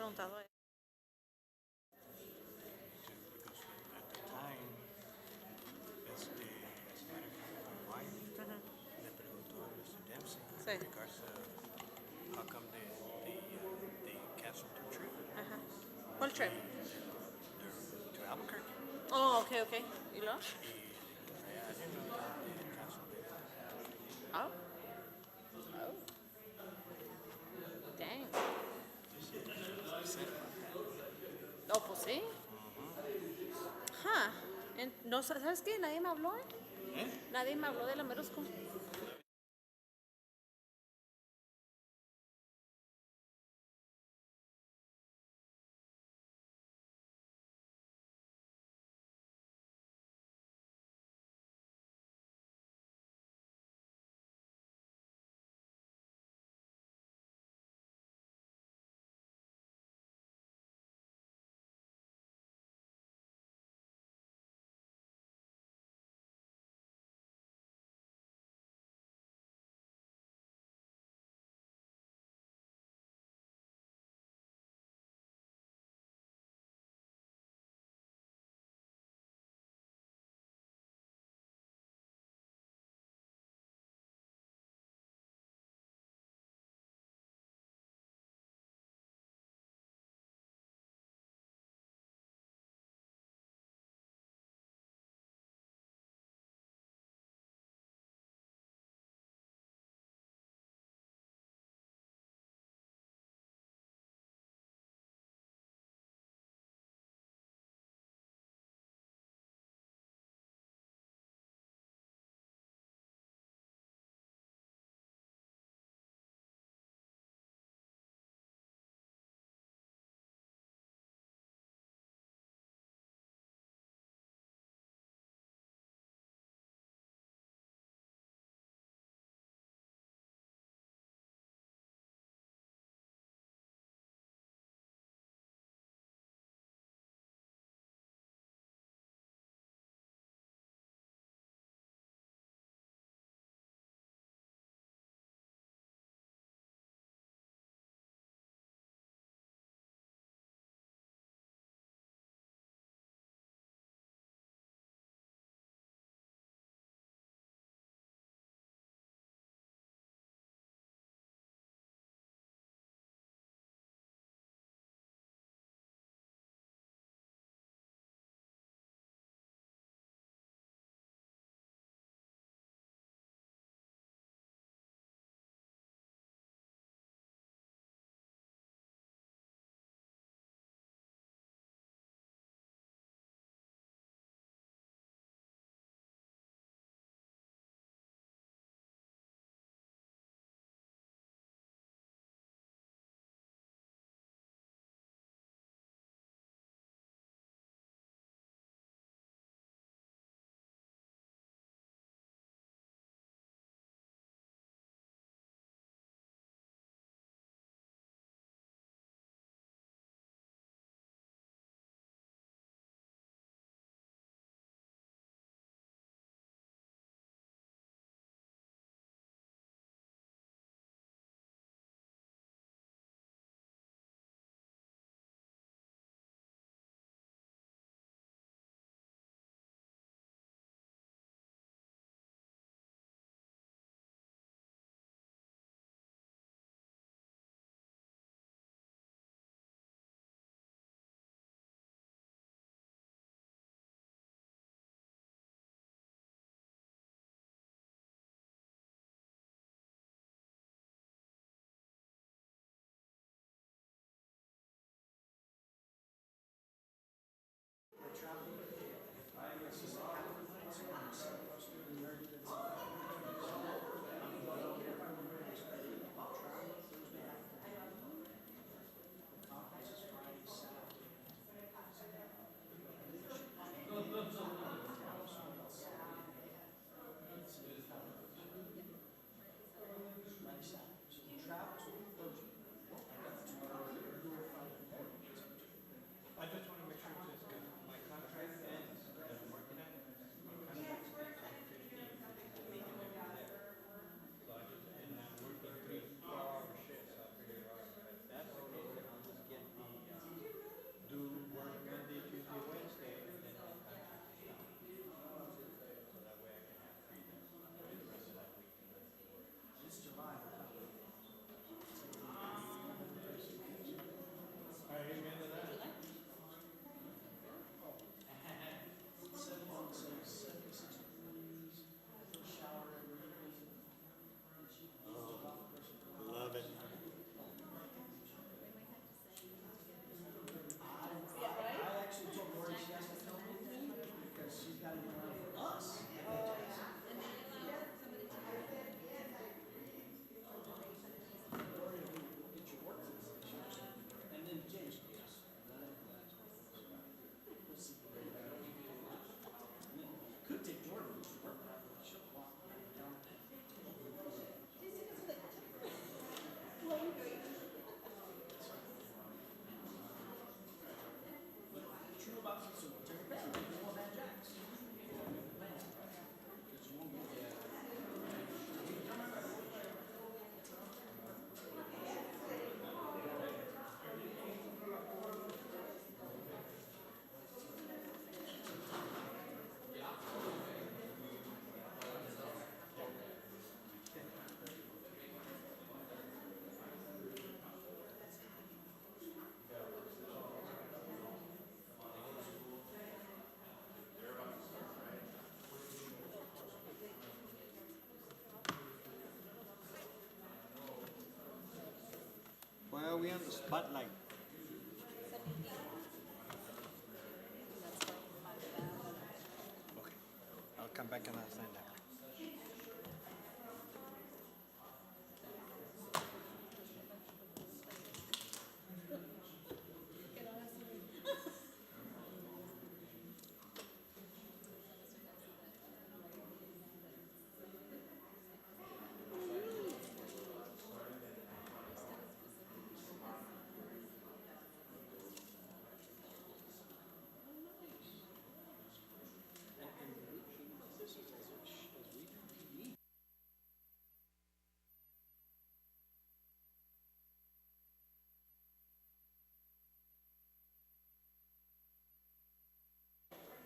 preguntado eso. Because at the time, my wife le preguntó a Mr. Dempsey Sí. in regards to how come they canceled the trip. Ajá. ¿Cuál trip? To Albuquerque. Oh, ok, ok. ¿Y luego? I didn't know that they had canceled it. Oh. Oh. Dang. Upset about that. Oh, pues sí. No, ¿sabes qué? Nadie me habló, ¿eh? Nadie me habló de la middle school. on the spotlight. Okay, I'll come back and I'll sign that.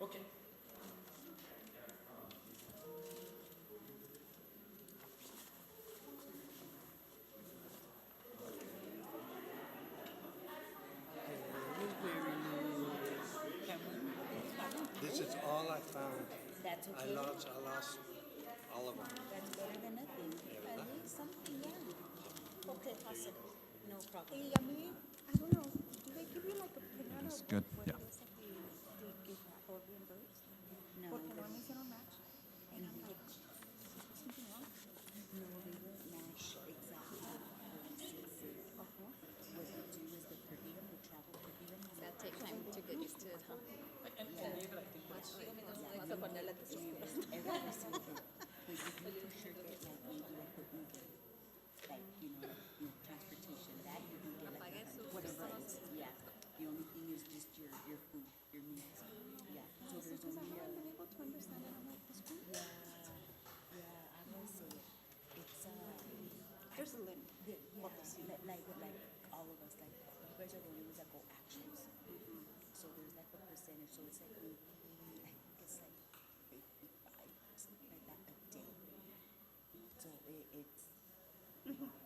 Okay. This is all I found. That's I okay. lost all of them. That's better than nothing. At least something, yeah. Okay, awesome. No problem. Y a mí, I don't know, do they give you like a printout That's of good, what yeah. it is that they give back or reimburse? No, Porque no there's- me hicieron match. And I'm like, something wrong? no, they won't match exactly what policies say. What they do is the per diem, the travel per diem. That take time to get used to it, huh? Every single thing. But you can for sure get like maybe a hotel bill. Like, transportation, that you can get like whatever it is. Yeah. The only thing is just your food, your meals. Yeah. So there's Because I only haven't been able to understand it. I'm like, this one? yeah, I will say it. It's There's a limit. like all of us, like you guys are the only ones that go actuals. So there's like a percentage. So it's like I think it's like 55, something like that a day. So it's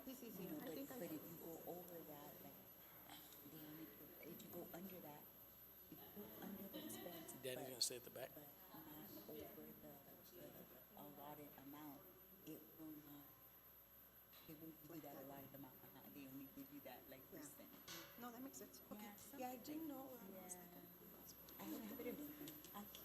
Sí, sí, sí. I think but if you go over that, like they only put, if you go under that, if you go under the expense, Daddy's gonna stay at the back. but not over the allotted amount, it will not. They won't give you that allotted amount. They only give you that like percentage. No, that makes sense. Okay. Yeah, Yeah, I didn't know. Yeah. I don't have it in aquí.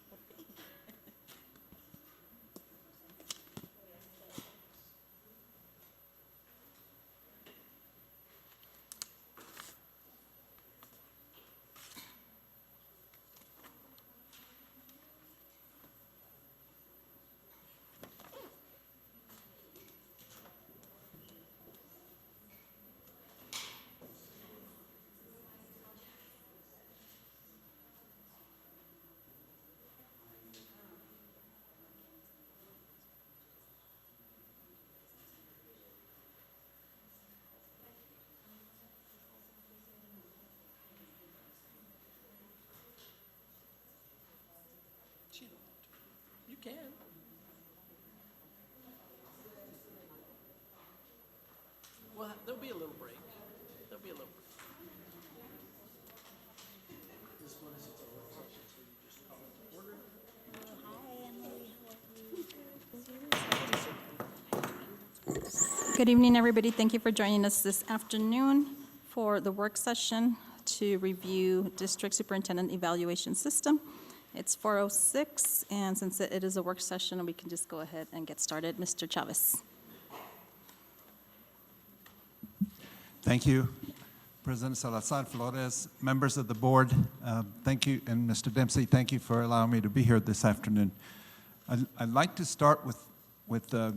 You can. Well, there'll be a little break. There'll be a little break. Good evening, everybody. Thank you for joining us this afternoon for the work session to review District Superintendent Evaluation System. It's 4:06, and since it is a work session, we can just go ahead and get started. Mr. Chavez. Thank you, President Salazar Flores, members of the board. Thank you, and Mr. Dempsey, thank you for allowing me to be here this afternoon. I'd like to start with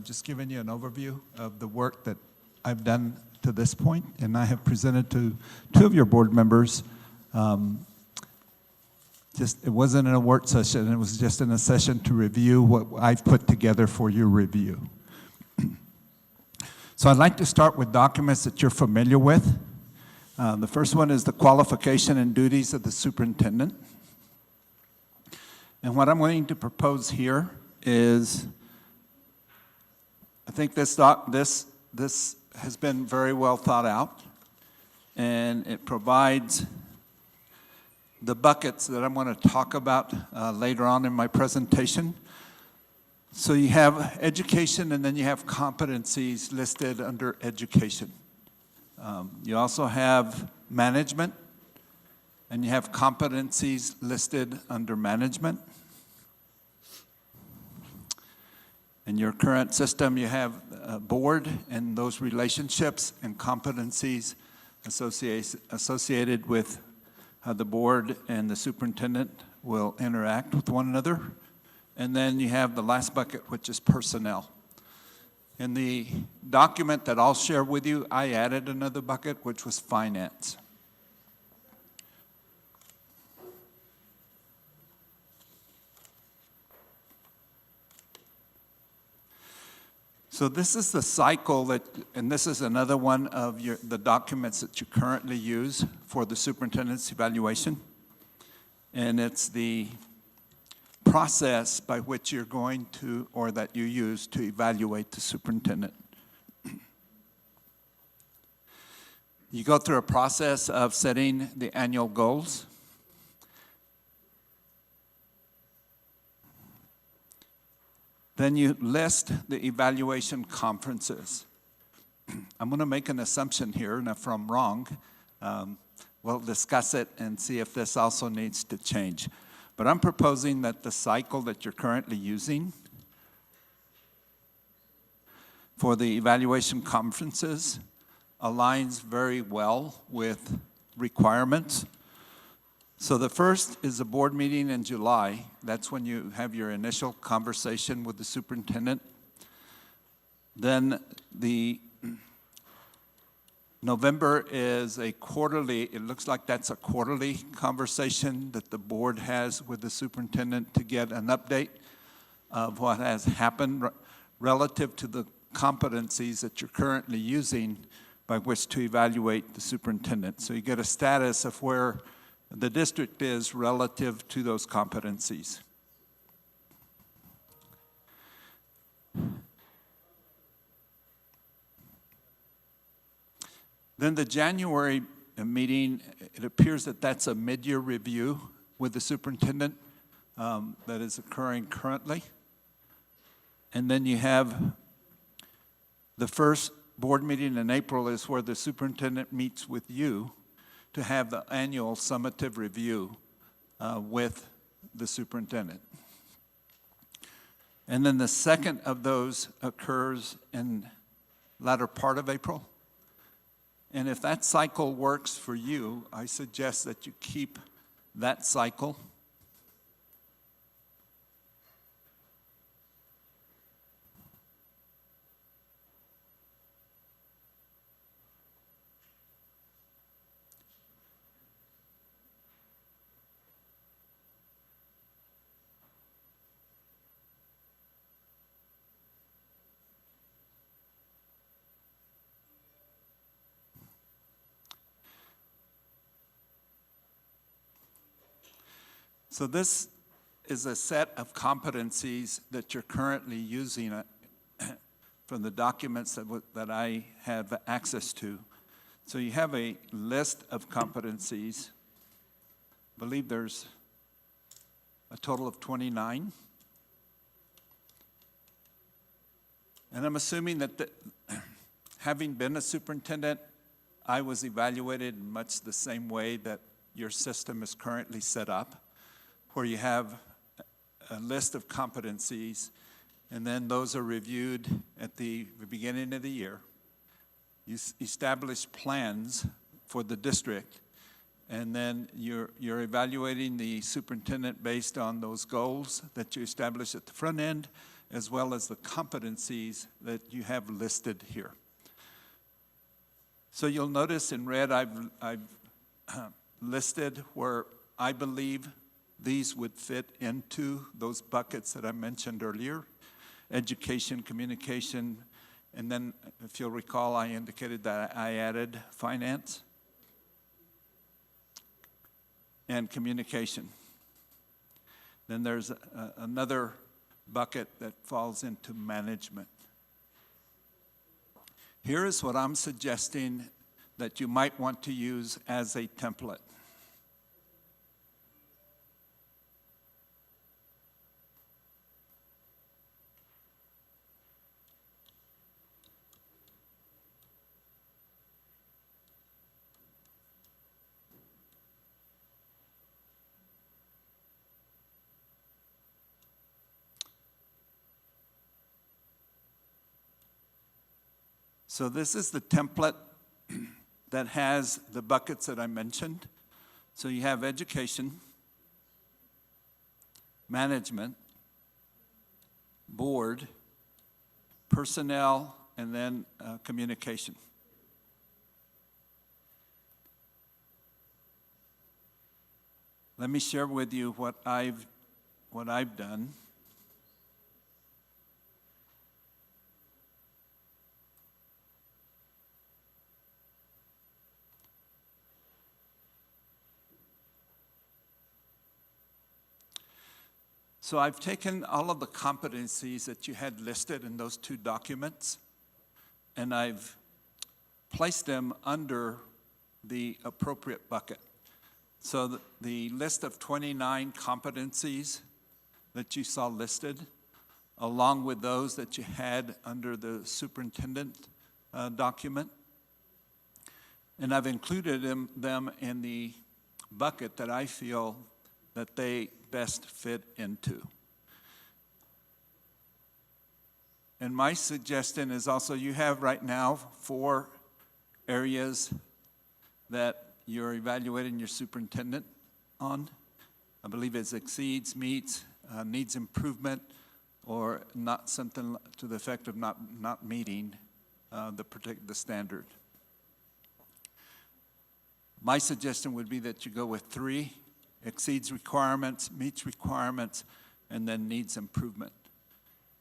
just giving you an overview of the work that I've done to this point, and I have presented to two of your board members. It wasn't in a work session, it was just in a session to review what I've put together for your review. So I'd like to start with documents that you're familiar with. The first one is the qualification and duties of the superintendent. And what I'm going to propose here is, I think this has been very well thought out, and it provides the buckets that I'm going to talk about later on in my presentation. So you have education, and then you have competencies listed under education. You also have management, and you have competencies listed under management. In your current system, you have a board and those relationships and competencies associated with how the board and the superintendent will interact with one another. And then you have the last bucket, which is personnel. In the document that I'll share with you, I added another bucket, which was finance. So this is the cycle that, and this is another one of the documents that you currently use for the superintendent's evaluation. And it's the process by which you're going to, or that you use to evaluate the superintendent. You go through a process of setting the annual goals. Then you list the evaluation conferences. I'm going to make an assumption here, and if I'm wrong, we'll discuss it and see if this also needs to change. But I'm proposing that the cycle that you're currently using for the evaluation conferences aligns very well with requirements. So the first is a board meeting in July. That's when you have your initial conversation with the superintendent. Then the November is a quarterly, it looks like that's a quarterly conversation that the board has with the superintendent to get an update of what has happened relative to the competencies that you're currently using by which to evaluate the superintendent. So you get a status of where the district is relative to those competencies. Then the January meeting, it appears that that's a mid-year review with the superintendent that is occurring currently. And then you have the first board meeting in April is where the superintendent meets with you to have the annual summative review with the superintendent. And then the second of those occurs in latter part of April. And if that cycle works for you, I suggest that you keep that cycle. So this is a set of competencies that you're currently using from the documents that I have access to. So you have a list of competencies. I believe there's a total of 29. And I'm assuming that having been a superintendent, I was evaluated in much the same way that your system is currently set up, where you have a list of competencies, and then those are reviewed at the beginning of the year. You establish plans for the district, and then you're evaluating the superintendent based on those goals that you establish at the front end, as well as the competencies that you have listed here. So you'll notice in red I've listed where I believe these would fit into those buckets that I mentioned earlier: education, communication, and then, if you'll recall, I indicated that I added finance and communication. Then there's another bucket that falls into management. Here is what I'm suggesting that you might want to use as a template. So this is the template that has the buckets that I mentioned. So you have education, management, board, personnel, and then communication. Let me share with you what I've done. So I've taken all of the competencies that you had listed in those two documents, and I've placed them under the appropriate bucket. So the list of 29 competencies that you saw listed, along with those that you had under the superintendent document, and I've included them in the bucket that I feel that they best fit into. And my suggestion is also, you have right now 4 areas that you're evaluating your superintendent on. I believe it's exceeds, meets, needs improvement, or not, something to the effect of not meeting the standard. My suggestion would be that you go with 3, exceeds requirements, meets requirements, and then needs improvement.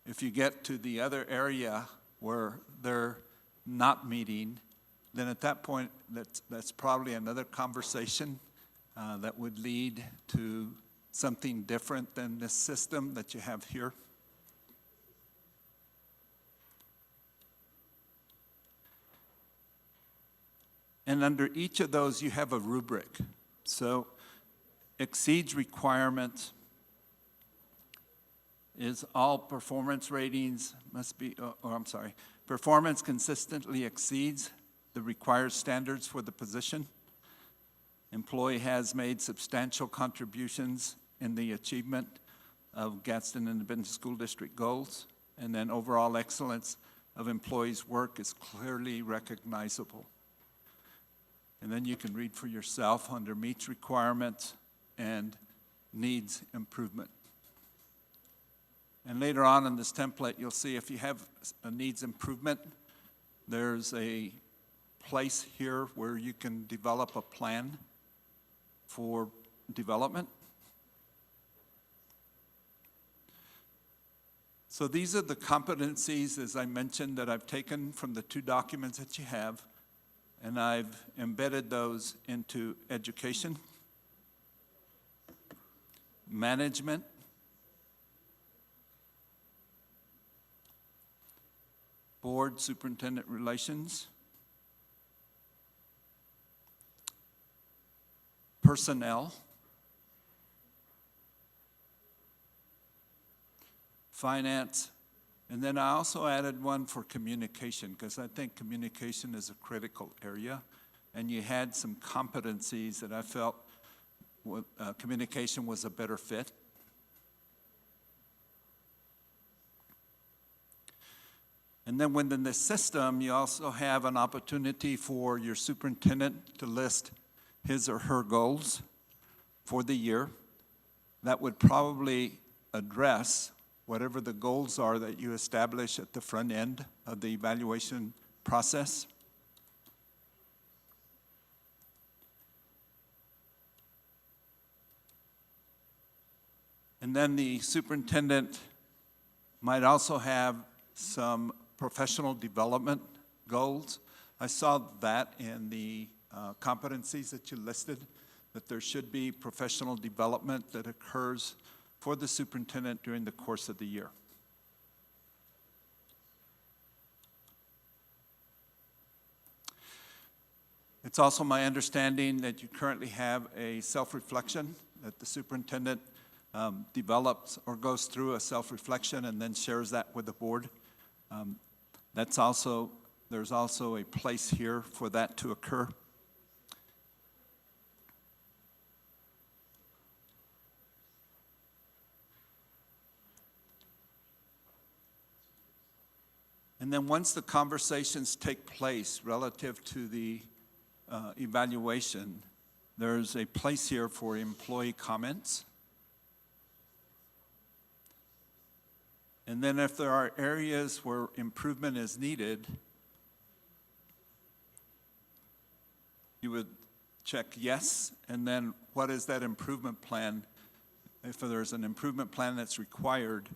If you get to the other area where they're not meeting, then at that point, that's probably another conversation that would lead to something different than this system that you have here. And under each of those, you have a rubric. So exceeds requirements is all performance ratings must be, performance consistently exceeds the required standards for the position. Employee has made substantial contributions in the achievement of Gadsden Independent School District goals, and then overall excellence of employees' work is clearly recognizable. And then you can read for yourself under meets requirements and needs improvement. And later on in this template, you'll see if you have a needs improvement, there's a place here where you can develop a plan for development. So these are the competencies, as I mentioned, that I've taken from the 2 documents that you have, and I've embedded those into education, management, board superintendent relations, personnel, finance, and then I also added one for communication, because I think communication is a critical area, and you had some competencies that I felt communication was a better fit. And then within the system, you also have an opportunity for your superintendent to list his or her goals for the year. That would probably address whatever the goals are that you establish at the front end of the evaluation process. And then the superintendent might also have some professional development goals. I saw that in the competencies that you listed, that there should be professional development that occurs for the superintendent during the course of the year. It's also my understanding that you currently have a self-reflection, that the superintendent develops or goes through a self-reflection and then shares that with the board. There's also a place here for that to occur. And then once the conversations take place relative to the evaluation, there's a place here for employee comments. And then if there are areas where improvement is needed, you would check yes, and then what is that improvement plan? If there's an improvement plan that's required,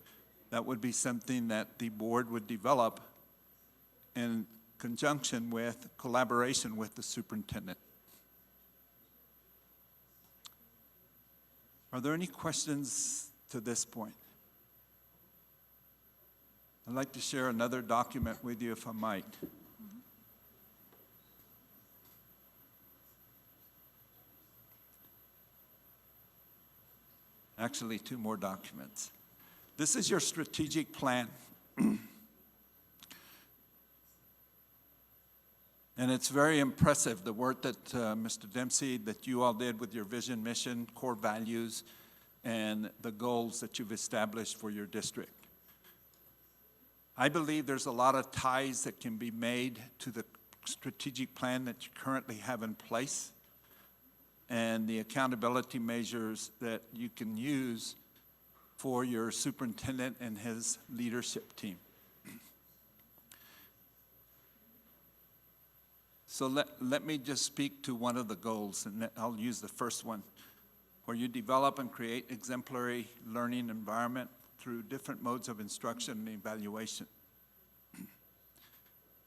that would be something that the board would develop in conjunction with, collaboration with the superintendent. Are there any questions to this point? I'd like to share another document with you if I might. Actually, two more documents. This is your strategic plan. And it's very impressive, the work that Mr. Dempsey, that you all did with your vision, mission, core values, and the goals that you've established for your district. I believe there's a lot of ties that can be made to the strategic plan that you currently have in place and the accountability measures that you can use for your superintendent and his leadership team. So let me just speak to one of the goals, and I'll use the first one, where you develop and create exemplary learning environment through different modes of instruction and evaluation.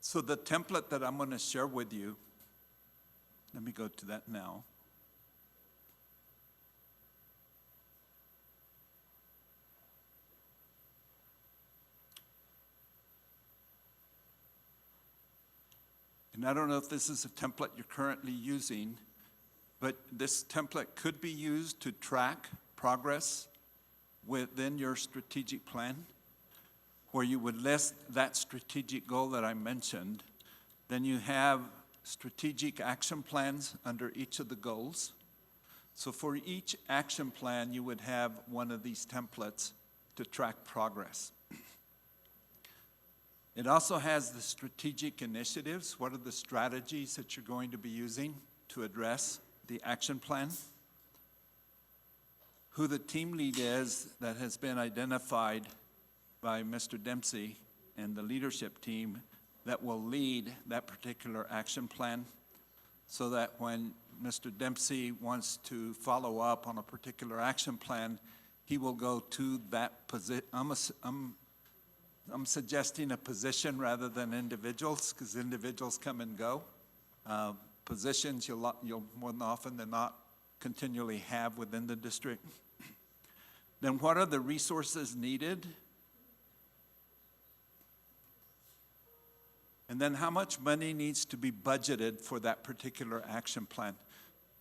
So the template that I'm going to share with you, let me go to that now. And I don't know if this is a template you're currently using, but this template could be used to track progress within your strategic plan, where you would list that strategic goal that I mentioned. Then you have strategic action plans under each of the goals. So for each action plan, you would have one of these templates to track progress. It also has the strategic initiatives. What are the strategies that you're going to be using to address the action plan? Who the team lead is that has been identified by Mr. Dempsey and the leadership team that will lead that particular action plan, so that when Mr. Dempsey wants to follow up on a particular action plan, he will go to that position. I'm suggesting a position rather than individuals, because individuals come and go. Positions you'll more than often than not continually have within the district. Then what are the resources needed? And then how much money needs to be budgeted for that particular action plan?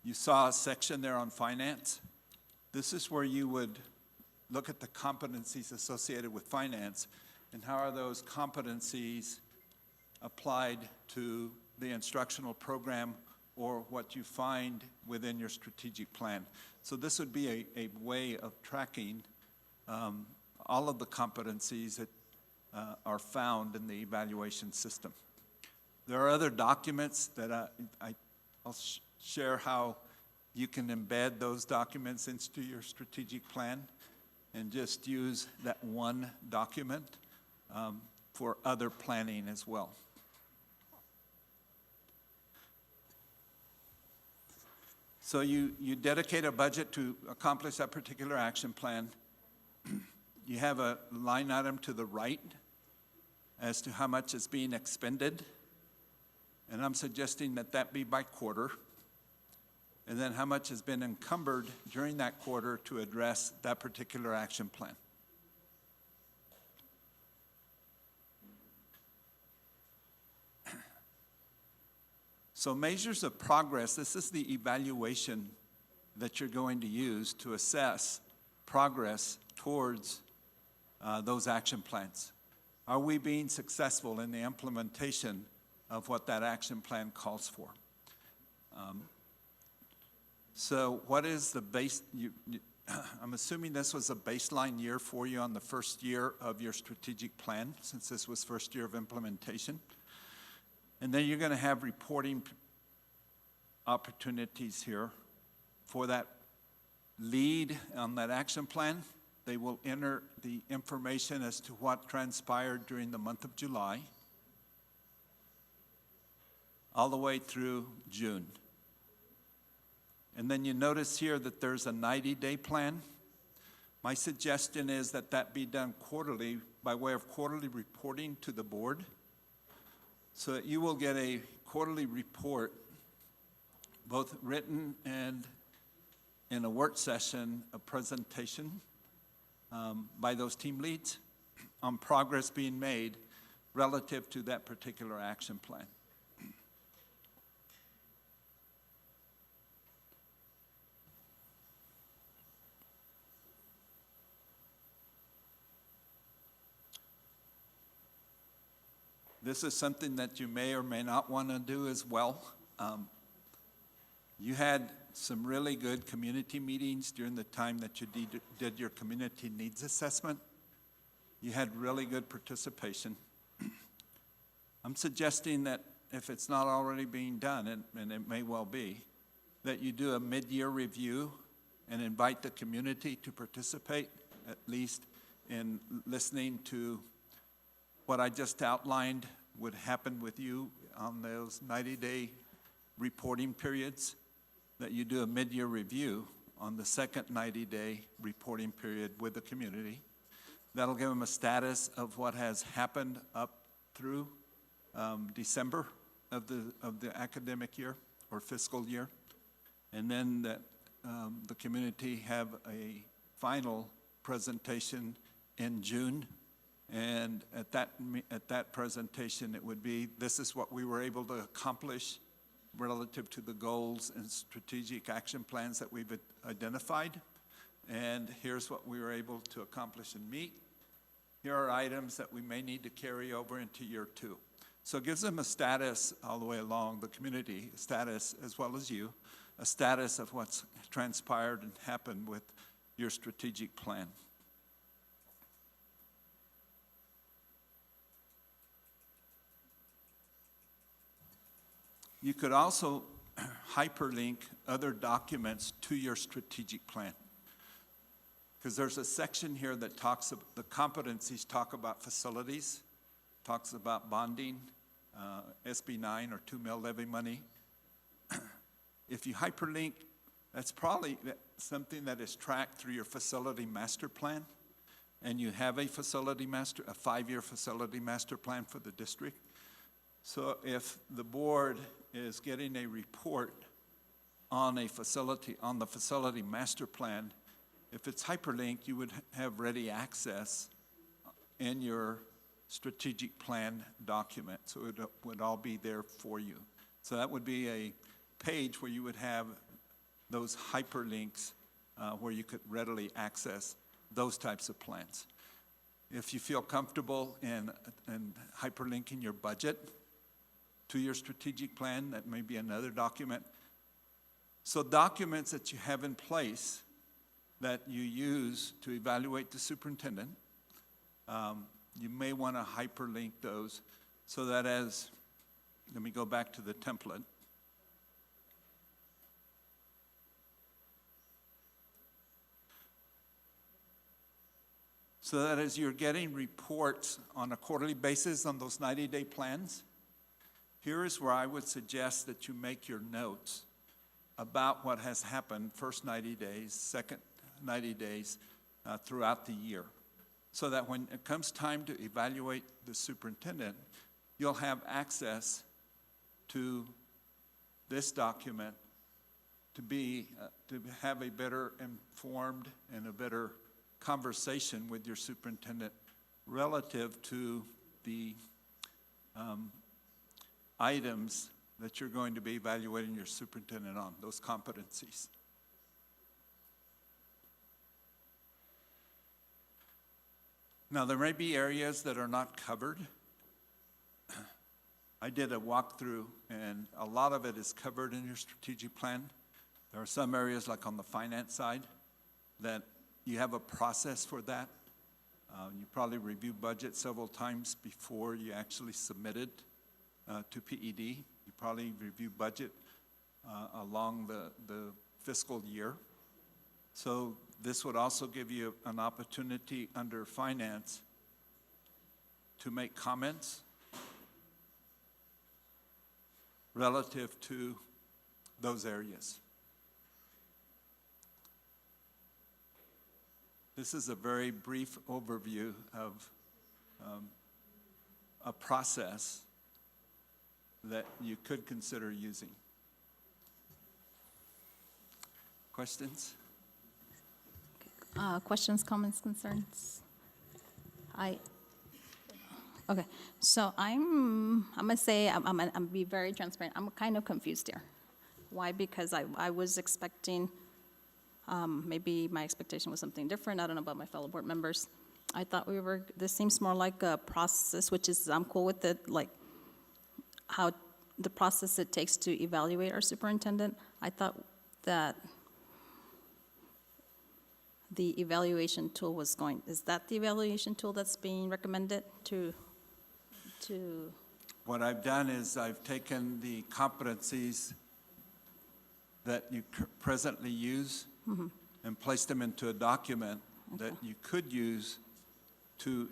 You saw a section there on finance. This is where you would look at the competencies associated with finance, and how are those competencies applied to the instructional program or what you find within your strategic plan. So this would be a way of tracking all of the competencies that are found in the evaluation system. There are other documents that I'll share how you can embed those documents into your strategic plan and just use that one document for other planning as well. So you dedicate a budget to accomplish that particular action plan. You have a line item to the right as to how much is being expended. And I'm suggesting that that be by quarter. And then how much has been encumbered during that quarter to address that particular action plan. So measures of progress, this is the evaluation that you're going to use to assess progress towards those action plans. Are we being successful in the implementation of what that action plan calls for? So what is the base, I'm assuming this was a baseline year for you on the first year of your strategic plan, since this was first year of implementation. And then you're going to have reporting opportunities here for that lead on that action plan. They will enter the information as to what transpired during the month of July, all the way through June. And then you notice here that there's a 90-day plan. My suggestion is that that be done quarterly by way of quarterly reporting to the board, so that you will get a quarterly report, both written and in a work session, a presentation by those team leads on progress being made relative to that particular action plan. This is something that you may or may not want to do as well. You had some really good community meetings during the time that you did your community needs assessment. You had really good participation. I'm suggesting that if it's not already being done, and it may well be, that you do a mid-year review and invite the community to participate, at least in listening to what I just outlined would happen with you on those 90-day reporting periods, that you do a mid-year review on the second 90-day reporting period with the community. That'll give them a status of what has happened up through December of the academic year or fiscal year. And then that the community have a final presentation in June. And at that presentation, it would be, this is what we were able to accomplish relative to the goals and strategic action plans that we've identified. And here's what we were able to accomplish and meet. Here are items that we may need to carry over into year 2. So it gives them a status all the way along, the community status, as well as you, a status of what's transpired and happened with your strategic plan. You could also hyperlink other documents to your strategic plan, because there's a section here that talks about the competencies, talk about facilities, talks about bonding, SB 9 or 2 mil levy money. If you hyperlink, that's probably something that is tracked through your facility master plan, and you have a 5-year facility master plan for the district. So if the board is getting a report on a facility, on the facility master plan, if it's hyperlinked, you would have ready access in your strategic plan document. So it would all be there for you. So that would be a page where you would have those hyperlinks where you could readily access those types of plans. If you feel comfortable in hyperlinking your budget to your strategic plan, that may be another document. So documents that you have in place that you use to evaluate the superintendent, you may want to hyperlink those so that as, let me go back to the template. So that as you're getting reports on a quarterly basis on those 90-day plans, here is where I would suggest that you make your notes about what has happened first 90 days, second 90 days throughout the year, so that when it comes time to evaluate the superintendent, you'll have access to this document to have a better informed and a better conversation with your superintendent relative to the items that you're going to be evaluating your superintendent on, those competencies. Now, there may be areas that are not covered. I did a walkthrough, and a lot of it is covered in your strategic plan. There are some areas, like on the finance side, that you have a process for that. You probably review budget several times before you actually submit it to PED. You probably review budget along the fiscal year. So this would also give you an opportunity under finance to make comments relative to those areas. This is a very brief overview of a process that you could consider using. Questions? Questions, comments, concerns? Okay, so I'm gonna say, I'm gonna be very transparent. I'm kind of confused here. Why? Because I was expecting, maybe my expectation was something different. I don't know about my fellow board members. I thought this seems more like a process, which is, I'm cool with it, like how the process it takes to evaluate our superintendent. I thought that the evaluation tool was going, is that the evaluation tool that's being recommended to? What I've done is I've taken the competencies that you presently use and placed them into a document that you could use to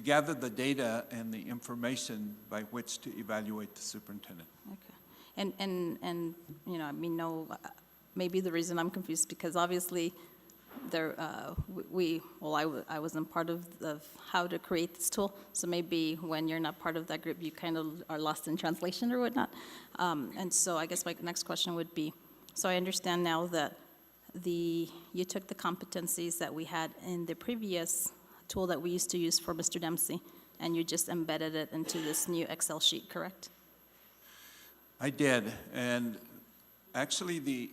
gather the data and the information by which to evaluate the superintendent. Okay, and you know, I mean, no, maybe the reason I'm confused is because obviously there, I wasn't part of how to create this tool, so maybe when you're not part of that group, you kind of are lost in translation or whatnot. And so I guess my next question would be, so I understand now that you took the competencies that we had in the previous tool that we used to use for Mr. Dempsey, and you just embedded it into this new Excel sheet, correct? I did, and actually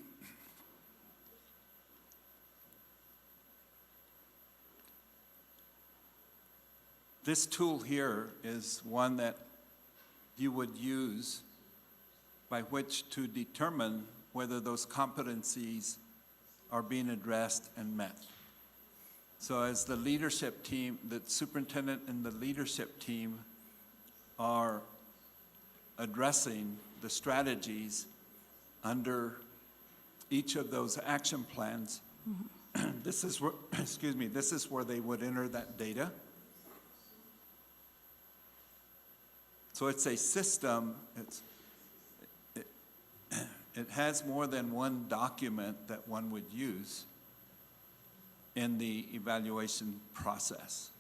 this tool here is one that you would use by which to determine whether those competencies are being addressed and met. So as the leadership team, the superintendent and the leadership team are addressing the strategies under each of those action plans, this is where, excuse me, this is where they would enter that data. So it's a system, it has more than one document that one would use in the evaluation process.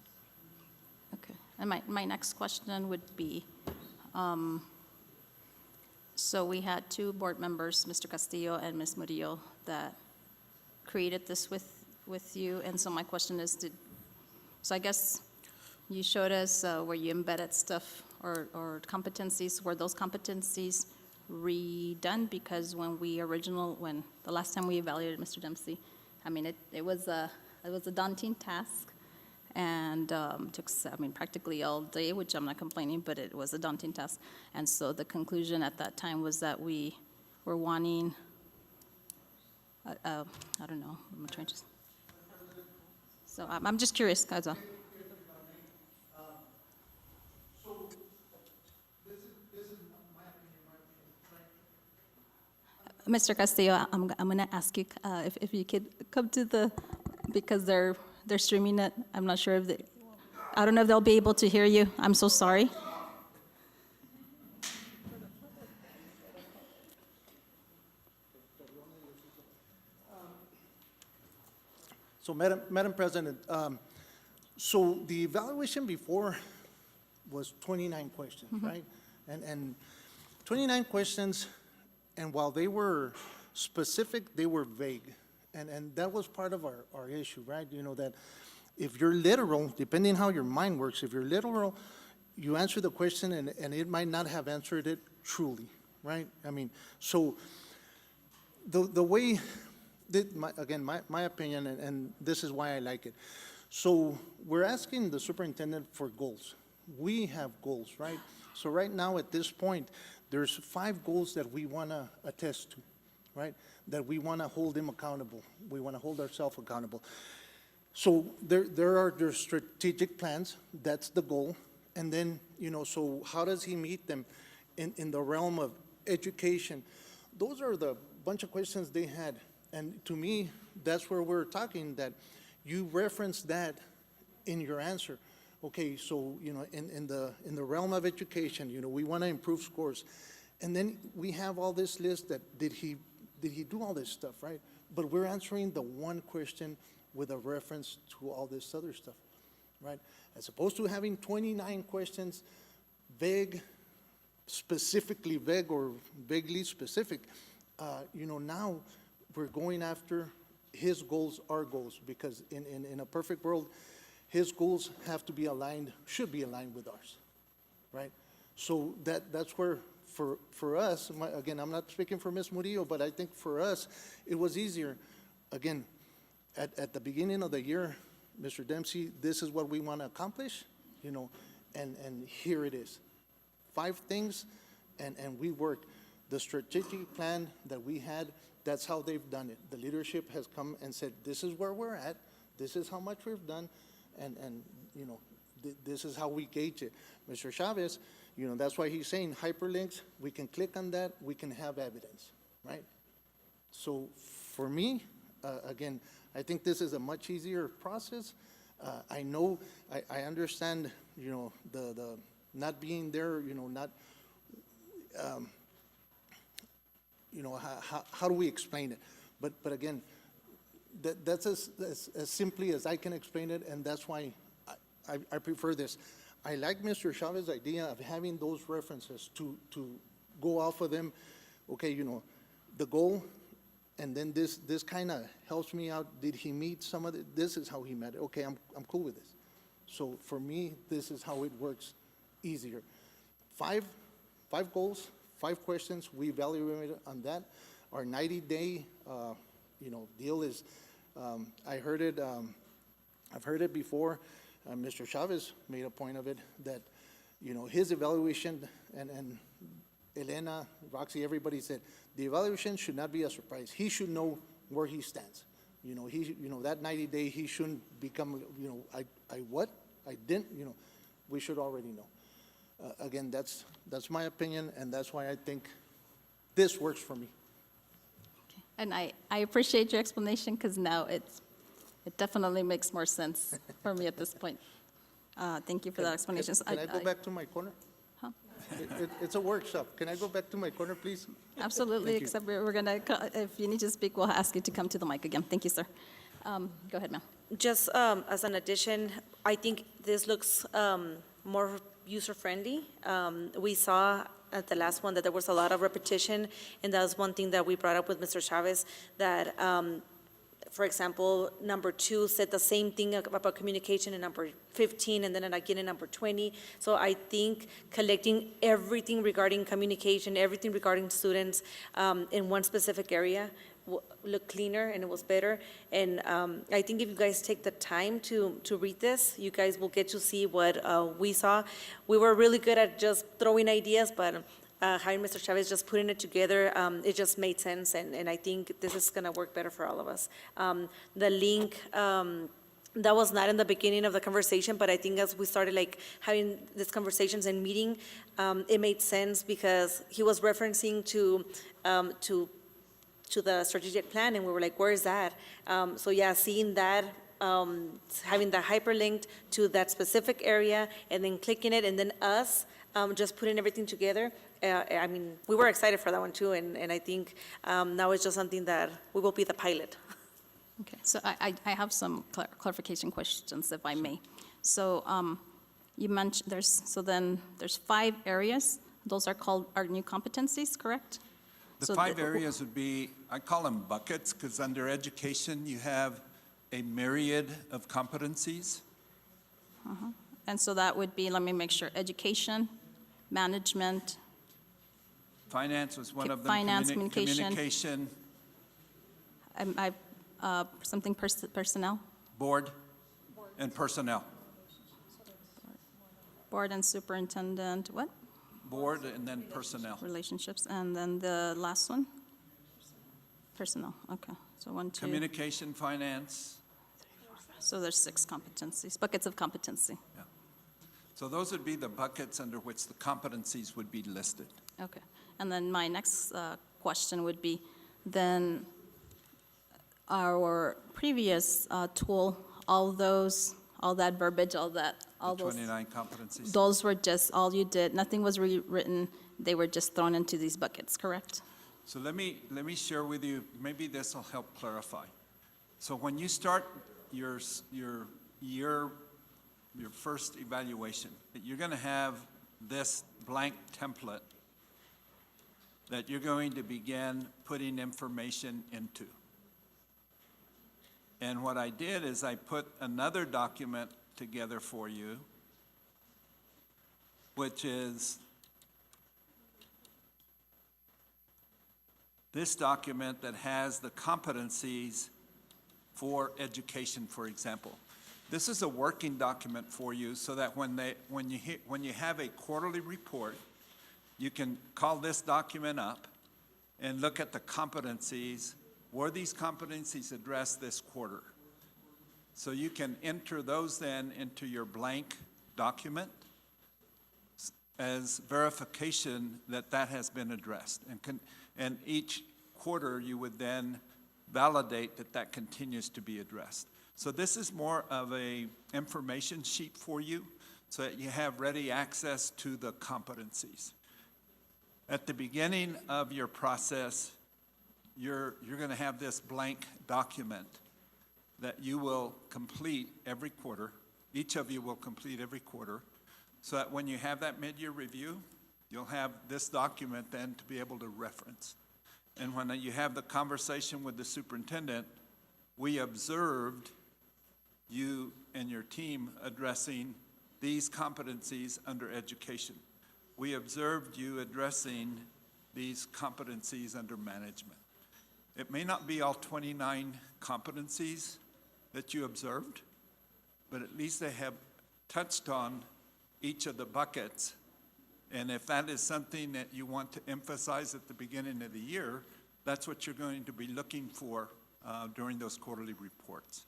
Okay, and my next question would be, so we had two board members, Mr. Castillo and Ms. Murillo, that created this with you, and so my question is, so I guess you showed us where you embedded stuff or competencies. Were those competencies redone? Because when the last time we evaluated Mr. Dempsey, I mean, it was a daunting task, and took, I mean, practically all day, which I'm not complaining, but it was a daunting task. And so the conclusion at that time was that we were wanting, I don't know, I'm trying to, so I'm just curious, guys. Mr. Castillo, I'm going to ask you if you could come to because they're streaming it. I'm not sure if I don't know if they'll be able to hear you. I'm so sorry. So, Madam President, so the evaluation before was 29 questions, right? And 29 questions, and while they were specific, they were vague. And that was part of our issue, right? You know, that if you're literal, depending how your mind works, if you're literal, you answer the question and it might not have answered it truly, right? I mean, so the way, again, my opinion, and this is why I like it. So we're asking the superintendent for goals. We have goals, right? So right now at this point, there's 5 goals that we want to attest to, right? That we want to hold him accountable. We want to hold ourselves accountable. So there are their strategic plans. That's the goal. And then, so how does he meet them in the realm of education? Those are the bunch of questions they had. And to me, that's where we're talking, that you reference that in your answer. Okay, so, in the realm of education, we want to improve scores. And then we have all this list that did he do all this stuff, right? But we're answering the one question with a reference to all this other stuff, right? As opposed to having 29 questions, vague, specifically vague or vaguely specific, now we're going after his goals, our goals, because in a perfect world, his goals have to be aligned, should be aligned with ours, right? So that's where, for us, again, I'm not speaking for Ms. Murillo, but I think for us, it was easier. Again, at the beginning of the year, Mr. Dempsey, this is what we want to accomplish, and here it is. 5 things, and we worked. The strategic plan that we had, that's how they've done it. The leadership has come and said, this is where we're at, this is how much we've done, and this is how we gauge it. Mr. Chavez, that's why he's saying hyperlinks, we can click on that, we can have evidence, right? So for me, again, I think this is a much easier process. I know, I understand, the not being there, not, how do we explain it? But again, that's as simply as I can explain it, and that's why I prefer this. I like Mr. Chavez's idea of having those references to go off of them. Okay, the goal, and then this kind of helps me out. Did he meet some of it? This is how he met it. Okay, I'm cool with this. So for me, this is how it works easier. 5 goals, 5 questions. We evaluated on that. Our 90-day, deal is. I heard it. I've heard it before. Mr. Chavez made a point of it that, his evaluation and Elena, Roxy, everybody said the evaluation should not be a surprise. He should know where he stands. That 90-day, he shouldn't become, I what? I didn't, we should already know. Again, that's my opinion, and that's why I think this works for me. Okay. And I appreciate your explanation, because now it definitely makes more sense for me at this point. Thank you for that explanation. Can I go back to my corner? Huh? It's a workshop. Can I go back to my corner, please? Absolutely, Thank you. except we're going to, if you need to speak, we'll ask you to come to the mic again. Thank you, sir. Go ahead, ma'am. Just as an addition, I think this looks more user-friendly. We saw at the last one that there was a lot of repetition, and that was one thing that we brought up with Mr. Chavez, that, for example, number 2 said the same thing about communication in number 15, and then again in number 20. So I think collecting everything regarding communication, everything regarding students in one specific area look cleaner, and it was better. And I think if you guys take the time to read this, you guys will get to see what we saw. We were really good at just throwing ideas, but having Mr. Chavez just putting it together, it just made sense, and I think this is gonna work better for all of us. The link, that was not in the beginning of the conversation, but I think as we started having these conversations and meeting, it made sense because he was referencing to the strategic plan, and we were like, where is that? So yeah, seeing that, having that hyperlinked to that specific area, and then clicking it, and then us just putting everything together. I mean, we were excited for that one too, and I think now it's just something that we will be the pilot. Okay, so I have some clarification questions, if I may. So you mentioned there's 5 areas. Those are called our new competencies, correct? The 5 areas would be, I call them buckets, because under education, you have a myriad of competencies. And so that would be, let me make sure, education, management. Finance was one of them. Finance, communication. Communication, Something personnel, board, and personnel. board and superintendent, what? Board and then personnel. Relationships, and then the last one? Personnel, okay. So 1, 2, communication, finance. so there's 6 competencies, buckets of competency. So those would be the buckets under which the competencies would be listed. Okay. And then my next question would be, then our previous tool, all that verbiage, all The those, 29 competencies. those were just, all you did, nothing was rewritten, they were just thrown into these buckets, correct? So let me share with you, maybe this will help clarify. So when you start your first evaluation, you're going to have this blank template that you're going to begin putting information into. And what I did is I put another document together for you, which is this document that has the competencies for education, for example. This is a working document for you so that when you have a quarterly report, you can call this document up and look at the competencies. Were these competencies addressed this quarter? So you can enter those then into your blank document as verification that that has been addressed. And each quarter, you would then validate that that continues to be addressed. So this is more of a information sheet for you so that you have ready access to the competencies. At the beginning of your process, you're going to have this blank document that you will complete every quarter. Each of you will complete every quarter, so that when you have that mid-year review, you'll have this document then to be able to reference. And when you have the conversation with the superintendent, we observed you and your team addressing these competencies under education. We observed you addressing these competencies under management. It may not be all 29 competencies that you observed, but at least they have touched on each of the buckets. And if that is something that you want to emphasize at the beginning of the year, that's what you're going to be looking for during those quarterly reports.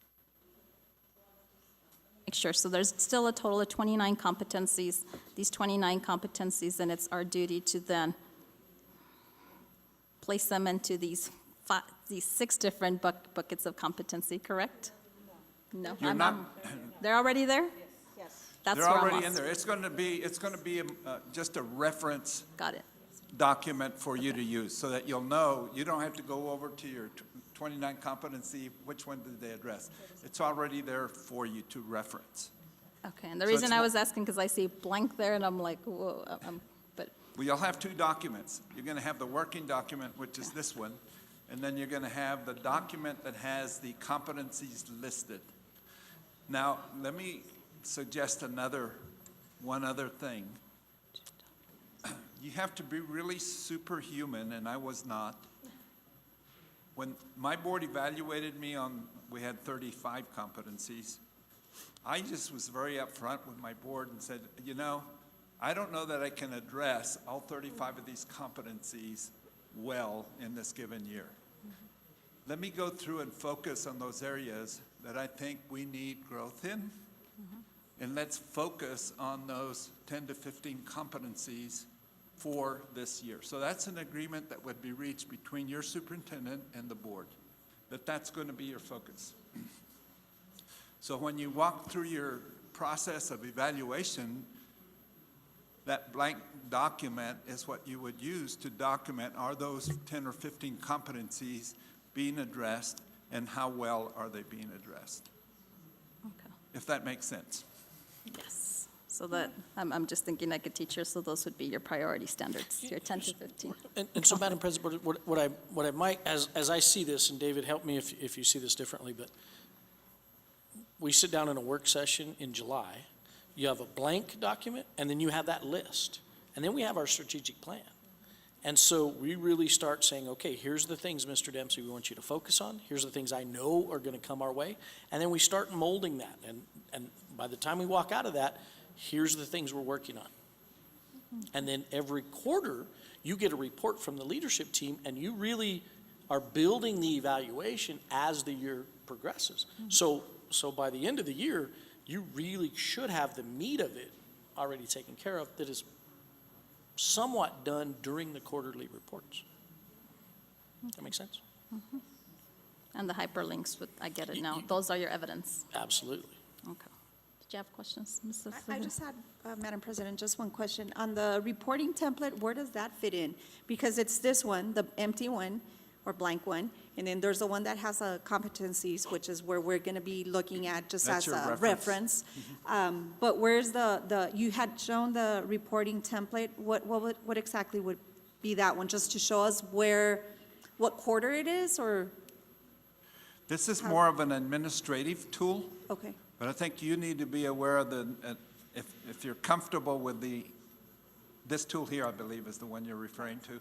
Make sure, so there's still a total of 29 competencies. These 29 competencies, and it's our duty to then place them into these 6 different buckets of competency, correct? No? You're not. They're already there? Yes. That's They're where I'm already in lost. there. It's going to be just a reference Got it. document for you to use so that you'll know. You don't have to go over to your 29 competency, which one did they address? It's already there for you to reference. Okay, and the So reason it's I mo- was asking, because I see blank there, and I'm like, whoa, but, Well, you'll have 2 documents. You're going to have the working document, which is this one, and then you're going to have the document that has the competencies listed. Now, let me suggest one other thing. You have to be really superhuman, and I was not. When my board evaluated me we had 35 competencies, I just was very upfront with my board and said, I don't know that I can address all 35 of these competencies well in this given year. Let me go through and focus on those areas that I think we need growth in, and let's focus on those 10 to 15 competencies for this year. So that's an agreement that would be reached between your superintendent and the board, that's going to be your focus. So when you walk through your process of evaluation, that blank document is what you would use to document, are those 10 or 15 competencies being addressed, and how well are they being addressed? okay, If that makes sense. yes. So that, I'm just thinking like a teacher, so those would be your priority standards, your 10 to 15. And so, Madam President, what I might, as I see this, and David, help me if you see this differently, but we sit down in a work session in July, you have a blank document, and then you have that list. And then we have our strategic plan. And so we really start saying, okay, here's the things, Mr. Dempsey, we want you to focus on. Here's the things I know are going to come our way. And then we start molding that. And by the time we walk out of that, here's the things we're working on. And then every quarter, you get a report from the leadership team, and you really are building the evaluation as the year progresses. So by the end of the year, you really should have the meat of it already taken care of that is somewhat done during the quarterly reports. That make sense? And the hyperlinks, I get it now. Those are your evidence. Absolutely. Okay. Did you have questions, Mrs.? I just had, Madam President, just one question. On the reporting template, where does that fit in? Because it's this one, the empty one, or blank one, and then there's the one that has competencies, which is where we're going to be looking at just That's as your a reference. reference. But where's you had shown the reporting template. What exactly would be that one? Just to show us what quarter it is, or, This is more of an administrative tool, okay. but I think you need to be aware of if you're comfortable with this tool here, I believe is the one you're referring to.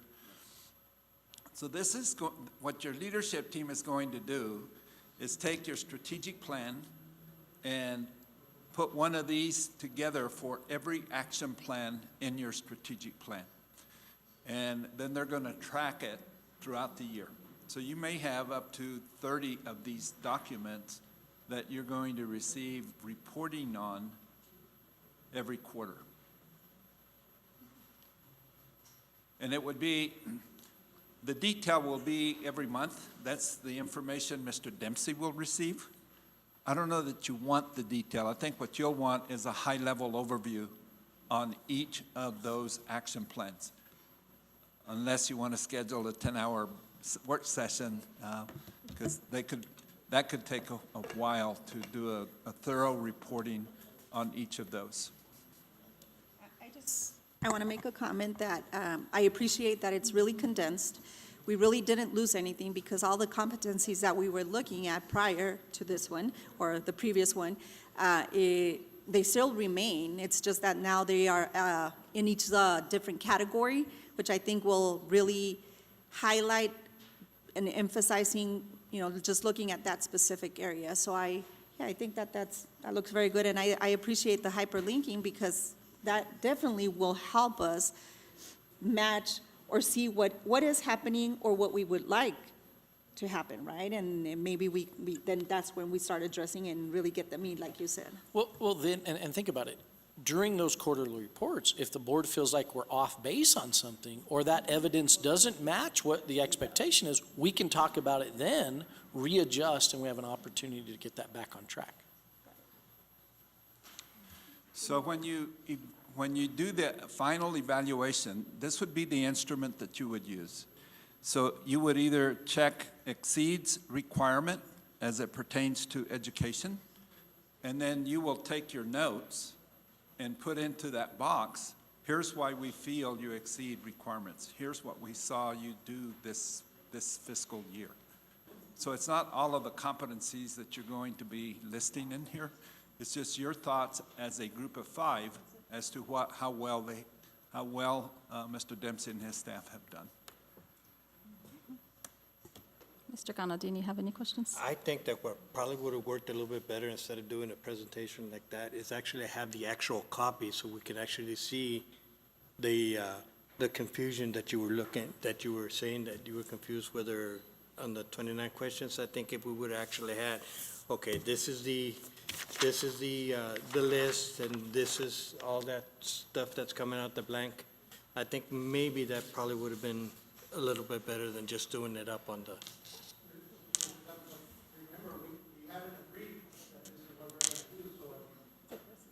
So this is what your leadership team is going to do is take your strategic plan and put one of these together for every action plan in your strategic plan. And then they're going to track it throughout the year. So you may have up to 30 of these documents that you're going to receive reporting on every quarter. And it would be, the detail will be every month. That's the information Mr. Dempsey will receive. I don't know that you want the detail. I think what you'll want is a high-level overview on each of those action plans, unless you want to schedule a 10-hour work session, because that could take a while to do a thorough reporting on each of those. I want to make a comment that I appreciate that it's really condensed. We really didn't lose anything because all the competencies that we were looking at prior to this one, or the previous one, they still remain. It's just that now they are in each different category, which I think will really highlight and emphasizing, just looking at that specific area. So I think that looks very good, and I appreciate the hyperlinking because that definitely will help us match or see what is happening or what we would like to happen, right? And maybe then that's when we start addressing and really get the meat, like you said. Well, then, and think about it. During those quarterly reports, if the board feels like we're off base on something or that evidence doesn't match what the expectation is, we can talk about it then, readjust, and we have an opportunity to get that back on track. So when you do the final evaluation, this would be the instrument that you would use. So you would either check exceeds requirement as it pertains to education, and then you will take your notes and put into that box, here's why we feel you exceed requirements. Here's what we saw you do this fiscal year. So it's not all of the competencies that you're going to be listing in here. It's just your thoughts as a group of 5 as to how well Mr. Dempsey and his staff have done. Mr. Cano, do you have any questions? I think that what probably would have worked a little bit better instead of doing a presentation like that is actually have the actual copy so we can actually see the confusion that you were saying that you were confused whether on the 29 questions. I think if we would have actually had, okay, this is the list and this is all that stuff that's coming out the blank. I think maybe that probably would have been a little bit better than just doing it up on the.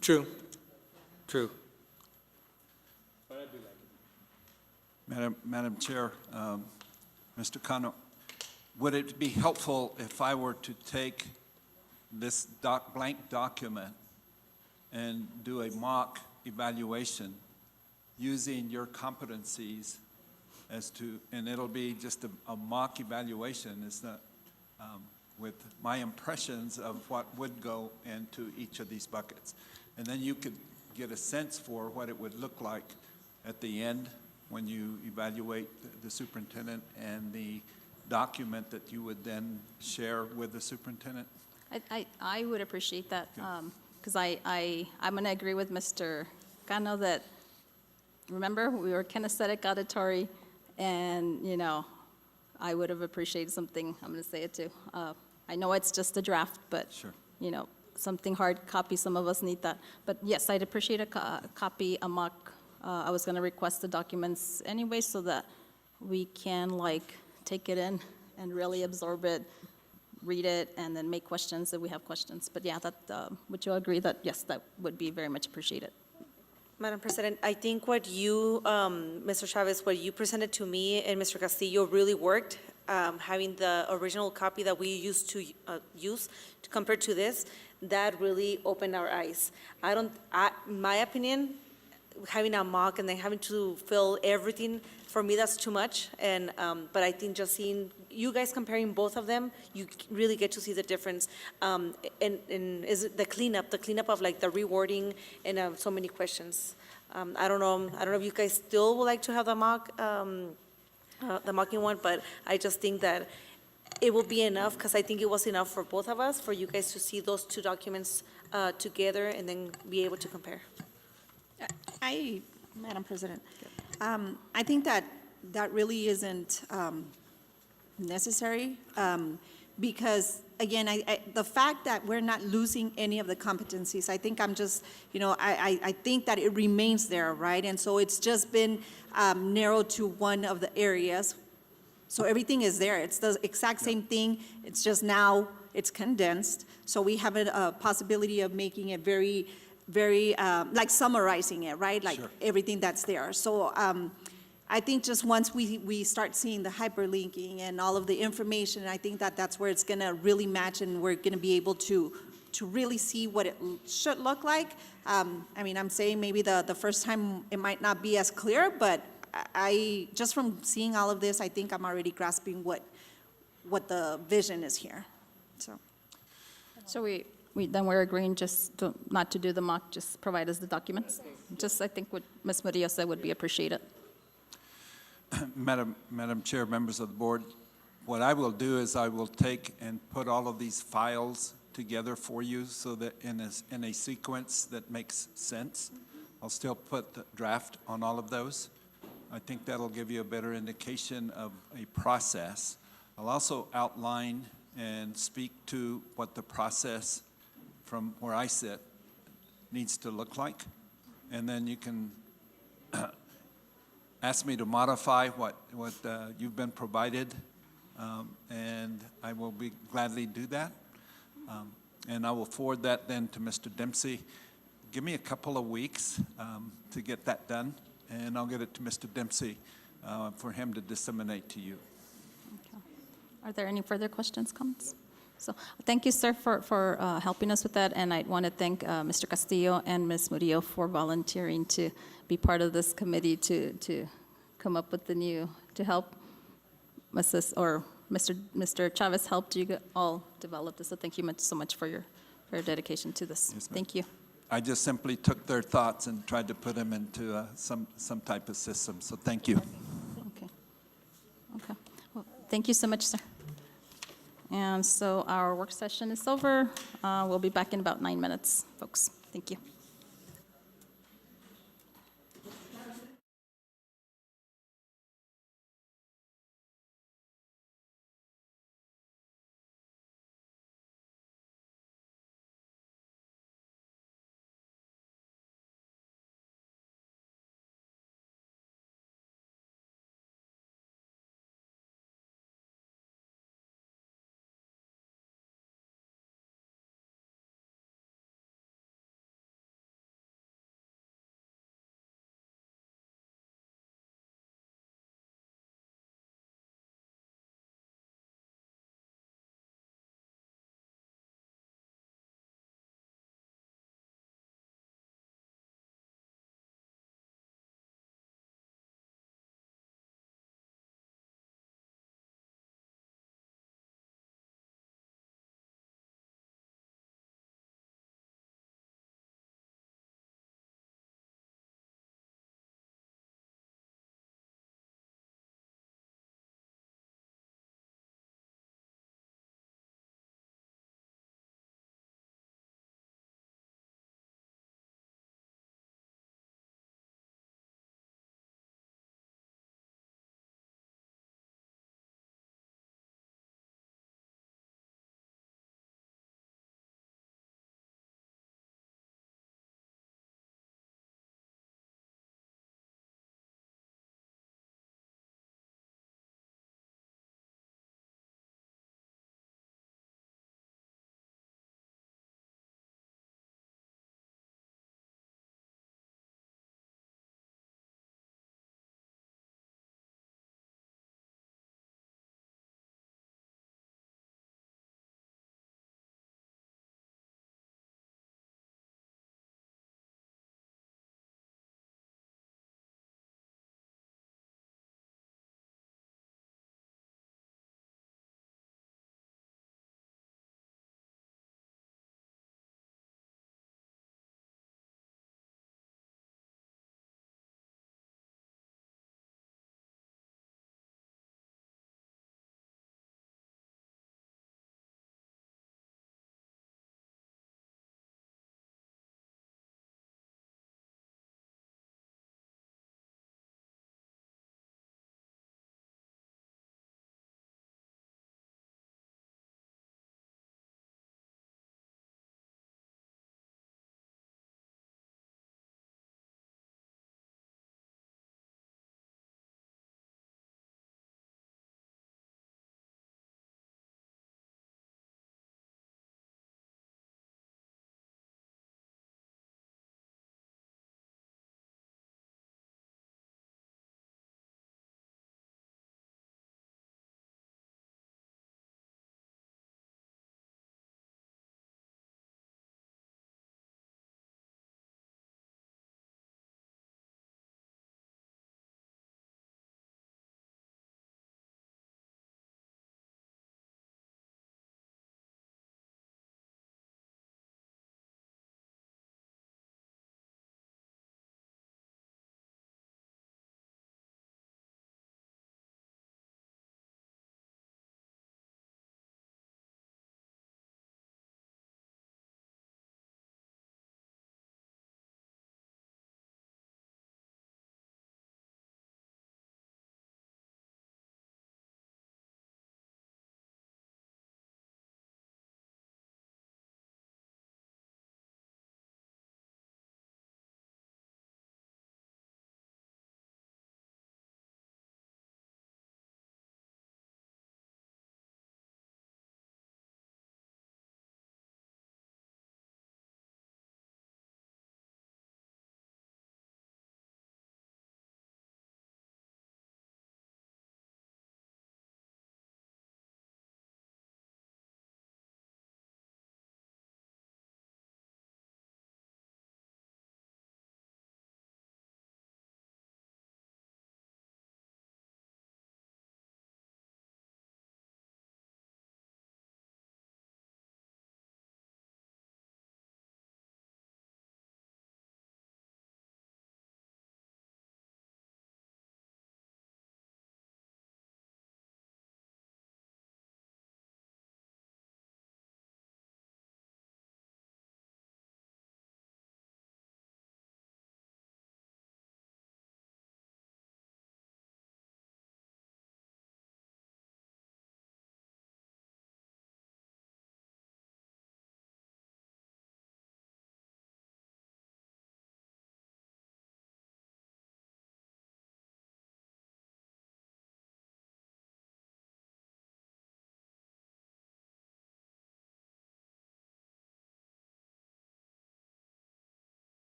True. Madam Chair, Mr. Cano, would it be helpful if I were to take this blank document and do a mock evaluation using your competencies and it'll be just a mock evaluation, it's not, with my impressions of what would go into each of these buckets. And then you could get a sense for what it would look like at the end when you evaluate the superintendent and the document that you would then share with the superintendent? I would appreciate that, because I'm going to agree with Mr. Cano that, remember, we were kinesthetic auditory, and, I would have appreciated something, I'm going to say it too. I know it's just a draft, but, Sure. you know, something hard copy, some of us need that. But yes, I'd appreciate a copy, a mock. I was going to request the documents anyway so that we can like take it in and really absorb it, read it, and then make questions if we have questions. But yeah, that, would you agree that, yes, that would be very much appreciated? Madam President, I think what you, Mr. Chavez, what you presented to me and Mr. Castillo really worked, having the original copy that we used to use compared to this, that really opened our eyes. My opinion, having a mock and then having to fill everything, for me, that's too much. And, but I think just seeing you guys comparing both of them, you really get to see the difference. And is the cleanup of like the rewording and so many questions. I don't know if you guys still would like to have the mock, the mocking one, but I just think that it will be enough, because I think it was enough for both of us, for you guys to see those two documents together and then be able to compare. Madam President, I think that really isn't necessary, because, again, the fact that we're not losing any of the competencies, I think I'm just, you know, I think that it remains there, right? And so it's just been narrowed to one of the areas. So everything is there. It's the exact same thing. It's just now it's condensed. So we have a possibility of making it very, like summarizing it, right? Like everything that's there. So I think just once we start seeing the hyperlinking and all of the information, I think that that's where it's going to really match, and we're going to be able to really see what it should look like. I mean, I'm saying maybe the first time it might not be as clear, but I just from seeing all of this, I think I'm already grasping what the vision is here. So we're agreeing just not to do the mock, just provide us the documents? Just, I think what Ms. Murillo said would be appreciated. Madam Chair, members of the board, what I will do is I will take and put all of these files together for you so that in a sequence that makes sense. I'll still put the draft on all of those. I think that'll give you a better indication of a process. I'll also outline and speak to what the process from where I sit needs to look like. And then you can ask me to modify what you've been provided, and I will gladly do that. And I will forward that then to Mr. Dempsey. Give me a couple of weeks to get that done, and I'll get it to Mr. Dempsey for him to disseminate to you. Okay. Are there any further questions, comments? So thank you, sir, for helping us with that, and I want to thank Mr. Castillo and Ms. Murillo for volunteering to be part of this committee to come up with the new, to help Mr. Chavez helped you all develop this, so thank you so much for your dedication to this. Yes, ma'am. Thank you. I just simply took their thoughts and tried to put them into some type of system, so thank you. Okay. Okay. Well, thank you so much, sir. And so our work session is over. We'll be back in about 9 minutes, folks. Thank you.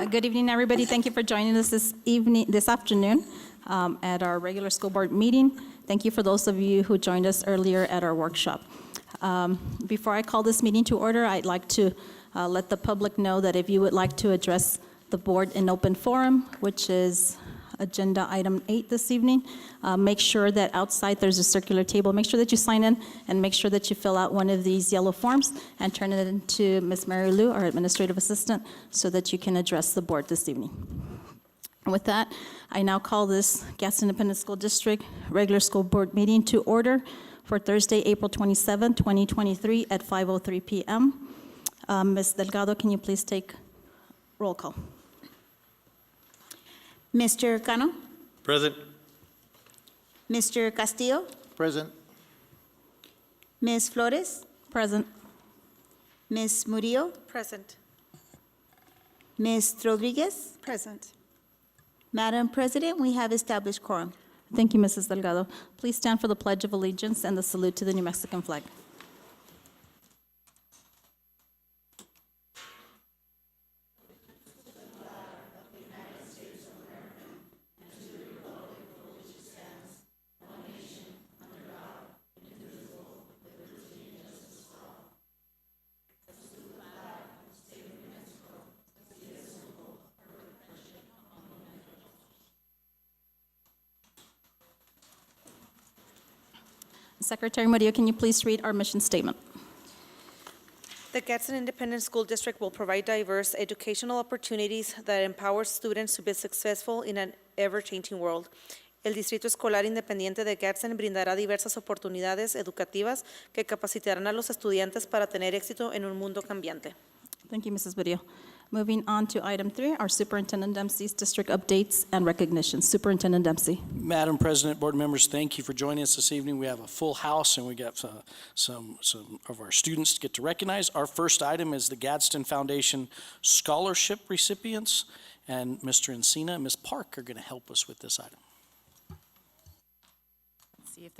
Good evening, everybody. Thank you for joining us this afternoon at our regular school board meeting. Thank you for those of you who joined us earlier at our workshop. Before I call this meeting to order, I'd like to let the public know that if you would like to address the board in open forum, which is agenda item 8 this evening, make sure that outside there's a circular table. Make sure that you sign in and make sure that you fill out one of these yellow forms and turn it into Ms. Mary Lou, our administrative assistant, so that you can address the board this evening. And with that, I now call this Gadsden Independent School District regular school board meeting to order for Thursday, April 27, 2023 at 5:03 p.m. Ms. Delgado, can you please take roll call? Mr. Cano? Present. Mr. Castillo? Present. Ms. Flores? Present. Ms. Murillo? Present. Ms. Rodriguez? Present. Madam President, we have established quorum. Thank you, Mrs. Delgado. Please stand for the Pledge of Allegiance and the salute to the New Mexican flag. Secretary Murillo, can you please read our mission statement? The Gadsden Independent School District will provide diverse educational opportunities that empower students to be successful in an ever-changing world. El Distrito Escolar Independiente de Gadsden brindará diversas oportunidades educativas que capacitarán a los estudiantes para tener éxito en un mundo cambiante. Thank you, Mrs. Murillo. Moving on to item 3, our Superintendent Dempsey's district updates and recognitions. Superintendent Dempsey. Madam President, board members, thank you for joining us this evening. We have a full house, and we got some of our students to get to recognize. Our first item is the Gadsden Foundation Scholarship recipients, and Mr. Encina and Ms. Park are going to help us with this item. See if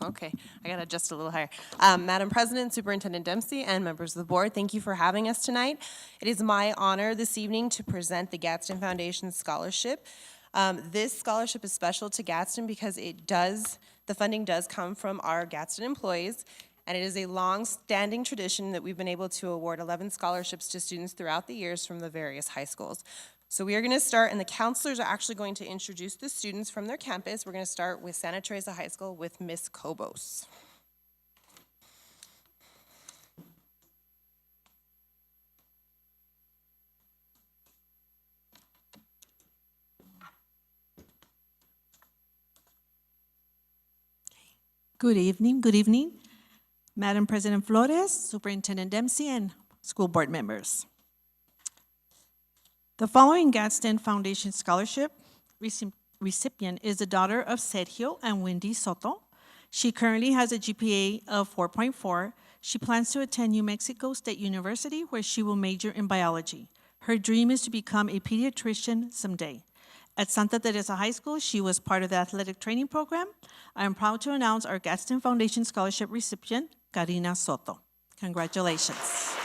okay. I got to adjust a little higher. Madam President, Superintendent Dempsey, and members of the board, thank you for having us tonight. It is my honor this evening to present the Gadsden Foundation Scholarship. This scholarship is special to Gadsden because the funding does come from our Gadsden employees, and it is a long-standing tradition that we've been able to award 11 scholarships to students throughout the years from the various high schools. So we are going to start, and the counselors are actually going to introduce the students from their campus. We're going to start with Santa Teresa High School with Miss Cobos. Good evening, Madam President Flores, Superintendent Dempsey, and school board members. The following Gadsden Foundation Scholarship recipient is the daughter of Sergio and Wendy Soto. She currently has a GPA of 4.4. She plans to attend New Mexico State University, where she will major in biology. Her dream is to become a pediatrician someday. At Santa Teresa High School, she was part of the athletic training program. I am proud to announce our Gadsden Foundation Scholarship recipient, Karina Soto. Congratulations.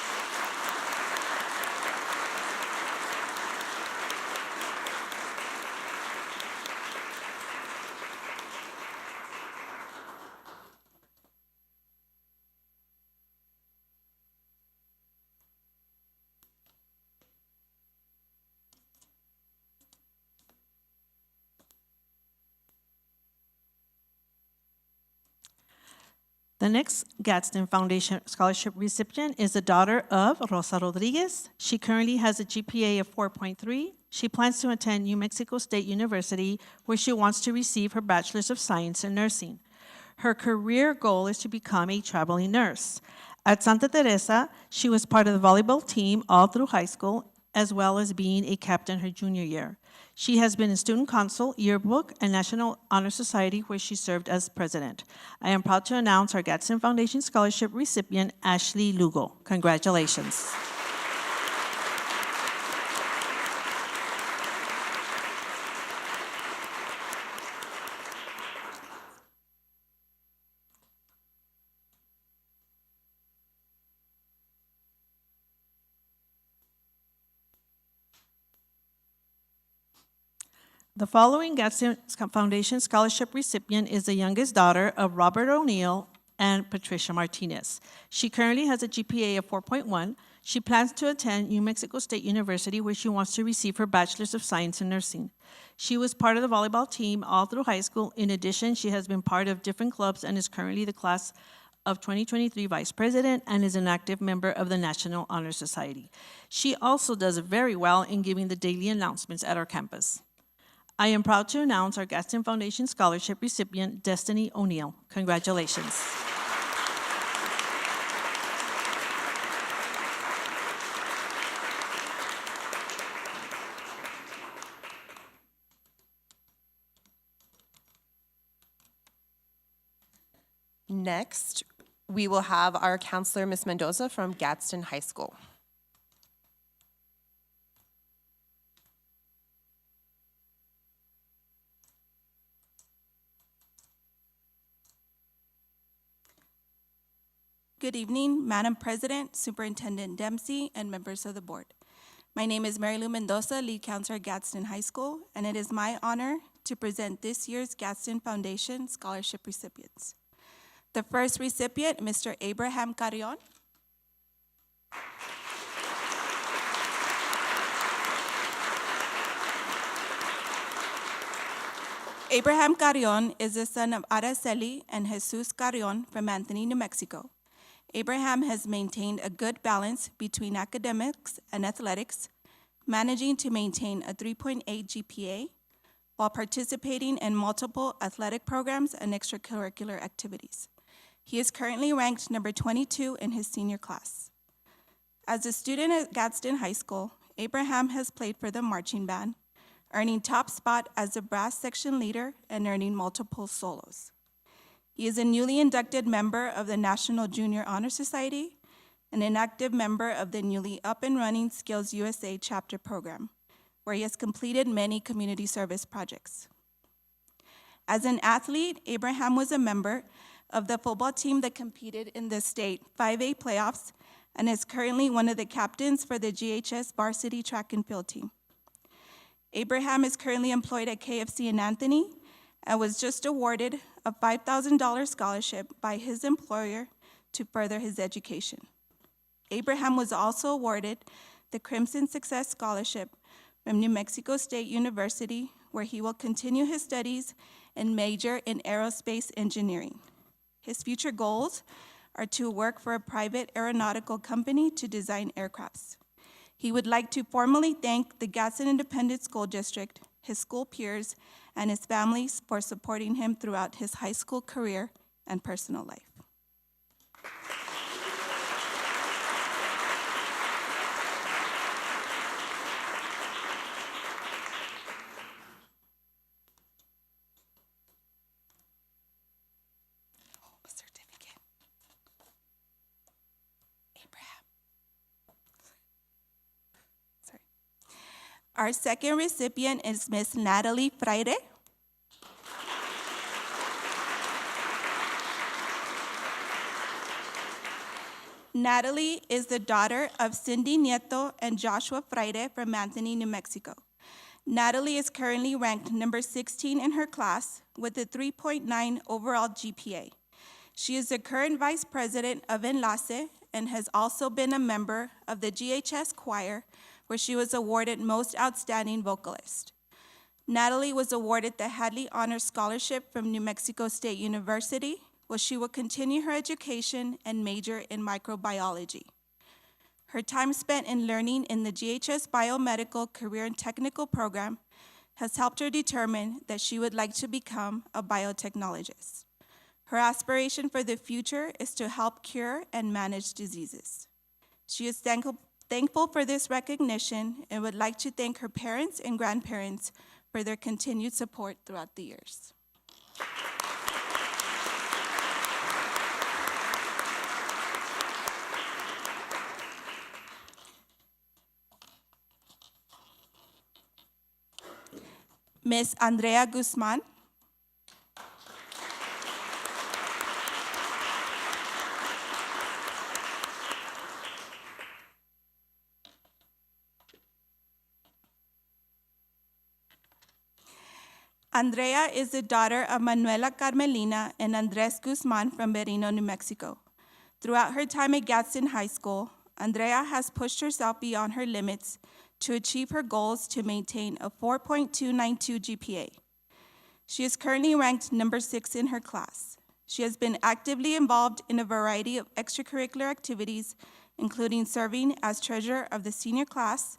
The next Gadsden Foundation Scholarship recipient is the daughter of Rosa Rodriguez. She currently has a GPA of 4.3. She plans to attend New Mexico State University, where she wants to receive her Bachelor's of Science in Nursing. Her career goal is to become a traveling nurse. At Santa Teresa, she was part of the volleyball team all through high school, as well as being a captain her junior year. She has been in Student Council, Yearbook, and National Honor Society, where she served as president. I am proud to announce our Gadsden Foundation Scholarship recipient, Ashley Lugo. Congratulations. The following Gadsden Foundation Scholarship recipient is the youngest daughter of Robert O'Neill and Patricia Martinez. She currently has a GPA of 4.1. She plans to attend New Mexico State University, where she wants to receive her Bachelor's of Science in Nursing. She was part of the volleyball team all through high school. In addition, she has been part of different clubs and is currently the class of 2023 Vice President and is an active member of the National Honor Society. She also does very well in giving the daily announcements at our campus. I am proud to announce our Gadsden Foundation Scholarship recipient, Destiny O'Neill. Congratulations. Next, we will have our counselor, Ms. Mendoza from Gadsden High School. Good evening, Madam President, Superintendent Dempsey, and members of the board. My name is Mary Lou Mendoza, lead counselor at Gadsden High School, and it is my honor to present this year's Gadsden Foundation Scholarship recipients. The first recipient, Mr. Abraham Carrion. Abraham Carrion is the son of Araceli and Jesus Carrion from Anthony, New Mexico. Abraham has maintained a good balance between academics and athletics, managing to maintain a 3.8 GPA while participating in multiple athletic programs and extracurricular activities. He is currently ranked number 22 in his senior class. As a student at Gadsden High School, Abraham has played for the marching band, earning top spot as the brass section leader and earning multiple solos. He is a newly inducted member of the National Junior Honor Society and an active member of the newly up and running Skills USA chapter program, where he has completed many community service projects. As an athlete, Abraham was a member of the football team that competed in the state 5A playoffs and is currently one of the captains for the GHS varsity track and field team. Abraham is currently employed at KFC in Anthony and was just awarded a $5,000 scholarship by his employer to further his education. Abraham was also awarded the Crimson Success Scholarship from New Mexico State University, where he will continue his studies and major in aerospace engineering. His future goals are to work for a private aeronautical company to design aircrafts. He would like to formally thank the Gadsden Independent School District, his school peers, and his families for supporting him throughout his high school career and personal life. Certificate. Abraham. Sorry. Our second recipient is Miss Natalie Freire. Natalie is the daughter of Cindy Nieto and Joshua Freire from Anthony, New Mexico. Natalie is currently ranked number 16 in her class with a 3.9 overall GPA. She is the current vice president of Enlace and has also been a member of the GHS choir, where she was awarded Most Outstanding Vocalist. Natalie was awarded the Hadley Honor Scholarship from New Mexico State University, where she will continue her education and major in microbiology. Her time spent in learning in the GHS Biomedical Career and Technical Program has helped her determine that she would like to become a biotechnologist. Her aspiration for the future is to help cure and manage diseases. She is thankful for this recognition and would like to thank her parents and grandparents for their continued support throughout the years. Miss Andrea Guzman. Andrea is the daughter of Manuela Carmelina and Andres Guzman from Merino, New Mexico. Throughout her time at Gadsden High School, Andrea has pushed herself beyond her limits to achieve her goals to maintain a 4.292 GPA. She is currently ranked number 6 in her class. She has been actively involved in a variety of extracurricular activities, including serving as treasurer of the senior class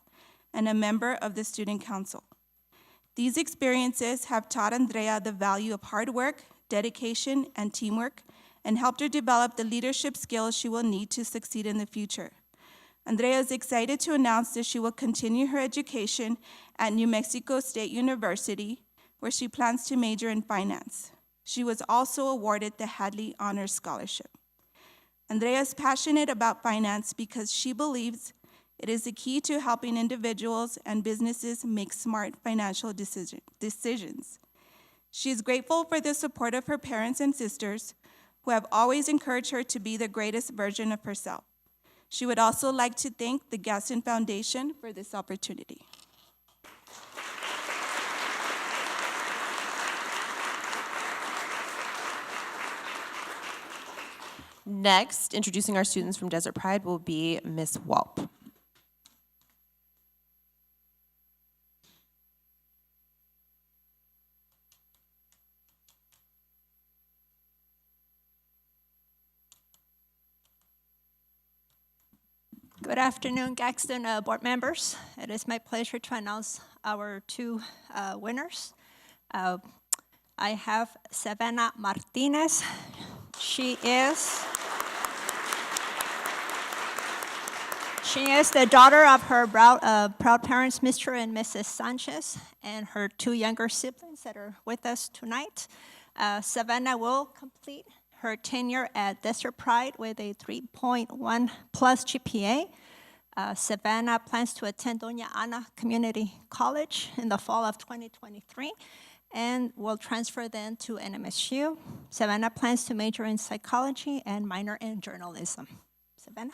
and a member of the student council. These experiences have taught Andrea the value of hard work, dedication, and teamwork, and helped her develop the leadership skills she will need to succeed in the future. Andrea is excited to announce that she will continue her education at New Mexico State University, where she plans to major in finance. She was also awarded the Hadley Honors Scholarship. Andrea is passionate about finance because she believes it is the key to helping individuals and businesses make smart financial decisions. She is grateful for the support of her parents and sisters, who have always encouraged her to be the greatest version of herself. She would also like to thank the Gadsden Foundation for this opportunity. Next, introducing our students from Desert Pride will be Ms. Walp. Good afternoon, Gadsden board members. It is my pleasure to announce our two winners. I have Savannah Martinez. She is the daughter of her proud parents, Mr. and Mrs. Sanchez, and her two younger siblings that are with us tonight. Savannah will complete her tenure at Desert Pride with a 3.1 plus GPA. Savannah plans to attend Doña Ana Community College in the fall of 2023 and will transfer then to NMSU. Savannah plans to major in psychology and minor in journalism. Savannah?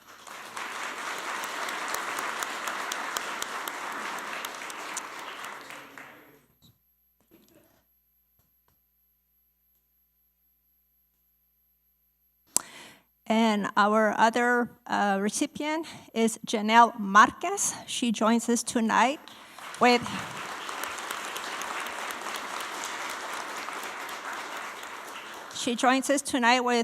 And our other recipient is Janelle Marquez. She joins us tonight with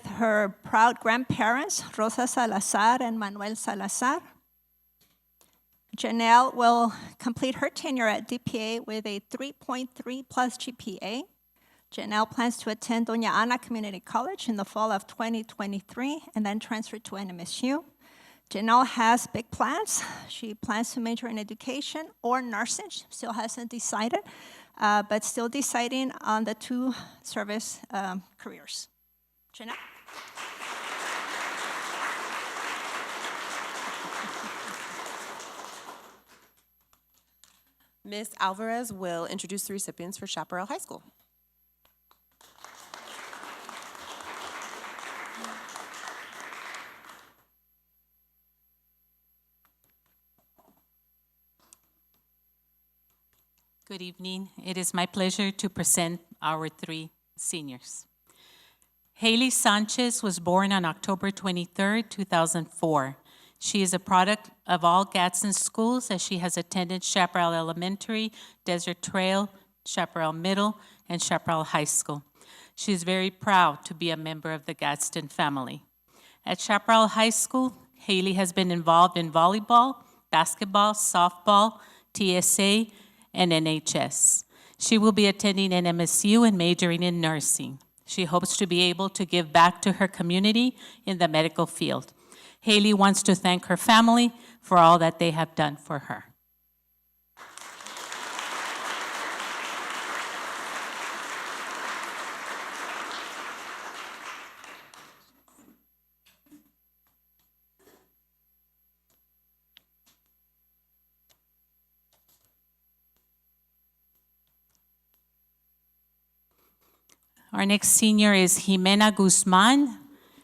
her proud grandparents, Rosa Salazar and Manuel Salazar. Janelle will complete her tenure at DPA with a 3.3 plus GPA. Janelle plans to attend Doña Ana Community College in the fall of 2023 and then transfer to NMSU. Janelle has big plans. She plans to major in education or nursing. She still hasn't decided, but still deciding on the two service careers. Janelle? Ms. Alvarez will introduce the recipients for Chaparral High School. Good evening. It is my pleasure to present our three seniors. Haley Sanchez was born on October 23, 2004. She is a product of all Gadsden schools as she has attended Chaparral Elementary, Desert Trail, Chaparral Middle, and Chaparral High School. She is very proud to be a member of the Gadsden family. At Chaparral High School, Haley has been involved in volleyball, basketball, softball, TSA, and NHS. She will be attending NMSU and majoring in nursing. She hopes to be able to give back to her community in the medical field. Haley wants to thank her family for all that they have done for her. Our next senior is Jimena Guzman.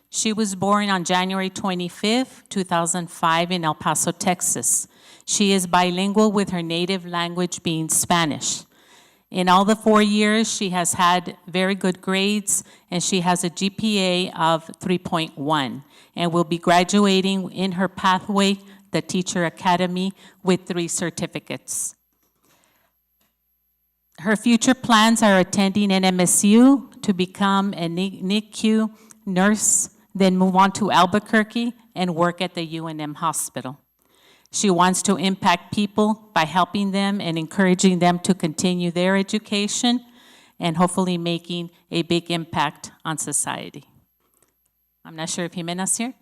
She was born on January 25, 2005 in El Paso, Texas. She is bilingual with her native language being Spanish. In all the 4 years, she has had very good grades, and she has a GPA of 3.1, and will be graduating in her pathway, the Teacher Academy, with 3 certificates. Her future plans are attending an MSU to become a NICU nurse, then move on to Albuquerque and work at the UNM hospital. She wants to impact people by helping them and encouraging them to continue their education and hopefully making a big impact on society. I'm not sure if Jimena's here.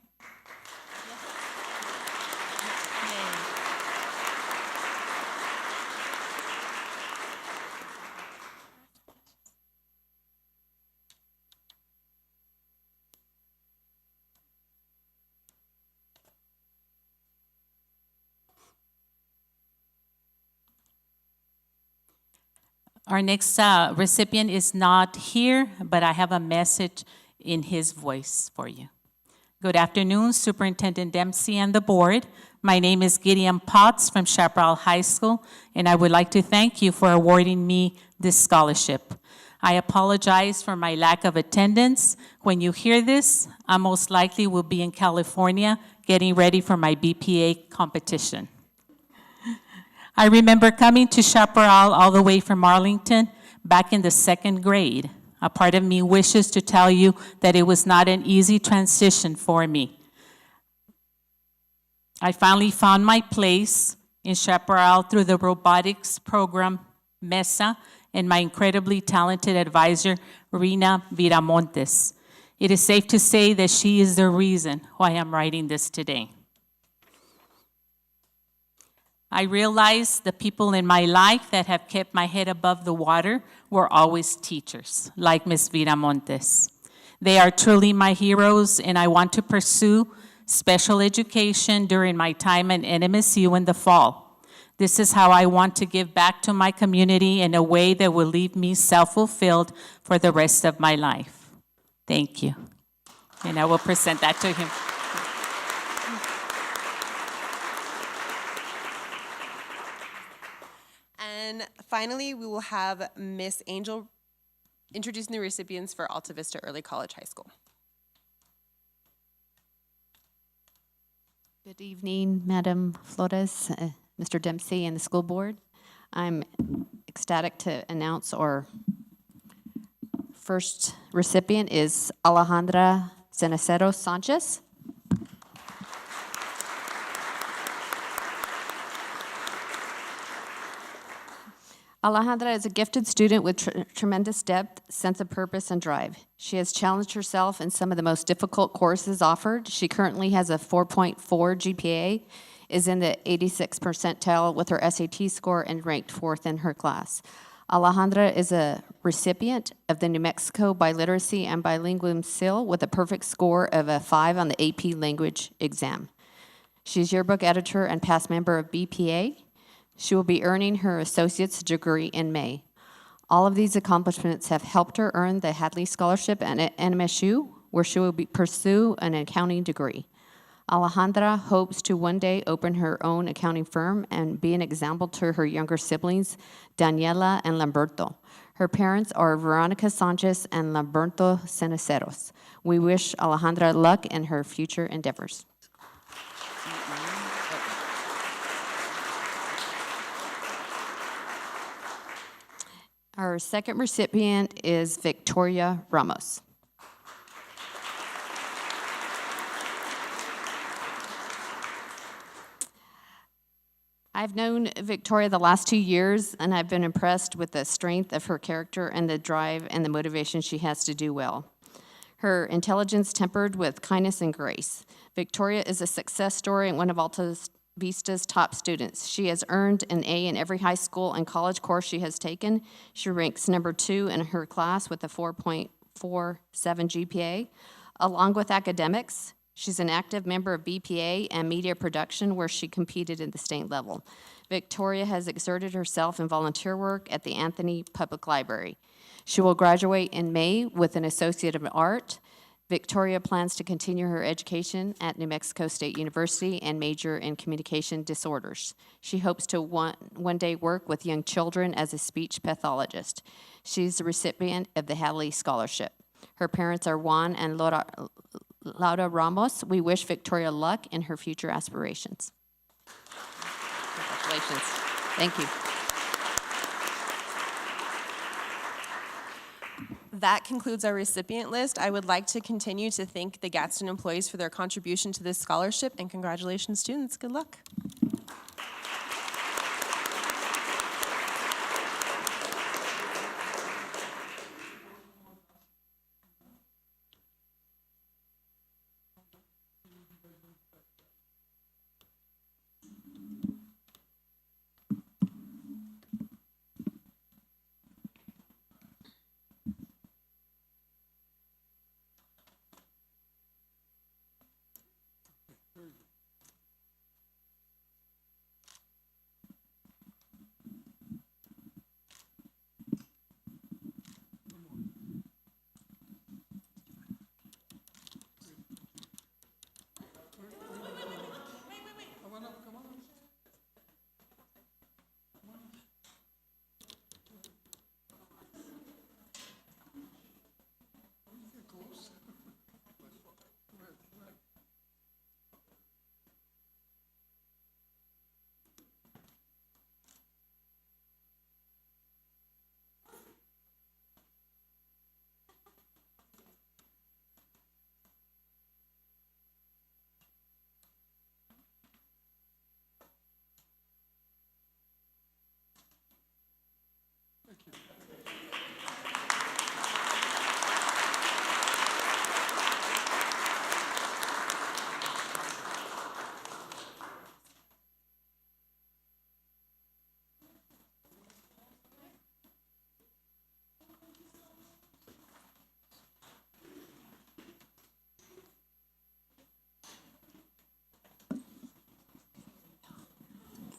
Our next recipient is not here, but I have a message in his voice for you. Good afternoon, Superintendent Dempsey and the board. My name is Gideon Potts from Chaparral High School, and I would like to thank you for awarding me this scholarship. I apologize for my lack of attendance. When you hear this, I most likely will be in California getting ready for my BPA competition. I remember coming to Chaparral all the way from Arlington back in the 2nd grade. A part of me wishes to tell you that it was not an easy transition for me. I finally found my place in Chaparral through the robotics program, MESA, and my incredibly talented advisor, Rina Viramontes. It is safe to say that she is the reason why I'm writing this today. I realize the people in my life that have kept my head above the water were always teachers, like Ms. Viramontes. They are truly my heroes, and I want to pursue special education during my time at NMSU in the fall. This is how I want to give back to my community in a way that will leave me self-fulfilled for the rest of my life. Thank you. And I will present that to him. And finally, we will have Miss Angel introducing the recipients for Alta Vista Early College High School. Good evening, Madam Flores, Mr. Dempsey, and the school board. I'm ecstatic to announce our first recipient is Alejandra Ceneceros Sanchez. Alejandra is a gifted student with tremendous depth, sense of purpose, and drive. She has challenged herself in some of the most difficult courses offered. She currently has a 4.4 GPA, is in the 86th percentile with her SAT score, and ranked 4th in her class. Alejandra is a recipient of the New Mexico Biliteracy and Bilingualism Seal with a perfect score of a 5 on the AP language exam. She's yearbook editor and past member of BPA. She will be earning her associate's degree in May. All of these accomplishments have helped her earn the Hadley Scholarship at NMSU, where she will pursue an accounting degree. Alejandra hopes to one day open her own accounting firm and be an example to her younger siblings, Daniela and Lamberto. Her parents are Veronica Sanchez and Lamberto Ceneceros. We wish Alejandra luck in her future endeavors. Our second recipient is Victoria Ramos. I've known Victoria the last 2 years, and I've been impressed with the strength of her character and the drive and the motivation she has to do well. Her intelligence tempered with kindness and grace. Victoria is a success story and one of Alta Vista's top students. She has earned an A in every high school and college course she has taken. She ranks number 2 in her class with a 4.47 GPA. Along with academics, she's an active member of BPA and media production, where she competed at the state level. Victoria has exerted herself in volunteer work at the Anthony Public Library. She will graduate in May with an Associate of Art. Victoria plans to continue her education at New Mexico State University and major in communication disorders. She hopes to one day work with young children as a speech pathologist. She's the recipient of the Hadley Scholarship. Her parents are Juan and Laura Ramos. We wish Victoria luck in her future aspirations. Congratulations. Thank you. That concludes our recipient list. I would like to continue to thank the Gadsden employees for their contribution to this scholarship, and congratulations, students. Good luck.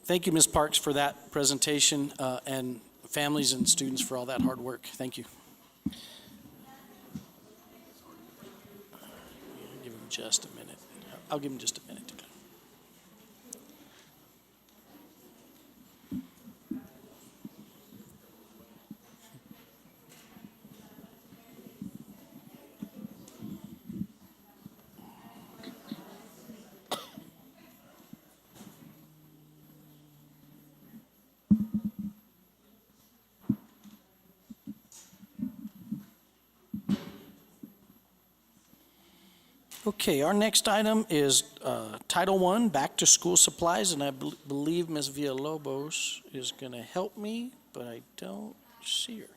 Thank you, Ms. Parks, for that presentation, and families and students for all that hard work. Thank you. Give him just a minute. I'll give him just a minute to go. Okay, our next item is Title I, Back to School Supplies, and I believe Ms. Villalobos is going to help me, but I don't see her.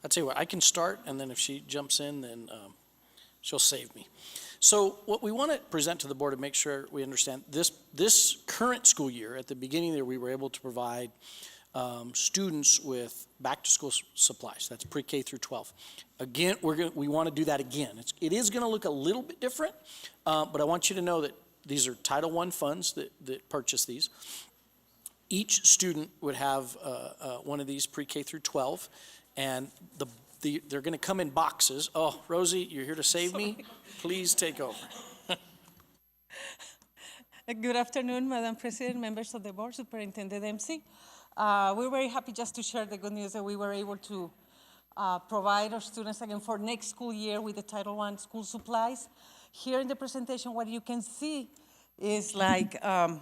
I'll tell you what, I can start, and then if she jumps in, then she'll save me. So what we want to present to the board to make sure we understand, this current school year, at the beginning there, we were able to provide students with back-to-school supplies. That's pre-K through 12. Again, we want to do that again. It is going to look a little bit different, but I want you to know that these are Title I funds that purchase these. Each student would have one of these pre-K through 12, and they're going to come in boxes. Oh, Rosie, you're here to save me? Please take over. Good afternoon, Madam President, members of the board, Superintendent Dempsey. We're very happy just to share the good news that we were able to provide our students again for next school year with the Title I school supplies. Here in the presentation, what you can see is like, I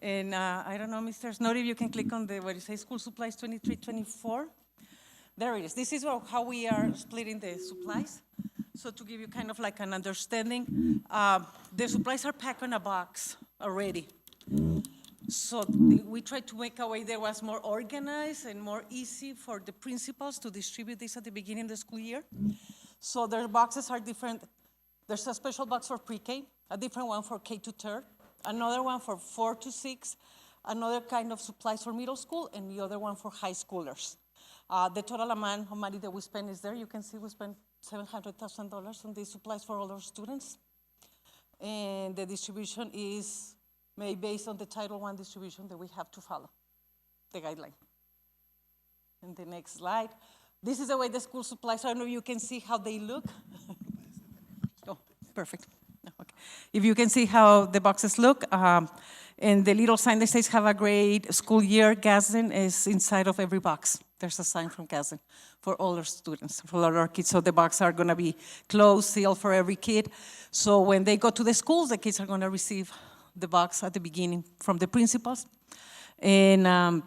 don't know, Mr. Snorri, if you can click on where it says school supplies 23-24. There it is. This is how we are splitting the supplies. So to give you kind of like an understanding, the supplies are packed in a box already. So we tried to make a way that was more organized and more easy for the principals to distribute this at the beginning of the school year. So their boxes are different. There's a special box for pre-K, a different one for K to 3rd, another one for 4 to 6, another kind of supplies for middle school, and the other one for high schoolers. The total amount of money that we spend is there. You can see we spent $700,000 on these supplies for all our students. And the distribution is may, based on the Title I distribution, that we have to follow the guideline. And the next slide. This is the way the school supplies, I don't know if you can see how they look. Oh, perfect. No, okay. If you can see how the boxes look, and the little sign that says, "Have a great school year, Gadsden," is inside of every box. There's a sign from Gadsden for all our students, for all our kids. So the boxes are going to be closed, sealed for every kid. So when they go to the schools, the kids are going to receive the box at the beginning from the principals. And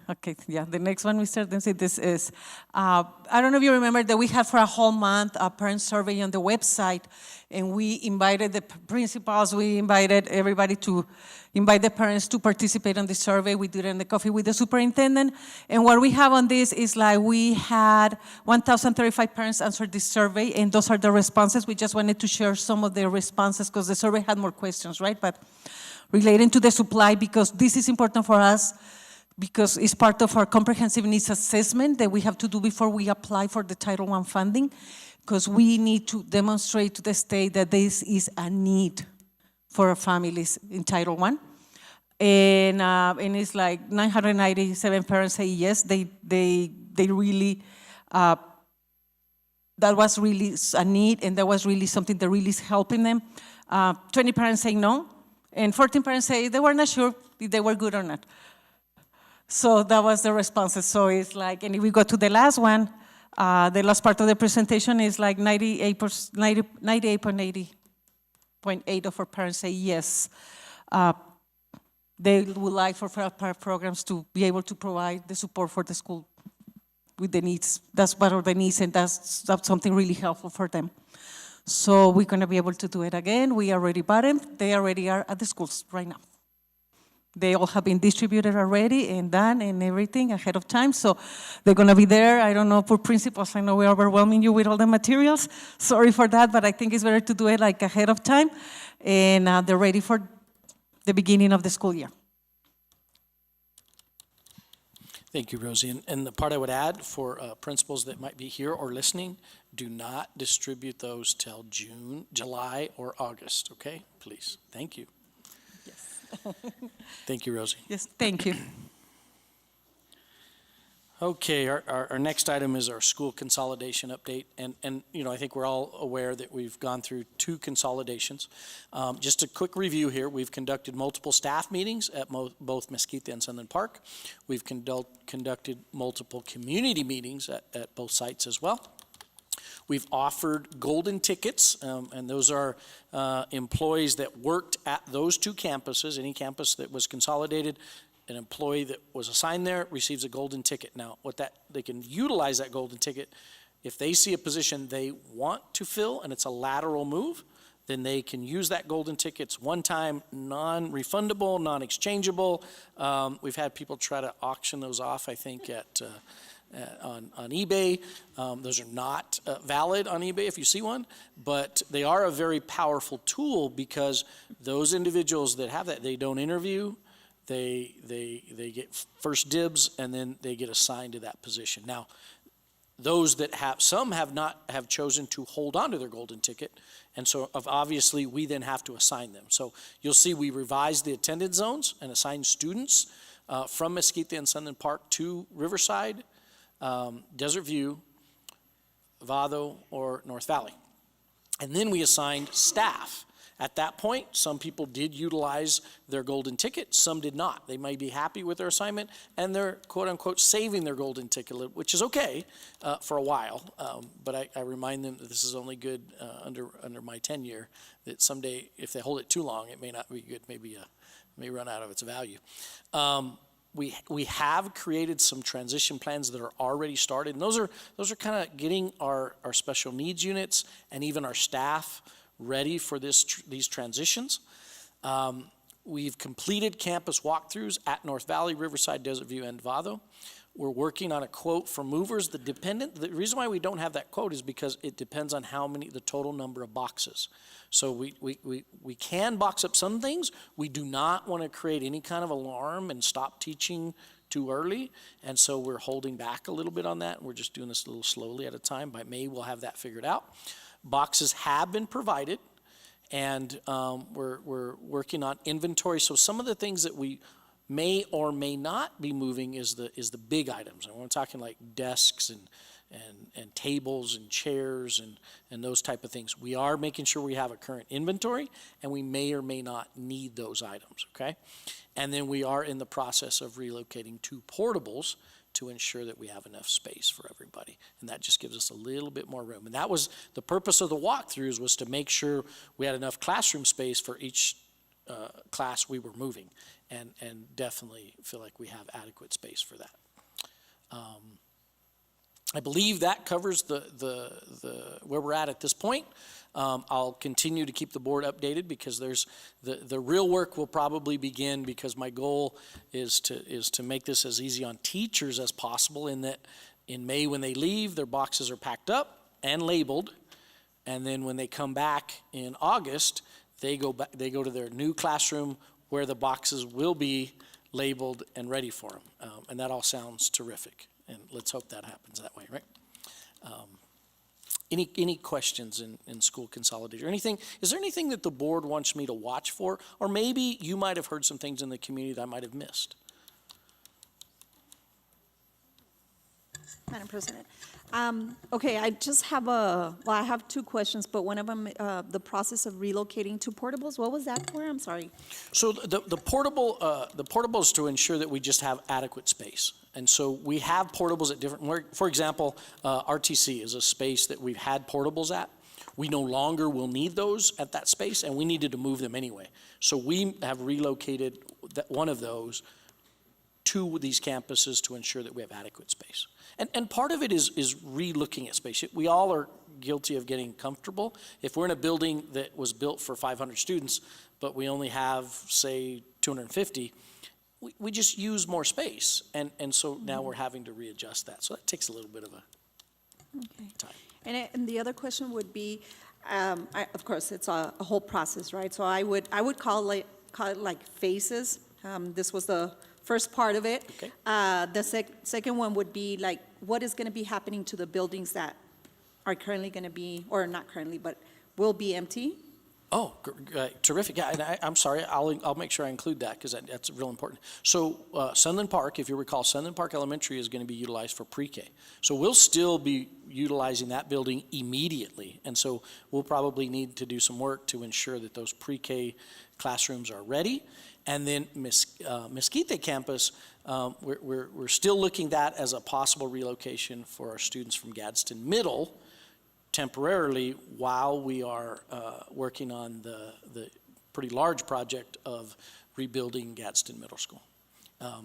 okay, yeah, the next one, Mr. Dempsey, this is, I don't know if you remember that we had for a whole month a parent survey on the website, and we invited the principals, we invited everybody to invite the parents to participate on the survey. We did it in the coffee with the superintendent, and what we have on this is like we had 1,035 parents answer this survey, and those are the responses. We just wanted to share some of their responses because the survey had more questions, right? But relating to the supply, because this is important for us, because it's part of our comprehensive needs assessment that we have to do before we apply for the Title I funding, because we need to demonstrate to the state that this is a need for our families in Title I. And it's like 997 parents say yes, they really, that was really a need, and that was really something that really is helping them. 20 parents say no, and 14 parents say they were not sure if they were good or not. So that was the responses. So it's like, and if we go to the last one, the last part of the presentation is like 98.8% of our parents say yes. They would like for our programs to be able to provide the support for the school with the needs. That's part of the needs, and that's something really helpful for them. So we're going to be able to do it again. We already bought them. They already are at the schools right now. They all have been distributed already and done and everything ahead of time. So they're going to be there. I don't know, for principals, I know we're overwhelming you with all the materials. Sorry for that, but I think it's better to do it like ahead of time. And they're ready for the beginning of the school year. Thank you, Rosie. And the part I would add for principals that might be here or listening, do not distribute those till June, July, or August, okay? Please. Thank you. Thank you, Rosie. Yes, thank you. Okay, our next item is our school consolidation update. And you know, I think we're all aware that we've gone through 2 consolidations. Just a quick review here. We've conducted multiple staff meetings at both Mesquite and Sunland Park. We've conducted multiple community meetings at both sites as well. We've offered golden tickets, and those are employees that worked at those 2 campuses. Any campus that was consolidated, an employee that was assigned there receives a golden ticket. Now, they can utilize that golden ticket if they see a position they want to fill and it's a lateral move, then they can use that golden ticket. It's one-time, non-refundable, non-exchangeable. We've had people try to auction those off, I think, on eBay. Those are not valid on eBay if you see one, but they are a very powerful tool because those individuals that have that, they don't interview, they get first dibs, and then they get assigned to that position. Now, those that have chosen to hold on to their golden ticket, and so obviously we then have to assign them. So you'll see we revised the attendance zones and assigned students from Mesquite and Sunland Park to Riverside, Desert View, Vado, or North Valley. And then we assigned staff. At that point, some people did utilize their golden ticket, some did not. They may be happy with their assignment, and they're quote-unquote saving their golden ticket, which is okay for a while, but I remind them that this is only good under my tenure, that someday, if they hold it too long, it may not be good, maybe may run out of its value. We have created some transition plans that are already started, and those are kind of getting our special needs units and even our staff ready for these transitions. We've completed campus walkthroughs at North Valley, Riverside, Desert View, and Vado. We're working on a quote for movers. The reason why we don't have that quote is because it depends on the total number of boxes. So we can box up some things. We do not want to create any kind of alarm and stop teaching too early, and so we're holding back a little bit on that. We're just doing this a little slowly at a time. By May, we'll have that figured out. Boxes have been provided, And we're working on inventory. So some of the things that we may or may not be moving is the big items. And we're talking like desks and tables and chairs and those type of things. We are making sure we have a current inventory, and we may or may not need those items, okay? And then we are in the process of relocating 2 portables to ensure that we have enough space for everybody. And that just gives us a little bit more room. And that was the purpose of the walkthroughs, was to make sure we had enough classroom space for each class we were moving, and definitely feel like we have adequate space for that. I believe that covers the where we're at this point. I'll continue to keep the board updated, because there's the real work will probably begin, because my goal is to make this as easy on teachers as possible, in that in May when they leave, their boxes are packed up and labeled, and then when they come back in August, they go to their new classroom where the boxes will be labeled and ready for them. And that all sounds terrific. And let's hope that happens that way, right? Any questions in school consolidation or anything? Is there anything that the board wants me to watch for? Or maybe you might have heard some things in the community that I might have missed. Madam President. Okay, I just have I have 2 questions, but one of them, the process of relocating 2 portables, what was that for? I'm sorry. So the portable is to ensure that we just have adequate space. And so we have portables at different, for example, RTC is a space that we've had portables at. We no longer will need those at that space, and we needed to move them anyway. So we have relocated one of those to these campuses to ensure that we have adequate space. And part of it is re-looking at space. We all are guilty of getting comfortable. If we're in a building that was built for 500 students, but we only have, say, 250, we just use more space. And so now we're having to readjust that. So that takes a little bit of time. And the other question would be, of course, it's a whole process, right? So I would call it like phases. This was the first part of it. Okay. The second one would be like, what is going to be happening to the buildings that are currently going to be, or not currently, but will be empty? Oh, terrific. Yeah, and I'm sorry, I'll make sure I include that, because that's real important. So Sunland Park, if you recall, Sunland Park Elementary is going to be utilized for pre-K. So we'll still be utilizing that building immediately. And so we'll probably need to do some work to ensure that those pre-K classrooms are ready. And then Mesquite campus, we're still looking at that as a possible relocation for our students from Gadsden Middle temporarily, while we are working on the pretty large project of rebuilding Gadsden Middle School.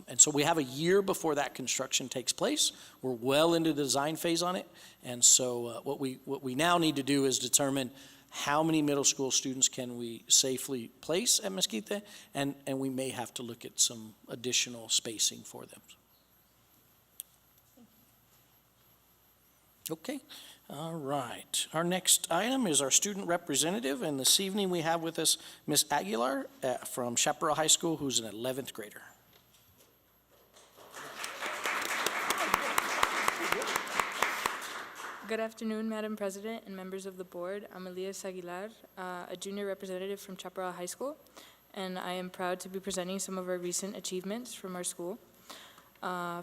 And so we have a year before that construction takes place. We're well into the design phase on it. And so what we now need to do is determine how many middle school students can we safely place at Mesquite, and we may have to look at some additional spacing for them. Okay, all right. Our next item is our student representative, and this evening we have with us Ms. Aguilar from Chaparral High School, who's an 11th grader. Good afternoon, Madam President and members of the board. I'm Elias Aguilar, a junior representative from Chaparral High School, and I am proud to be presenting some of our recent achievements from our school.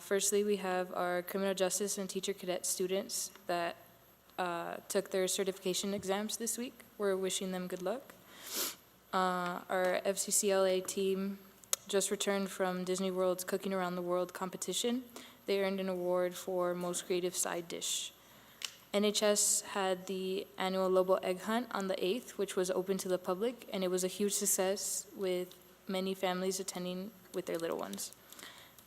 Firstly, we have our criminal justice and teacher cadet students that took their certification exams this week. We're wishing them good luck. Our FCCLA team just returned from Disney World's Cooking Around the World competition. They earned an award for most creative side dish. NHS had the annual Lobo Egg Hunt on the 8th, which was open to the public, and it was a huge success with many families attending with their little ones.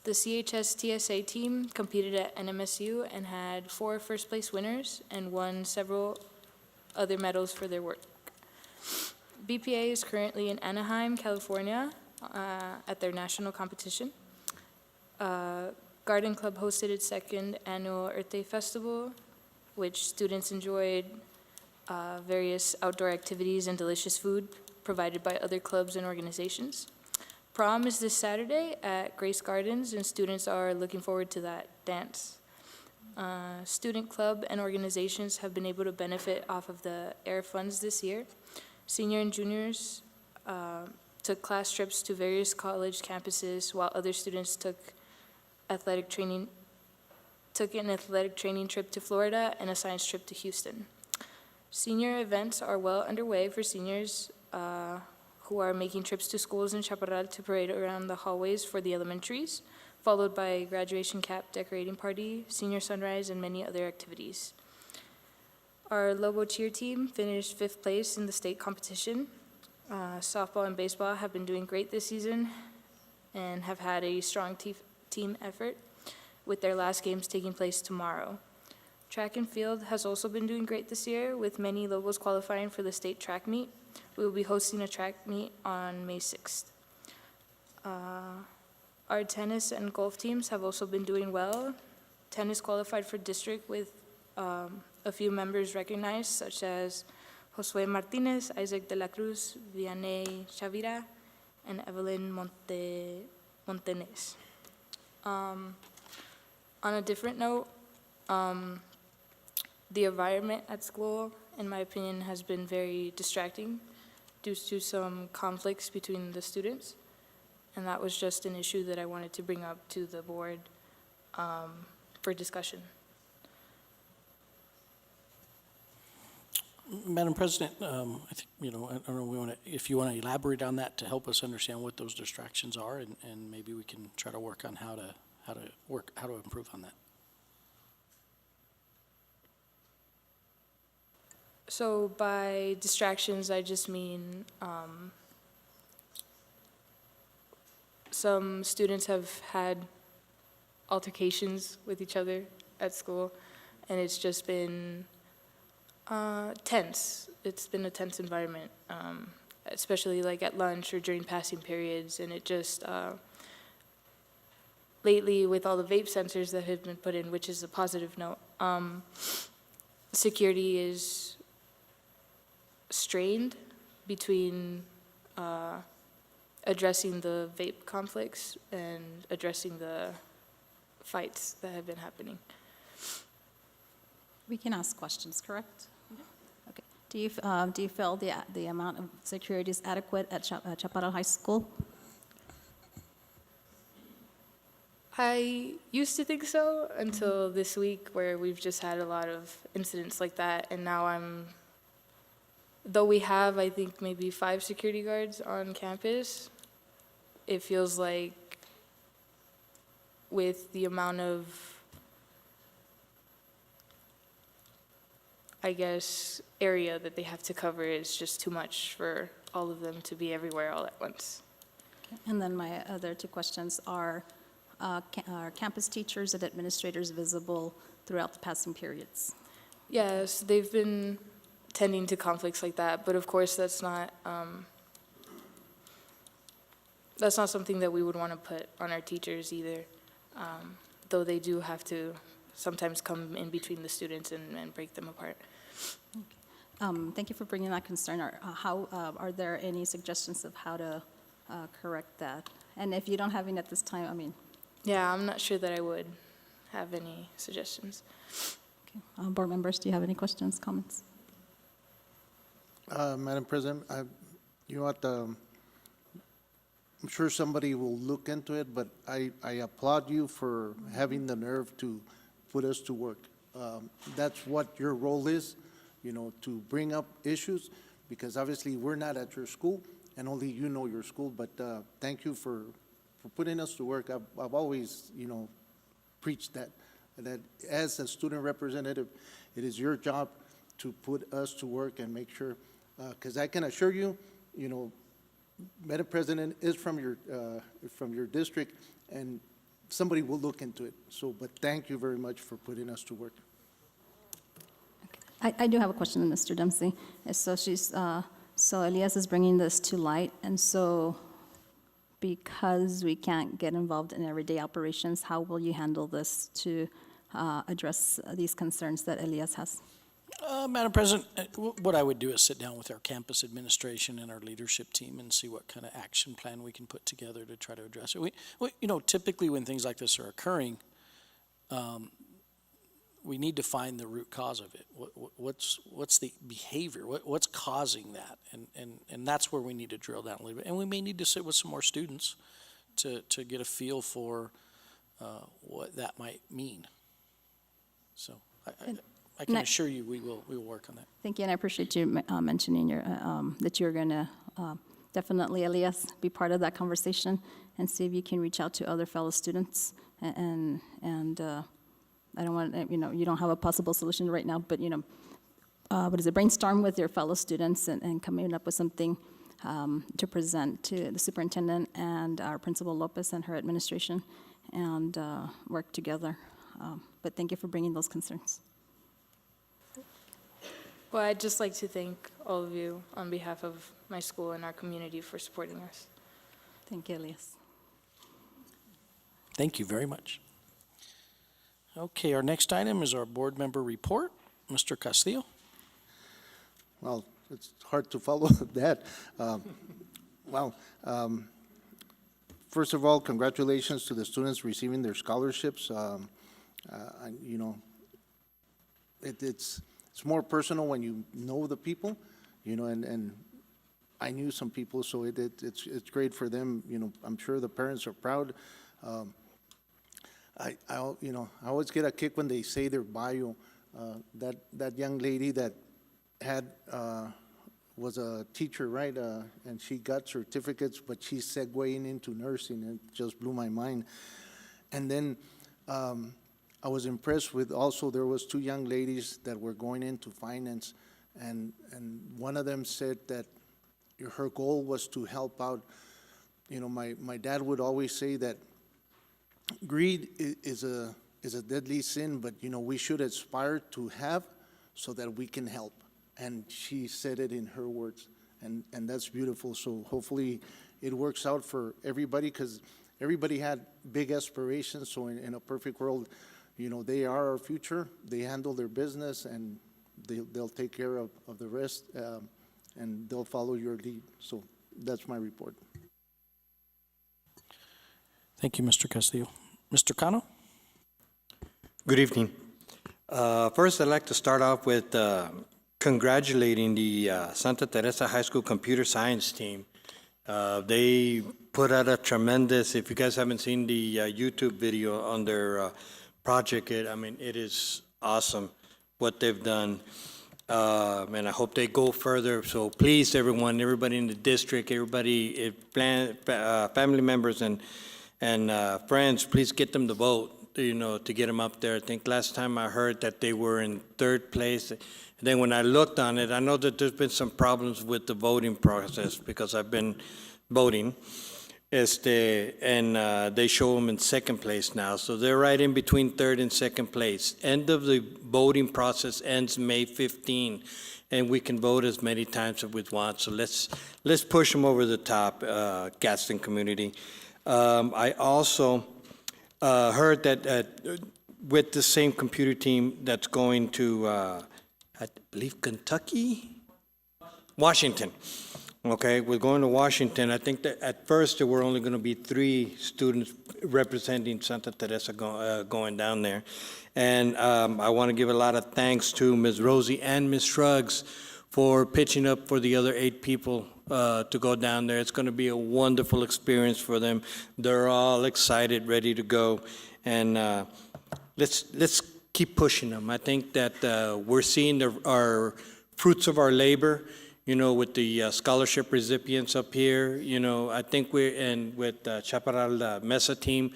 The CHS TSA team competed at NMSU and had 4 first-place winners and won several other medals for their work. BPA is currently in Anaheim, California, at their national competition. Garden Club hosted its 2nd annual Earth Day Festival, which students enjoyed various outdoor activities and delicious food provided by other clubs and organizations. Prom is this Saturday at Grace Gardens, and students are looking forward to that dance. Student club and organizations have been able to benefit off of the AIR funds this year. Senior and juniors took class trips to various college campuses, while other students took an athletic training trip to Florida and a science trip to Houston. Senior events are well underway for seniors who are making trips to schools in Chaparral to parade around the hallways for the elementaries, followed by a graduation cap decorating party, senior sunrise, and many other activities. Our Lobo cheer team finished 5th place in the state competition. Softball and baseball have been doing great this season and have had a strong team effort, with their last games taking place tomorrow. Track and field has also been doing great this year, with many Lobos qualifying for the state track meet. We will be hosting a track meet on May 6th. Our tennis and golf teams have also been doing well. Tennis qualified for district with a few members recognized, such as Josue Martinez, Isaac de la Cruz, Vianney Chavira, and Evelyn Montanes. On a different note, the environment at school, in my opinion, has been very distracting due to some conflicts between the students. And that was just an issue that I wanted to bring up to the board for discussion. Madam President, I think, I don't know, if you want to elaborate on that to help us understand what those distractions are, and maybe we can try to work on how to improve on that. So by distractions, I just mean some students have had altercations with each other at school, and it's just been tense. It's been a tense environment, especially like at lunch or during passing periods, and it just, lately with all the vape sensors that have been put in, which is a positive note, security is strained between addressing the vape conflicts and addressing the fights that have been happening. We can ask questions, correct? Okay. Do you feel the amount of security is adequate at Chaparral High School? I used to think so until this week, where we've just had a lot of incidents like that, and now though we have, I think, maybe 5 security guards on campus, it feels like with the amount of, I guess, area that they have to cover, it's just too much for all of them to be everywhere all at once. Okay. And then my other 2 questions are campus teachers and administrators visible throughout the passing periods? Yes, they've been tending to conflicts like that, but of course that's not something that we would want to put on our teachers either, though they do have to sometimes come in between the students and break them apart. Okay. Thank you for bringing that concern. Are there any suggestions of how to correct that? And if you don't have any at this time, I mean. Yeah, I'm not sure that I would have any suggestions. Okay. Board members, do you have any questions, comments? Madam President, you know what, I'm sure somebody will look into it, but I applaud you for having the nerve to put us to work. That's what your role is, to bring up issues, because obviously we're not at your school, and only you know your school, but thank you for putting us to work. I've always, preached that as a student representative, it is your job to put us to work and make sure, because I can assure you, Madam President is from your district, and somebody will look into it. So, but thank you very much for putting us to work. Okay. I do have a question, Mr. Dempsey. So Elias is bringing this to light, and so because we can't get involved in everyday operations, how will you handle this to address these concerns that Elias has? Madam President, what I would do is sit down with our campus administration and our leadership team and see what kind of action plan we can put together to try to address it. Typically when things like this are occurring, we need to find the root cause of it. What's the behavior? What's causing that? And that's where we need to drill down a little bit. And we may need to sit with some more students to get a feel for what that might mean. So I can assure you we will work on that. Thank you, and I appreciate you mentioning that you're going to definitely, Elias, be part of that conversation and see if you can reach out to other fellow students. And I don't want, you don't have a possible solution right now, but, brainstorm with your fellow students and coming up with something to present to the superintendent and our Principal Lopez and her administration and work together. But thank you for bringing those concerns. Well, I'd just like to thank all of you on behalf of my school and our community for supporting us. Thank you, Elias. Thank you very much. Okay, our next item is our board member report. Mr. Castillo. Well, it's hard to follow that. First of all, congratulations to the students receiving their scholarships. It's more personal when you know the people, and I knew some people, so it's great for them. I'm sure the parents are proud. I always get a kick when they say their bio. That young lady that was a teacher, right? And she got certificates, but she's segueing into nursing. It just blew my mind. And then I was impressed with also there was two young ladies that were going into finance, and one of them said that her goal was to help out. My dad would always say that greed is a deadly sin, but we should aspire to have so that we can help. And she said it in her words, and that's beautiful. So hopefully it works out for everybody, because everybody had big aspirations. So in a perfect world, they are our future. They handle their business, and they'll take care of the rest, and they'll follow your lead. So that's my report. Thank you, Mr. Castillo. Mr. Cano? Good evening. First, I'd like to start off with congratulating the Santa Teresa High School computer science team. They put out a tremendous, if you guys haven't seen the YouTube video on their project, it is awesome what they've done. And I hope they go further. So please, everybody in the district, everybody, family members and friends, please get them to vote, to get them up there. I think last time I heard that they were in 3rd place. And then when I looked on it, I know that there's been some problems with the voting process because I've been voting. And they show them in 2nd place now. So they're right in between 3rd and 2nd place. End of the voting process ends May 15, and we can vote as many times as we want. So let's push them over the top, Gadsden community. I also heard that with the same computer team that's going to, I believe, Washington. Okay, we're going to Washington. I think that at first there were only going to be 3 students representing Santa Teresa going down there. And I want to give a lot of thanks to Ms. Rosie and Ms. Shrugs for pitching up for the other 8 people to go down there. It's going to be a wonderful experience for them. They're all excited, ready to go. And let's keep pushing them. I think that we're seeing our fruits of our labor, with the scholarship recipients up here. I think and with Chaparral Mesa team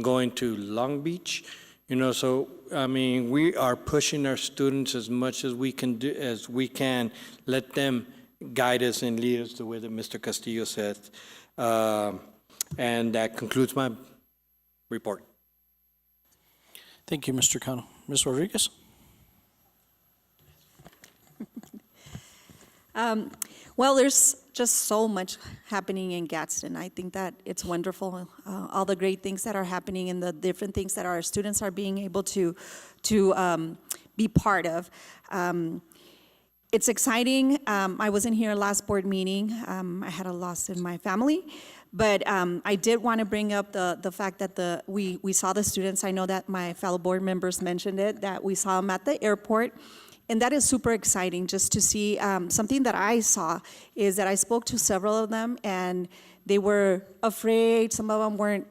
going to Long Beach. So we are pushing our students as much as we can let them guide us and lead us the way that Mr. Castillo said. And that concludes my report. Thank you, Mr. Cano. Ms. Rodriguez? Well, there's just so much happening in Gadsden. I think that it's wonderful, all the great things that are happening and the different things that our students are being able to be part of. It's exciting. I wasn't here last board meeting. I had a loss in my family. But I did want to bring up the fact that we saw the students. I know that my fellow board members mentioned it, that we saw them at the airport. And that is super exciting just to see. Something that I saw is that I spoke to several of them, and they were afraid. Some of them weren't,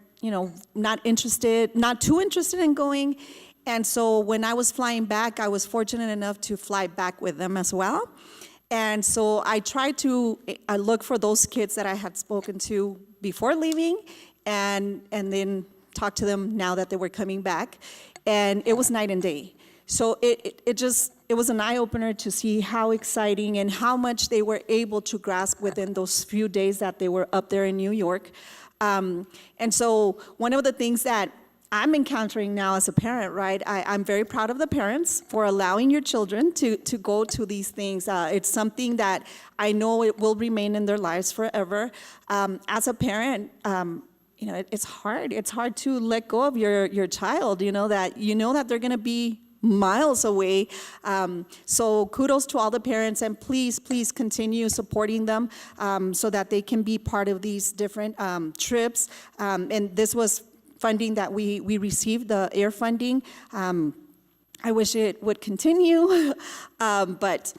not too interested in going. And so when I was flying back, I was fortunate enough to fly back with them as well. And so I tried to look for those kids that I had spoken to before leaving, and then talk to them now that they were coming back. And it was night and day. So it was an eye-opener to see how exciting and how much they were able to grasp within those few days that they were up there in New York. And so one of the things that I'm encountering now as a parent, right? I'm very proud of the parents for allowing your children to go to these things. It's something that I know it will remain in their lives forever. As a parent, it's hard. It's hard to let go of your child, that they're going to be miles away. So kudos to all the parents, and please continue supporting them so that they can be part of these different trips. And this was funding that we received, the air funding. I wish it would continue, but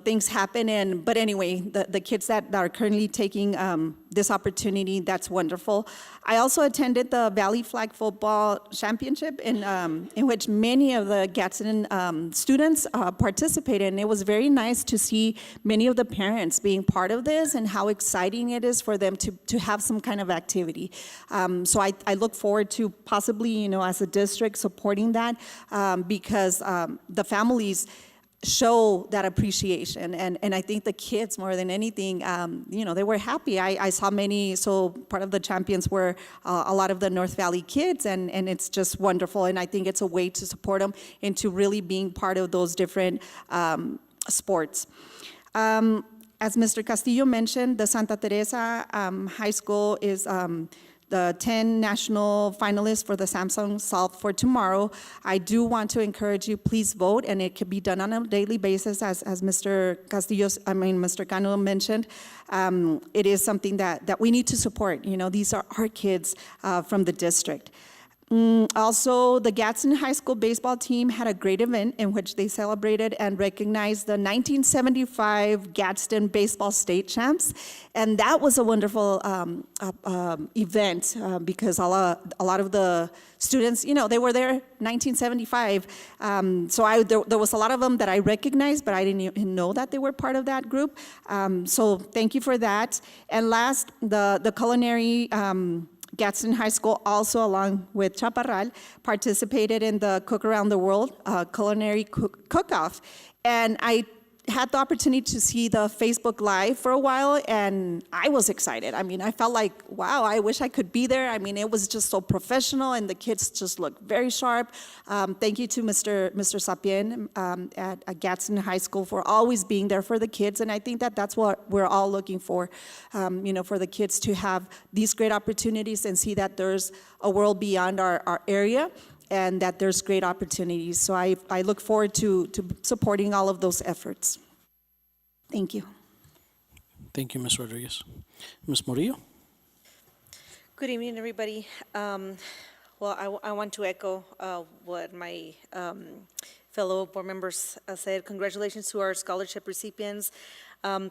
things happen. But anyway, the kids that are currently taking this opportunity, that's wonderful. I also attended the Valley Flag Football Championship, in which many of the Gadsden students participated. And it was very nice to see many of the parents being part of this and how exciting it is for them to have some kind of activity. So I look forward to possibly, as a district, supporting that because the families show that appreciation. And I think the kids, more than anything, they were happy. I saw many, so part of the champions were a lot of the North Valley kids, and it's just wonderful. And I think it's a way to support them into really being part of those different sports. As Mr. Castillo mentioned, the Santa Teresa High School is the 10 national finalists for the Samsung Solve for Tomorrow. I do want to encourage you, please vote, and it can be done on a daily basis, as Mr. Mr. Cano mentioned. It is something that we need to support. These are our kids from the district. Also, the Gadsden High School baseball team had a great event in which they celebrated and recognized the 1975 Gadsden baseball state champs. And that was a wonderful event because a lot of the students, they were there 1975. So there was a lot of them that I recognized, but I didn't even know that they were part of that group. So thank you for that. And last, the culinary Gadsden High School, also along with Chaparral, participated in the Cook Around the World culinary cook-off. And I had the opportunity to see the Facebook Live for a while, and I was excited. I felt like, wow, I wish I could be there. It was just so professional, and the kids just looked very sharp. Thank you to Mr. Sapien at Gadsden High School for always being there for the kids, and I think that's what we're all looking for, for the kids to have these great opportunities and see that there's a world beyond our area, and that there's great opportunities. So I look forward to supporting all of those efforts. Thank you. Thank you, Ms. Rodriguez. Ms. Murillo? Good evening, everybody. Well, I want to echo what my fellow board members said. Congratulations to our scholarship recipients.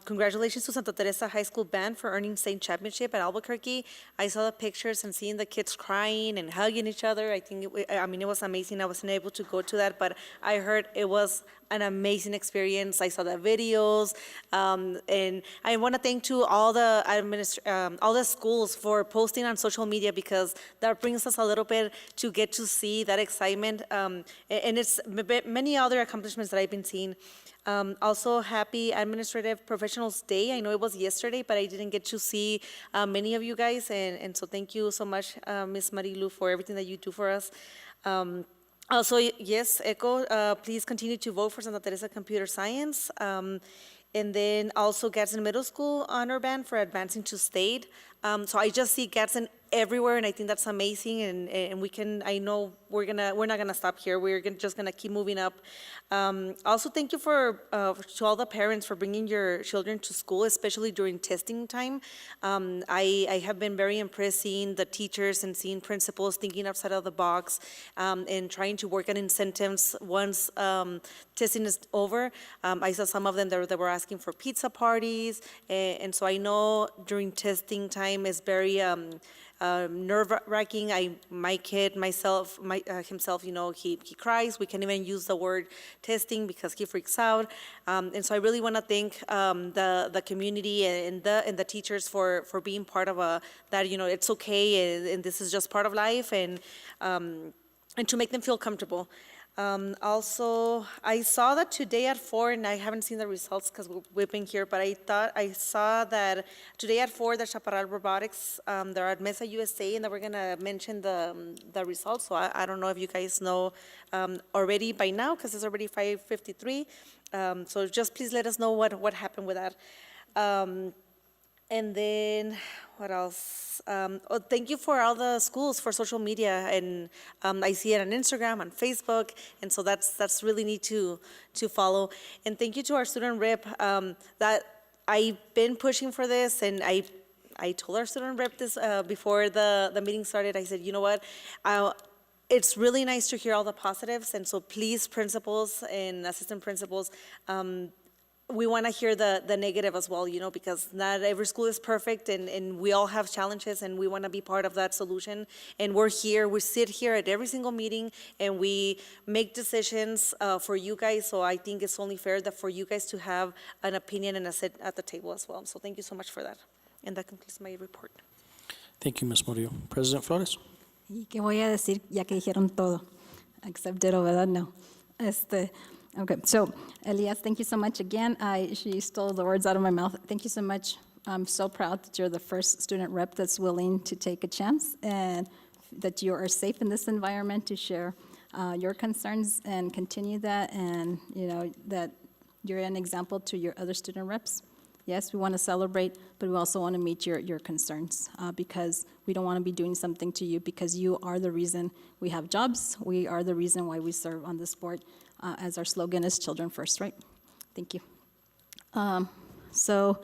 Congratulations to Santa Teresa High School band for earning state championship at Albuquerque. I saw the pictures and seeing the kids crying and hugging each other. I think it was amazing. I wasn't able to go to that, but I heard it was an amazing experience. I saw the videos, and I want to thank to all the schools for posting on social media, because that brings us a little bit to get to see that excitement, and it's many other accomplishments that I've been seeing. Also, happy Administrative Professionals Day. I know it was yesterday, but I didn't get to see many of you guys, and so thank you so much, Ms. Marilu, for everything that you do for us. Also, yes, ECHO, please continue to vote for Santa Teresa Computer Science. And then also Gadsden Middle School Honor Band for advancing to state. So I just see Gadsden everywhere, and I think that's amazing, and we can, I know we're not gonna stop here. Just gonna keep moving up. Also, thank you to all the parents for bringing your children to school, especially during testing time. I have been very impressed seeing the teachers and seeing principals thinking outside of the box, and trying to work on incentives once testing is over. I saw some of them that were asking for pizza parties, and so I know during testing time is very nerve-wracking. My kid, himself, he cries. We can't even use the word testing because he freaks out. And so I really want to thank the community and the teachers for being part of that. It's okay, and this is just part of life, and to make them feel comfortable. Also, I saw that today at 4, and I haven't seen the results because we've been here, but I saw that today at 4, the Chaparral Robotics, they're at Mesa USA, and that we're going to mention the results. So I don't know if you guys know already by now, because it's already 5:53. So just please let us know what happened with that. And then, what else? Thank you for all the schools for social media, and I see it on Instagram, on Facebook, and so that's really neat to follow. And thank you to our student rep. That I've been pushing for this, and I told our student rep this before the meeting started. I said, you know what? It's really nice to hear all the positives, and so please, principals and assistant principals, we want to hear the negative as well, because not every school is perfect, and we all have challenges, and we want to be part of that solution. And we sit here at every single meeting, and we make decisions for you guys. So I think it's only fair that for you guys to have an opinion and a sit at the table as well. So thank you so much for that. And that concludes my report. Thank you, Ms. Murillo. President Flores? ¿Y qué voy a decir ya que dijeron todo? Except ditto, ¿verdad? No. Okay, so Elias, thank you so much again. She stole the words out of my mouth. Thank you so much. I'm so proud that you're the first student rep that's willing to take a chance, and that you are safe in this environment to share your concerns and continue that, and that you're an example to your other student reps. Yes, we want to celebrate, but we also want to meet your concerns, because we don't want to be doing something to you, because you are the reason we have jobs. We are the reason why we serve on this board, as our slogan is Children First, right? Thank you. So,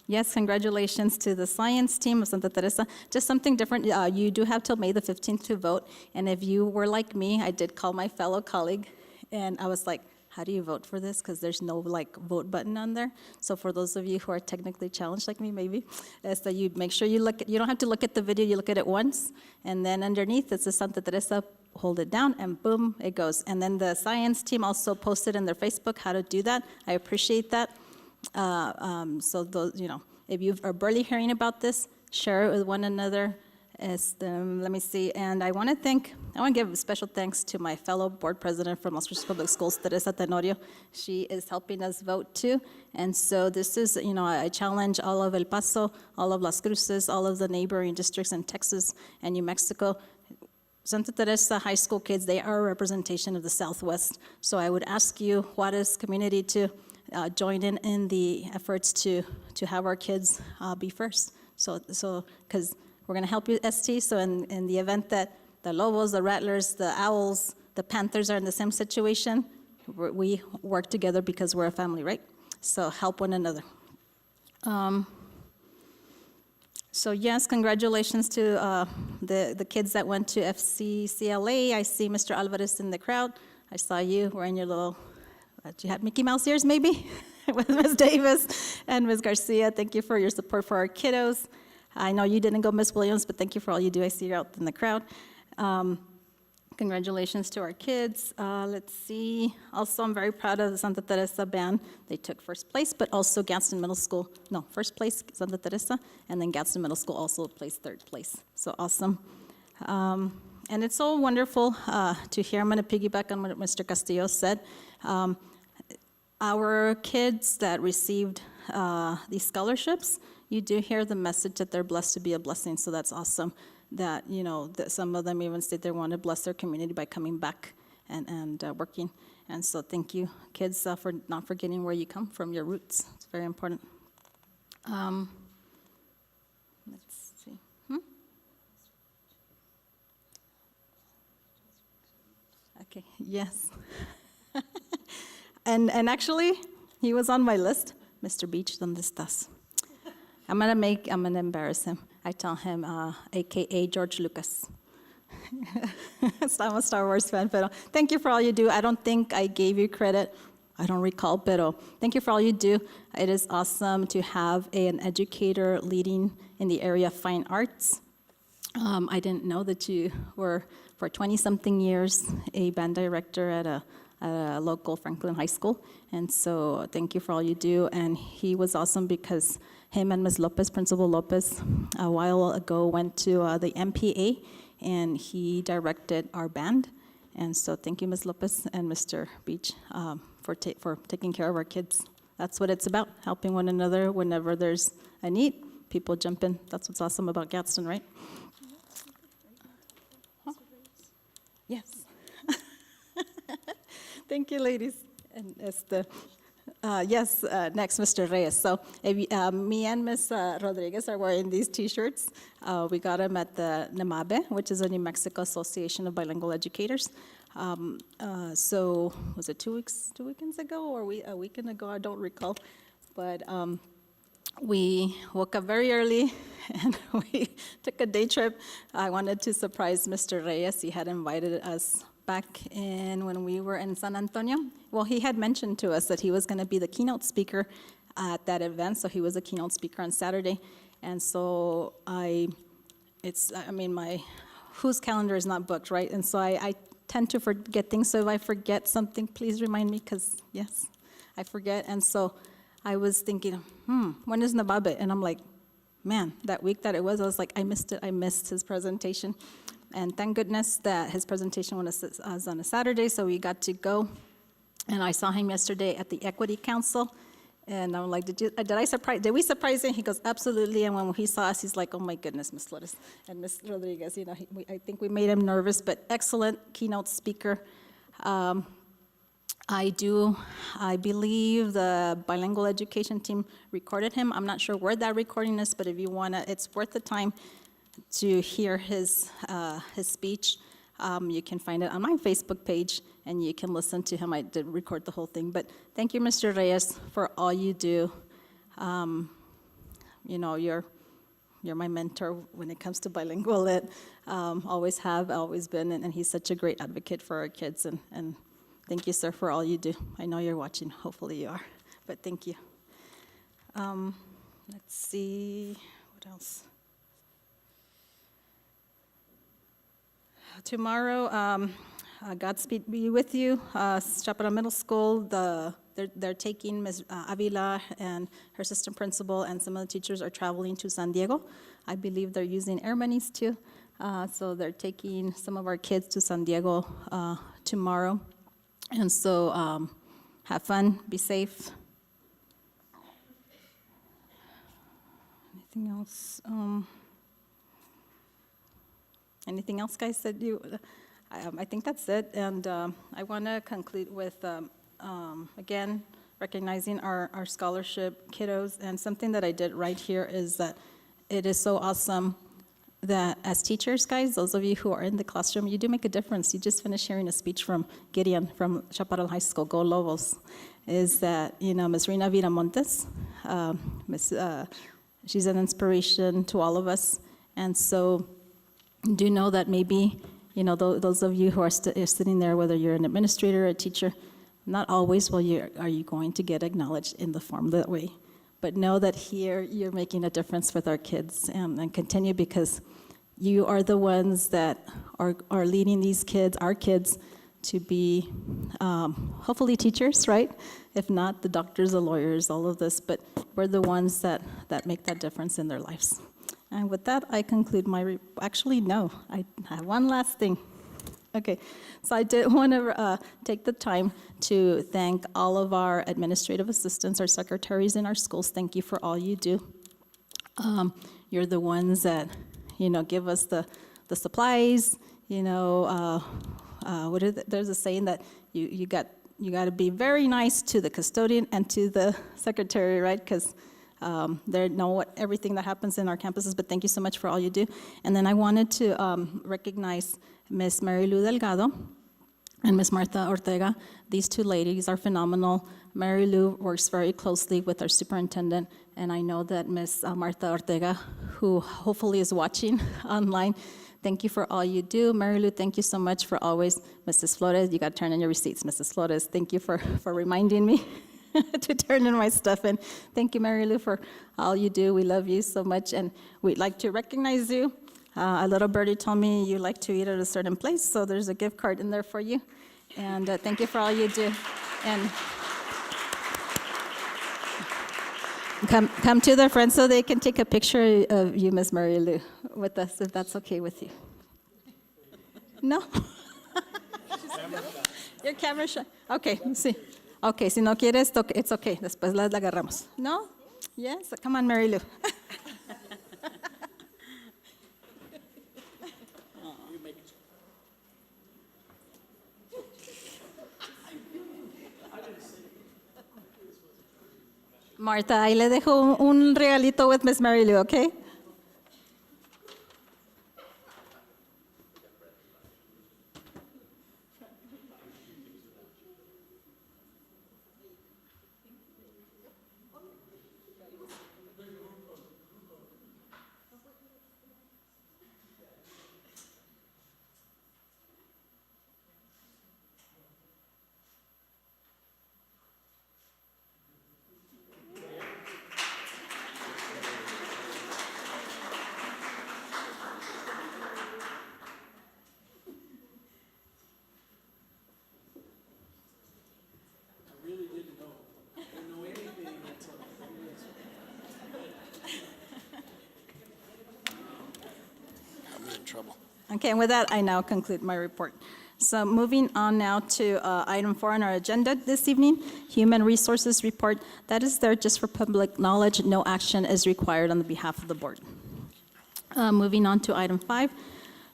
yes, congratulations to the science team of Santa Teresa. Just something different. You do have till May the 15th to vote, and if you were like me, I did call my fellow colleague, and I was like, how do you vote for this? Because there's no vote button on there. So for those of you who are technically challenged like me, maybe, is that you make sure you don't have to look at the video, you look at it once, and then underneath it says Santa Teresa, hold it down, and boom, it goes. And then the science team also posted in their Facebook how to do that. I appreciate that. So those, if you are barely hearing about this, share it with one another. Let me see, and I want to give a special thanks to my fellow board president from Los Cruces Public Schools, Teresa Tenorio. She is helping us vote too, and so this is, I challenge all of El Paso, all of Las Cruces, all of the neighboring districts in Texas and New Mexico. Santa Teresa high school kids, they are a representation of the Southwest, so I would ask you, Juarez community, to join in the efforts to have our kids be first. So because we're going to help you, ST, so in the event that the Lobos, the Rattlers, the Owls, the Panthers are in the same situation, we work together because we're a family, right? So help one another. So yes, congratulations to the kids that went to FCCLA. I see Mr. Alvarez in the crowd. I saw you wearing your little, you had Mickey Mouse ears maybe? With Ms. Davis and Ms. Garcia. Thank you for your support for our kiddos. I know you didn't go, Ms. Williams, but thank you for all you do. I see you out in the crowd. Congratulations to our kids. Let's see. Also, I'm very proud of the Santa Teresa band. They took first place, but also Gadsden Middle School. No, first place, Santa Teresa, and then Gadsden Middle School also placed third place. So awesome. And it's so wonderful to hear. I'm going to piggyback on what Mr. Castillo said. Our kids that received these scholarships, you do hear the message that they're blessed to be a blessing, so that's awesome. That, that some of them even state they want to bless their community by coming back and working. And so thank you, kids, for not forgetting where you come from, your roots. It's very important. Let's see. Okay, yes. And actually, he was on my list. Mr. Beach, ¿dónde estás? I'm gonna embarrass him. I tell him, AKA George Lucas. I'm a Star Wars fan, but thank you for all you do. I don't think I gave you credit. I don't recall, but thank you for all you do. It is awesome to have an educator leading in the area of fine arts. I didn't know that you were, for 20-something years, a band director at a local Franklin High School. And so thank you for all you do. And he was awesome because him and Ms. Lopez, Principal Lopez, a while ago went to the MPA, and he directed our band. And so thank you, Ms. Lopez and Mr. Beach, for taking care of our kids. That's what it's about, helping one another whenever there's a need. People jump in. That's what's awesome about Gadsden, right? Huh? Yes. Thank you, ladies. And yes, next, Mr. Reyes. So me and Ms. Rodriguez are wearing these T-shirts. We got them at the NEMABE, which is a New Mexico Association of Bilingual Educators. So was it 2 weekends ago, or a weekend ago? I don't recall. But we woke up very early, and we took a day trip. I wanted to surprise Mr. Reyes. He had invited us back in when we were in San Antonio. Well, he had mentioned to us that he was going to be the keynote speaker at that event, so he was a keynote speaker on Saturday. And so whose calendar is not booked, right? And so I tend to forget things, so if I forget something, please remind me, because, yes, I forget. And so I was thinking, when is Nababe? And I'm like, man, that week that it was, I was like, I missed it. I missed his presentation. And thank goodness that his presentation was on a Saturday, so we got to go. And I saw him yesterday at the Equity Council, and I'm like, did we surprise him? He goes, absolutely. And when he saw us, he's like, oh my goodness, Ms. Flores and Ms. Rodriguez, I think we made him nervous, but excellent keynote speaker. I believe the bilingual education team recorded him. I'm not sure where that recording is, but if you wanna, it's worth the time to hear his speech. You can find it on my Facebook page, and you can listen to him. I did record the whole thing, but thank you, Mr. Reyes, for all you do. You're my mentor when it comes to bilingual lit. Always have, always been, and he's such a great advocate for our kids, and thank you, sir, for all you do. I know you're watching. Hopefully you are, but thank you. Let's see, what else? Tomorrow, Godspeed be with you. Chaparral Middle School, they're taking Ms. Avila and her assistant principal, and some of the teachers are traveling to San Diego. I believe they're using air monies too. So they're taking some of our kids to San Diego tomorrow. And so have fun, be safe. Anything else? Anything else, guys, that I think that's it. And I want to conclude with, again, recognizing our scholarship kiddos. And something that I did right here is that it is so awesome that as teachers, guys, those of you who are in the classroom, you do make a difference. You just finished hearing a speech from Gideon from Chaparral High School, Go Lobos, is that, Ms. Rina Viramontes, she's an inspiration to all of us. And so do know that maybe, those of you who are sitting there, whether you're an administrator or a teacher, not always are you going to get acknowledged in the form that way. But know that here you're making a difference with our kids, and continue, because you are the ones that are leading these kids, our kids, to be hopefully teachers, right? If not, the doctors, the lawyers, all of this, but we're the ones that make that difference in their lives. And with that, I conclude actually, no, I have one last thing. Okay, so I did want to take the time to thank all of our administrative assistants, our secretaries in our schools. Thank you for all you do. You're the ones that, give us the supplies. There's a saying that you got to be very nice to the custodian and to the secretary, right? Because they know everything that happens in our campuses, but thank you so much for all you do. And then I wanted to recognize Ms. Mary Lou Delgado. and Ms. Martha Ortega. These two ladies are phenomenal. Mary Lou works very closely with our superintendent, and I know that Ms. Martha Ortega, who hopefully is watching online, thank you for all you do. Mary Lou, thank you so much for always. Mrs. Flores, you got to turn in your receipts. Mrs. Flores, thank you for reminding me to turn in my stuff. And thank you, Mary Lou, for all you do. We love you so much, and we'd like to recognize you. A little birdie told me you like to eat at a certain place, so there's a gift card in there for you. And thank you for all you do. And come to the front so they can take a picture of you, Miss Mary Lou, with us, if that's okay with you. No? Your camera shy. Okay, sí. Okay, si no quieres, it's okay. Después la agarramos. No? Yes? Come on, Mary Lou. Martha, ahí le dejo un regalito with Miss Mary Lou, okay? Trouble. Okay, and with that, I now conclude my report. So moving on now to item 4 on our agenda this evening, Human Resources Report. That is there just for public knowledge. No action is required on the behalf of the board. Moving on to item 5,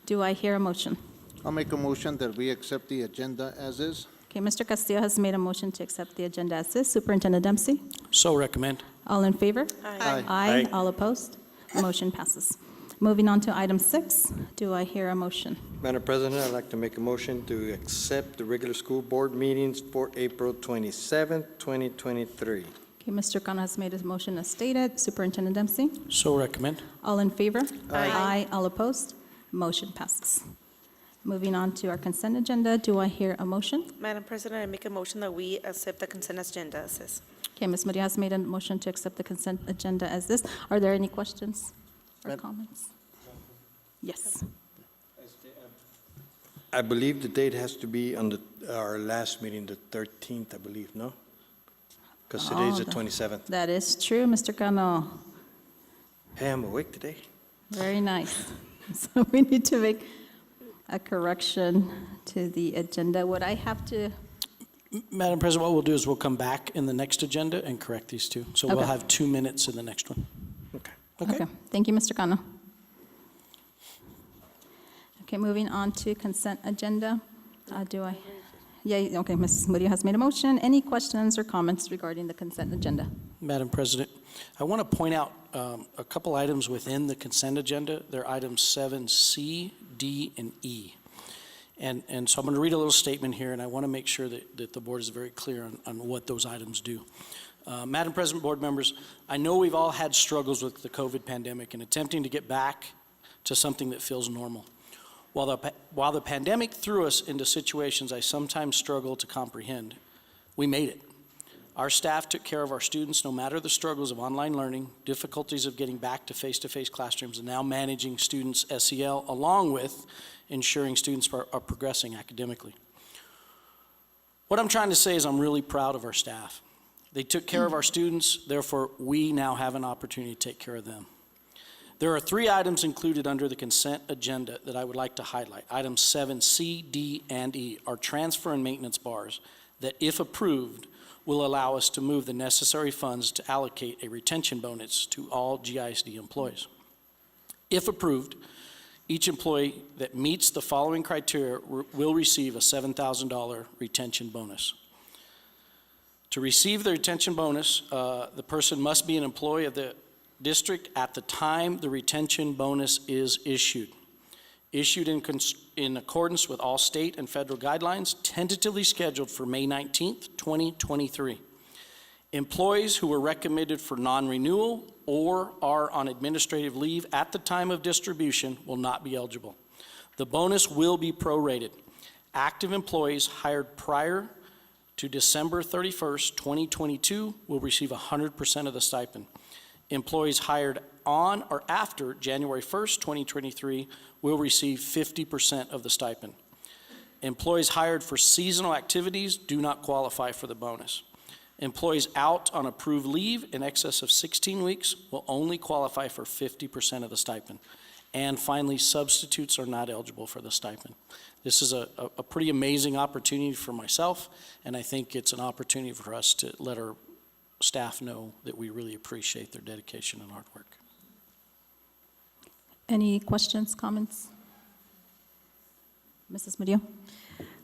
do I hear a motion? I'll make a motion that we accept the agenda as is. Okay, Mr. Castillo has made a motion to accept the agenda as is. Superintendent Dempsey? So recommend. All in favor? Aye. Aye. All opposed? Motion passes. Moving on to item 6, do I hear a motion? Madam President, I'd like to make a motion to accept the regular school board meetings for April 27th, 2023. Okay, Mr. Cano has made his motion as stated. Superintendent Dempsey? So recommend. All in favor? Aye. All opposed? Motion passes. Moving on to our consent agenda, do I hear a motion? Madam President, I make a motion that we accept the consent agenda as is. Okay, Ms. Maria has made a motion to accept the consent agenda as this. Are there any questions or Ma'am. comments? Yes. I believe the date has to be on our last meeting, the 13th, I believe, no? Because today's the 27th. That is true, Mr. Cano. Hey, I'm awake today. Very nice. So we need to make a correction to the agenda. Would I have to? Madam President, what we'll do is we'll come back in the next agenda and correct these two. So we'll Okay. have 2 minutes in the next one. Okay. Okay, thank you, Mr. Cano. Okay, moving on to consent agenda. Okay, Ms. Murillo has made a motion. Any questions or comments regarding the consent agenda? Madam President, I want to point out a couple items within the consent agenda. They're items 7C, D, and E. And so I'm going to read a little statement here, and I want to make sure that the board is very clear on what those items do. Madam President, board members, I know we've all had struggles with the COVID pandemic and attempting to get back to something that feels normal. While the pandemic threw us into situations I sometimes struggle to comprehend, we made it. Our staff took care of our students no matter the struggles of online learning, difficulties of getting back to face-to-face classrooms, and now managing students' SEL, along with ensuring students are progressing academically. What I'm trying to say is I'm really proud of our staff. They took care of our students, therefore we now have an opportunity to take care of them. There are 3 items included under the consent agenda that I would like to highlight. Items 7C, D, and E are transfer and maintenance bars that, if approved, will allow us to move the necessary funds to allocate a retention bonus to all GISD employees. If approved, each employee that meets the following criteria will receive a $7,000 retention bonus. To receive the retention bonus, the person must be an employee of the district at the time the retention bonus is issued. issued in accordance with all state and federal guidelines, tentatively scheduled for May 19th, 2023. Employees who were recommended for non-renewal or are on administrative leave at the time of distribution will not be eligible. The bonus will be prorated. Active employees hired prior to December 31st, 2022 will receive 100% of the stipend. Employees hired on or after January 1st, 2023 will receive 50% of the stipend. Employees hired for seasonal activities do not qualify for the bonus. Employees out on approved leave in excess of 16 weeks will only qualify for 50% of the stipend. And finally, substitutes are not eligible for the stipend. This is a pretty amazing opportunity for myself, and I think it's an opportunity for us to let our staff know that we really appreciate their dedication and hard work. Any questions, comments? Mrs. Murillo?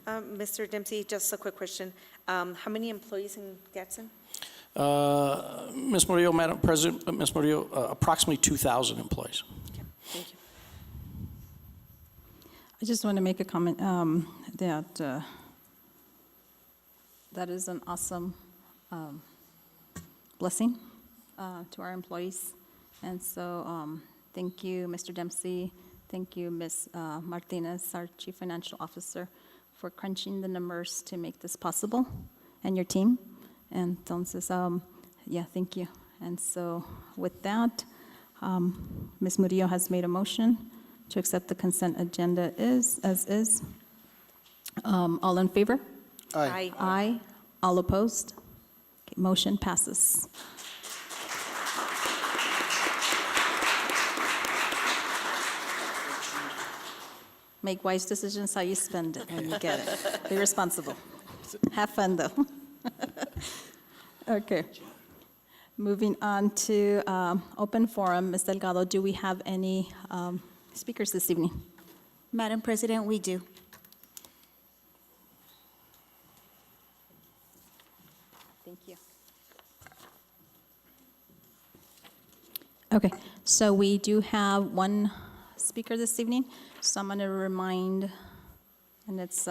Mr. Dempsey, just a quick question. How many employees in Gadsden? Ms. Murillo, Madam President, Ms. Murillo, approximately 2,000 employees. Okay, thank you. I just want to make a comment that that is an awesome blessing to our employees. And so thank you, Mr. Dempsey. Thank you, Ms. Martinez, our Chief Financial Officer, for crunching the numbers to make this possible, and your team. Entonces, yeah, thank you. And so with that, Ms. Murillo has made a motion to accept the consent agenda as is. All in favor? Aye. Aye. All opposed? Okay, motion passes. Make wise decisions how you spend it when you get it. Be responsible. Have fun, though. Okay. Moving on to open forum. Ms. Delgado, do we have any speakers this evening? Madam President, we do. Thank you. Okay, so we do have one speaker this evening. So I'm going to remind, and it's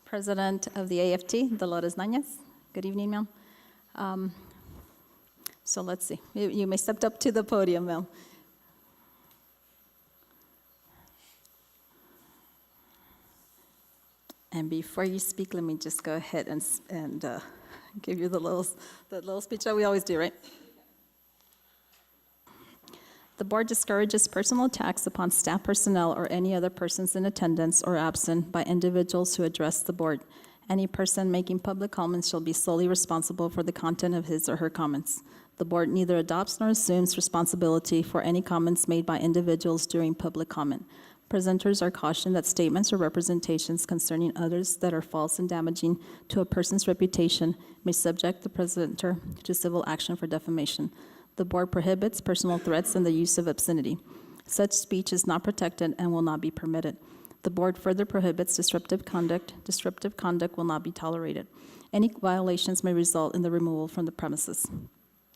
President of the AFT, Dolores Nañez. Good evening, ma'am. So let's see. You may step up to the podium, ma'am. And before you speak, let me just go ahead and give you the little speech that we always do, right? The board discourages personal attacks upon staff personnel or any other persons in attendance or absent by individuals who address the board. Any person making public comments shall be solely responsible for the content of his or her comments. The board neither adopts nor assumes responsibility for any comments made by individuals during public comment. Presenters are cautioned that statements or representations concerning others that are false and damaging to a person's reputation may subject the presenter to civil action for defamation. The board prohibits personal threats and the use of obscenity. Such speech is not protected and will not be permitted. The board further prohibits disruptive conduct. Disruptive conduct will not be tolerated. Any violations may result in the removal from the premises.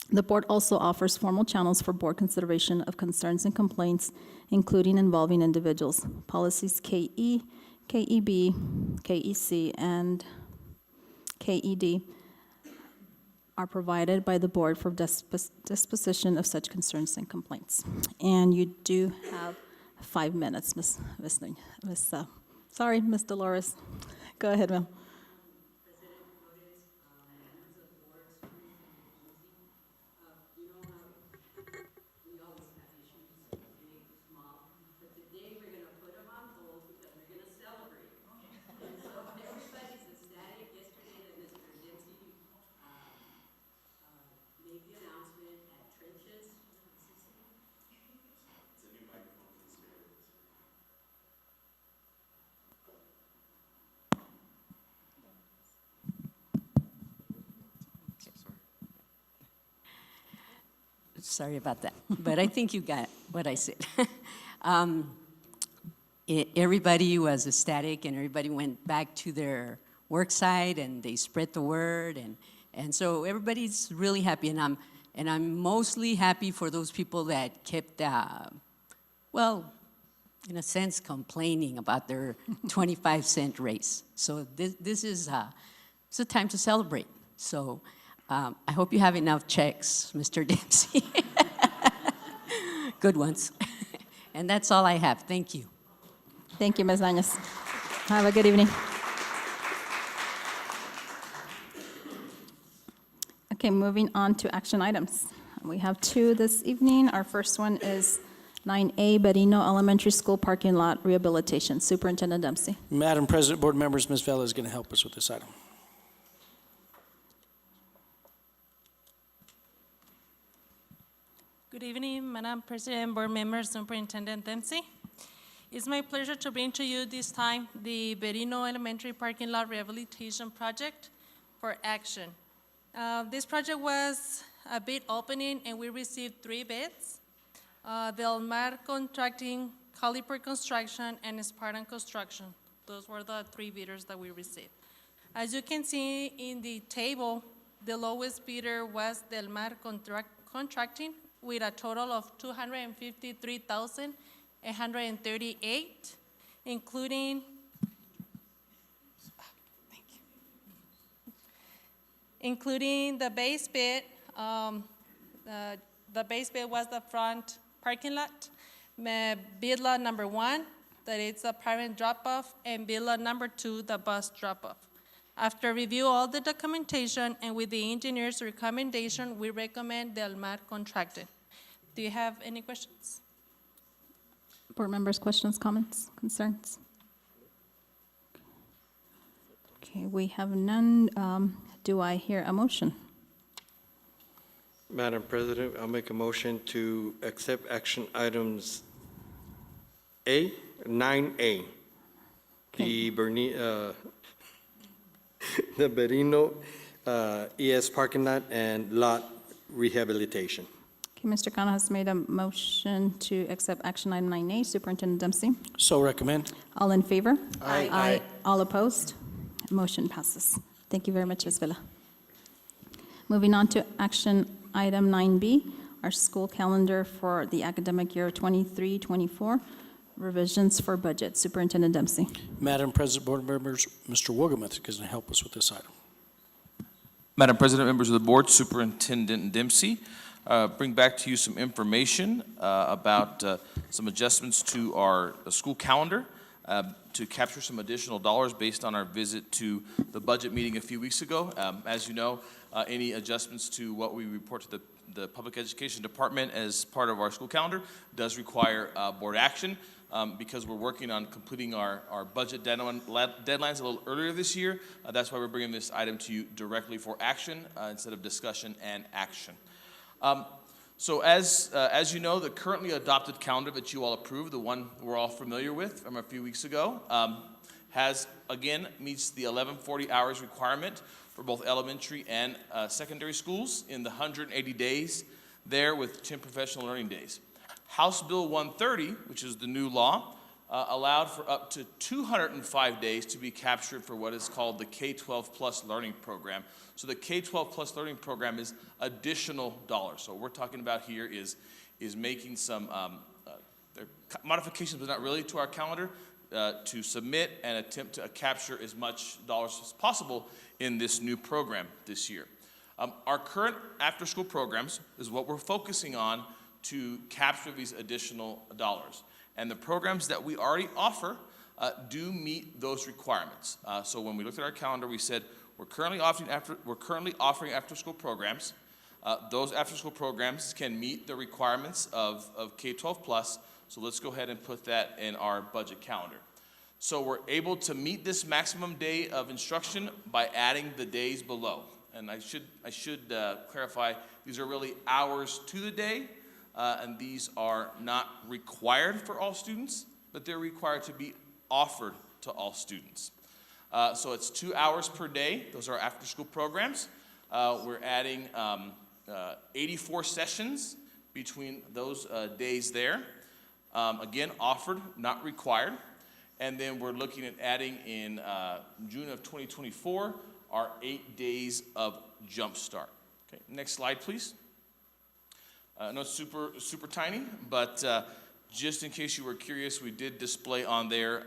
The board also offers formal channels for board consideration of concerns and complaints, including involving individuals. Policies KE, KEB, KEC, and KED are provided by the board for disposition of such concerns and complaints. And you do have 5 minutes, Miss Dolores. Go ahead, ma'am. Sorry about that, but I think you got what I said. Everybody was ecstatic, and everybody went back to their work site, and they spread the word, and so everybody's really happy, and I'm mostly happy for those people that kept, in a sense, complaining about their 25-cent raise. So this is it's a time to celebrate. So I hope you have enough checks, Mr. Dempsey. Good ones. And that's all I have. Thank you. Thank you, Ms. Nañez. Have a good evening. Okay, moving on to action items. We have two this evening. Our first one is 9A, Berino Elementary School Parking Lot Rehabilitation. Superintendent Dempsey. Madam President, board members, Ms. Vela is going to help us with this item. Good evening, Madam President, board members, Superintendent Dempsey. It's my pleasure to bring to you this time the Berino Elementary Parking Lot Rehabilitation Project for action. This project was a bid opening and we received 3 bids. Del Mar Contracting, Caliper Construction, and Spartan Construction. Those were the 3 bidders that we received. As you can see in the table, the lowest bidder was Del Mar Contracting with a total of $253,838, including the base bid. The base bid was the front parking lot, bid lot number 1, that it's a parent drop-off, and bid lot number 2, the bus drop-off. After review all the documentation and with the engineer's recommendation, we recommend Del Mar Contracting. Do you have any questions? Board members, questions, comments, concerns? Okay, we have none. Do I hear a motion? Madam President, I'll make a motion to accept action items 9A, the Berino ES parking lot and lot rehabilitation. Okay, Mr. Cano has made a motion to accept action item 9A. Superintendent Dempsey? So recommend. All in favor? Aye. Aye. All opposed? Motion passes. Thank you very much, Ms. Villa. Moving on to action item 9B, our school calendar for the academic year 23-24, revisions for budget. Superintendent Dempsey. Madam President, board members, Mr. Wogomuth is going to help us with this item. Madam President, members of the board, Superintendent Dempsey, bring back to you some information about some adjustments to our school calendar to capture some additional dollars based on our visit to the budget meeting a few weeks ago. As you know, any adjustments to what we report to the Public Education Department as part of our school calendar does require board action. Because we're working on completing our budget deadlines a little earlier this year. That's why we're bringing this item to you directly for action instead of discussion and action. So as you know, the currently adopted calendar that you all approved, the one we're all familiar with from a few weeks ago, meets the 1140 hours requirement for both elementary and secondary schools in the 180 days there with 10 professional learning days. House Bill 130, which is the new law, allowed for up to 205 days to be captured for what is called the K-12 Plus Learning Program. So the K-12 Plus Learning Program is additional dollars. So what we're talking about here is making some modifications, but not really, to our calendar to submit and attempt to capture as much dollars as possible in this new program this year. Our current after-school programs is what we're focusing on to capture these additional dollars. And the programs that we already offer do meet those requirements. So when we looked at our calendar, we said we're currently offering after-school programs. Those after-school programs can meet the requirements of K-12 Plus, so let's go ahead and put that in our budget calendar. So we're able to meet this maximum day of instruction by adding the days below. And I should clarify, these are really hours to the day, and these are not required for all students, but they're required to be offered to all students. So it's 2 hours per day. Those are after-school programs. We're adding 84 sessions between those days there. Again, offered, not required. And then we're looking at adding in June of 2024 our 8 days of Jump Start. Okay, next slide, please. I know it's super tiny, but Just in case you were curious, we did display on there,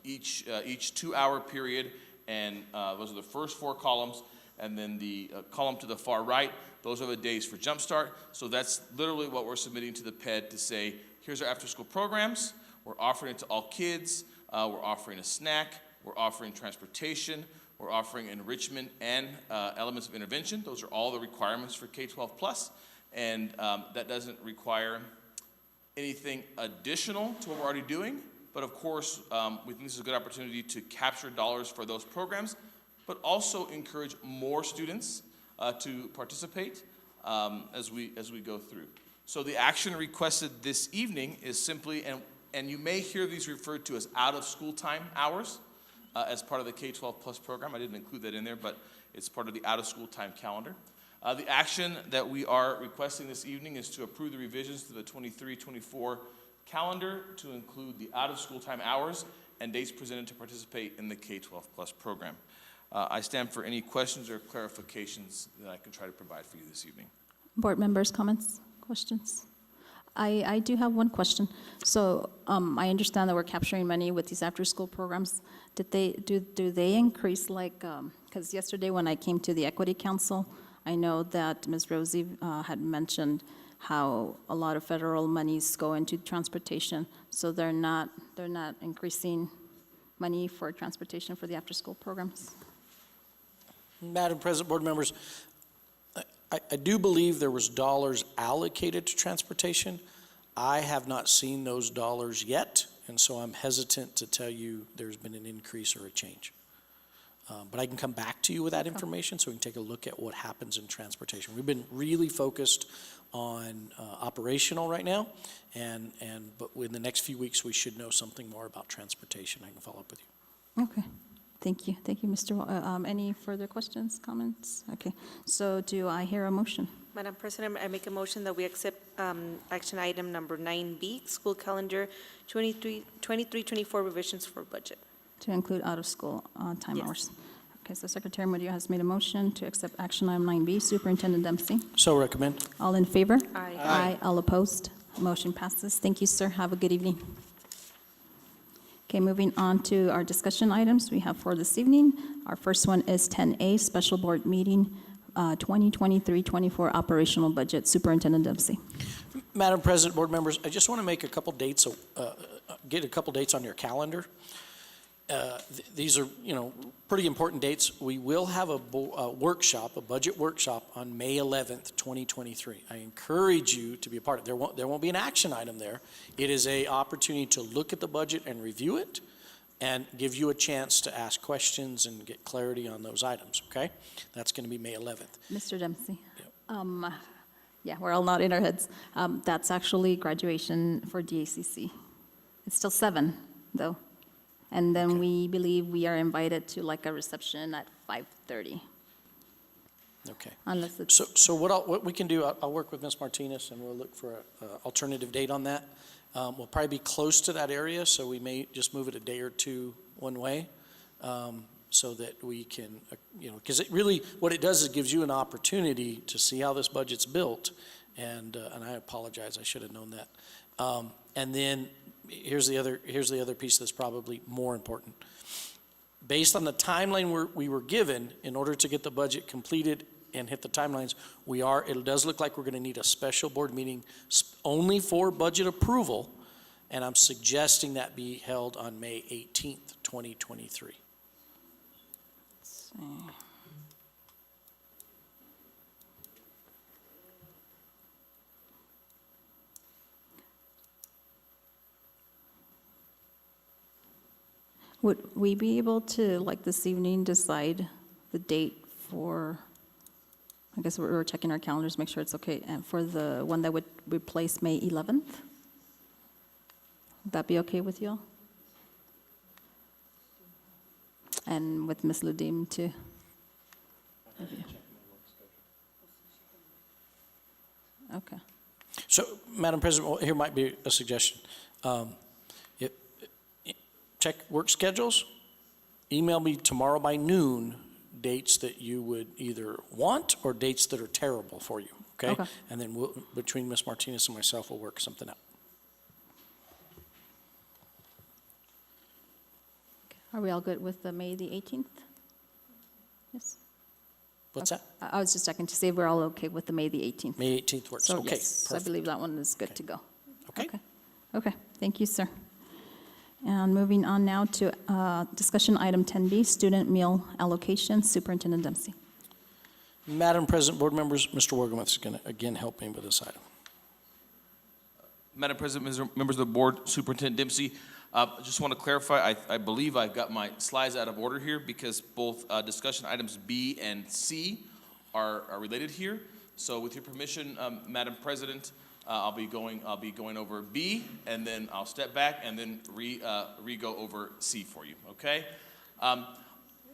each 2-hour period, and those are the first 4 columns, and then the column to the far right, those are the days for Jumpstart. So that's literally what we're submitting to the PED to say, here's our after-school programs. We're offering it to all kids. We're offering a snack. We're offering transportation. We're offering enrichment and elements of intervention. Those are all the requirements for K-12+, and that doesn't require anything additional to what we're already doing. But of course, we think this is a good opportunity to capture dollars for those programs, but also encourage more students to participate as we go through. So the action requested this evening is simply, and you may hear these referred to as out-of-school time hours as part of the K-12+ program. I didn't include that in there, but it's part of the out-of-school time calendar. The action that we are requesting this evening is to approve the revisions to the 23-24 calendar to include the out-of-school time hours and dates presented to participate in the K-12+ program. I stand for any questions or clarifications that I can try to provide for you this evening. Board members, comments, questions? I do have one question. So I understand that we're capturing money with these after-school programs. Do they increase, like, because yesterday when I came to the Equity Council, I know that Ms. Rosie had mentioned how a lot of federal monies go into transportation, so they're not increasing money for transportation for the after-school programs. Madam President, board members, I do believe there was dollars allocated to transportation. I have not seen those dollars yet, and so I'm hesitant to tell you there's been an increase or a change. But I can come back to you with that information so we can take a look at what happens in transportation. We've been really focused on operational right now, but in the next few weeks we should know something more about transportation. I can follow up with you. Okay. Thank you, Mr. Any further questions, comments? Okay, so do I hear a motion? Madam President, I make a motion that we accept action item number 9B, school calendar 23-24 revisions for budget. To include out-of-school time Yes. hours. Okay, so Secretary Murillo has made a motion to accept action item 9B. Superintendent Dempsey? So recommend. All in favor? Aye. Aye. All opposed? Motion passes. Thank you, sir. Have a good evening. Okay, moving on to our discussion items we have for this evening. Our first one is 10A, Special Board Meeting 2023-24 Operational Budget. Superintendent Dempsey. Madam President, board members, I just want to make a couple dates, get a couple dates on your calendar. These are, pretty important dates. We will have a workshop, a budget workshop on May 11th, 2023. I encourage you to be a part of it. There won't be an action item there. It is an opportunity to look at the budget and review it and give you a chance to ask questions and get clarity on those items, okay? That's going to be May 11th. Mr. Dempsey. Yep. Yeah, we're all nodding our heads. That's actually graduation for DACC. It's still 7, though. And then we believe we are invited to like a reception at 5:30. Okay. Unless it's. So what we can do, I'll work with Ms. Martinez and we'll look for an alternative date on that. We'll probably be close to that area, so we may just move it a day or two one way so that we can, because it really, what it does is it gives you an opportunity to see how this budget's built. And I apologize, I should have known that. And then here's the other piece that's probably more important. Based on the timeline we were given, in order to get the budget completed and hit the timelines, it does look like we're going to need a special board meeting only for budget approval, and I'm suggesting that be held on May 18th, 2023. Let's see. Would we be able to, like this evening, decide the date for, I guess we're checking our calendars, make sure it's okay, and for the one that would replace May 11th? Would that be okay with you all? And with Ms. Ladim too? Okay. So, Madam President, here might be a suggestion. Check work schedules, email me tomorrow by noon dates that you would either want or dates that are terrible for you, okay? Okay. And then between Ms. Martinez and myself, we'll work something out. Are we all good with the May the 18th? Yes? What's that? I was just checking to see if we're all okay with the May the 18th. May 18th works. So Okay, yes, I perfect. believe that one is good to go. Okay. Okay, thank you, sir. And moving on now to discussion item 10B, student meal allocation, Superintendent Dempsey. Madam President, board members, Mr. Wogermuth is going to again help me with this item. Madam President, members of the board, Superintendent Dempsey, I just want to clarify, I believe I've got my slides out of order here because both discussion items B and C are related here. So with your permission, Madam President, I'll be going over B, and then I'll step back and then re-go over C for you, okay?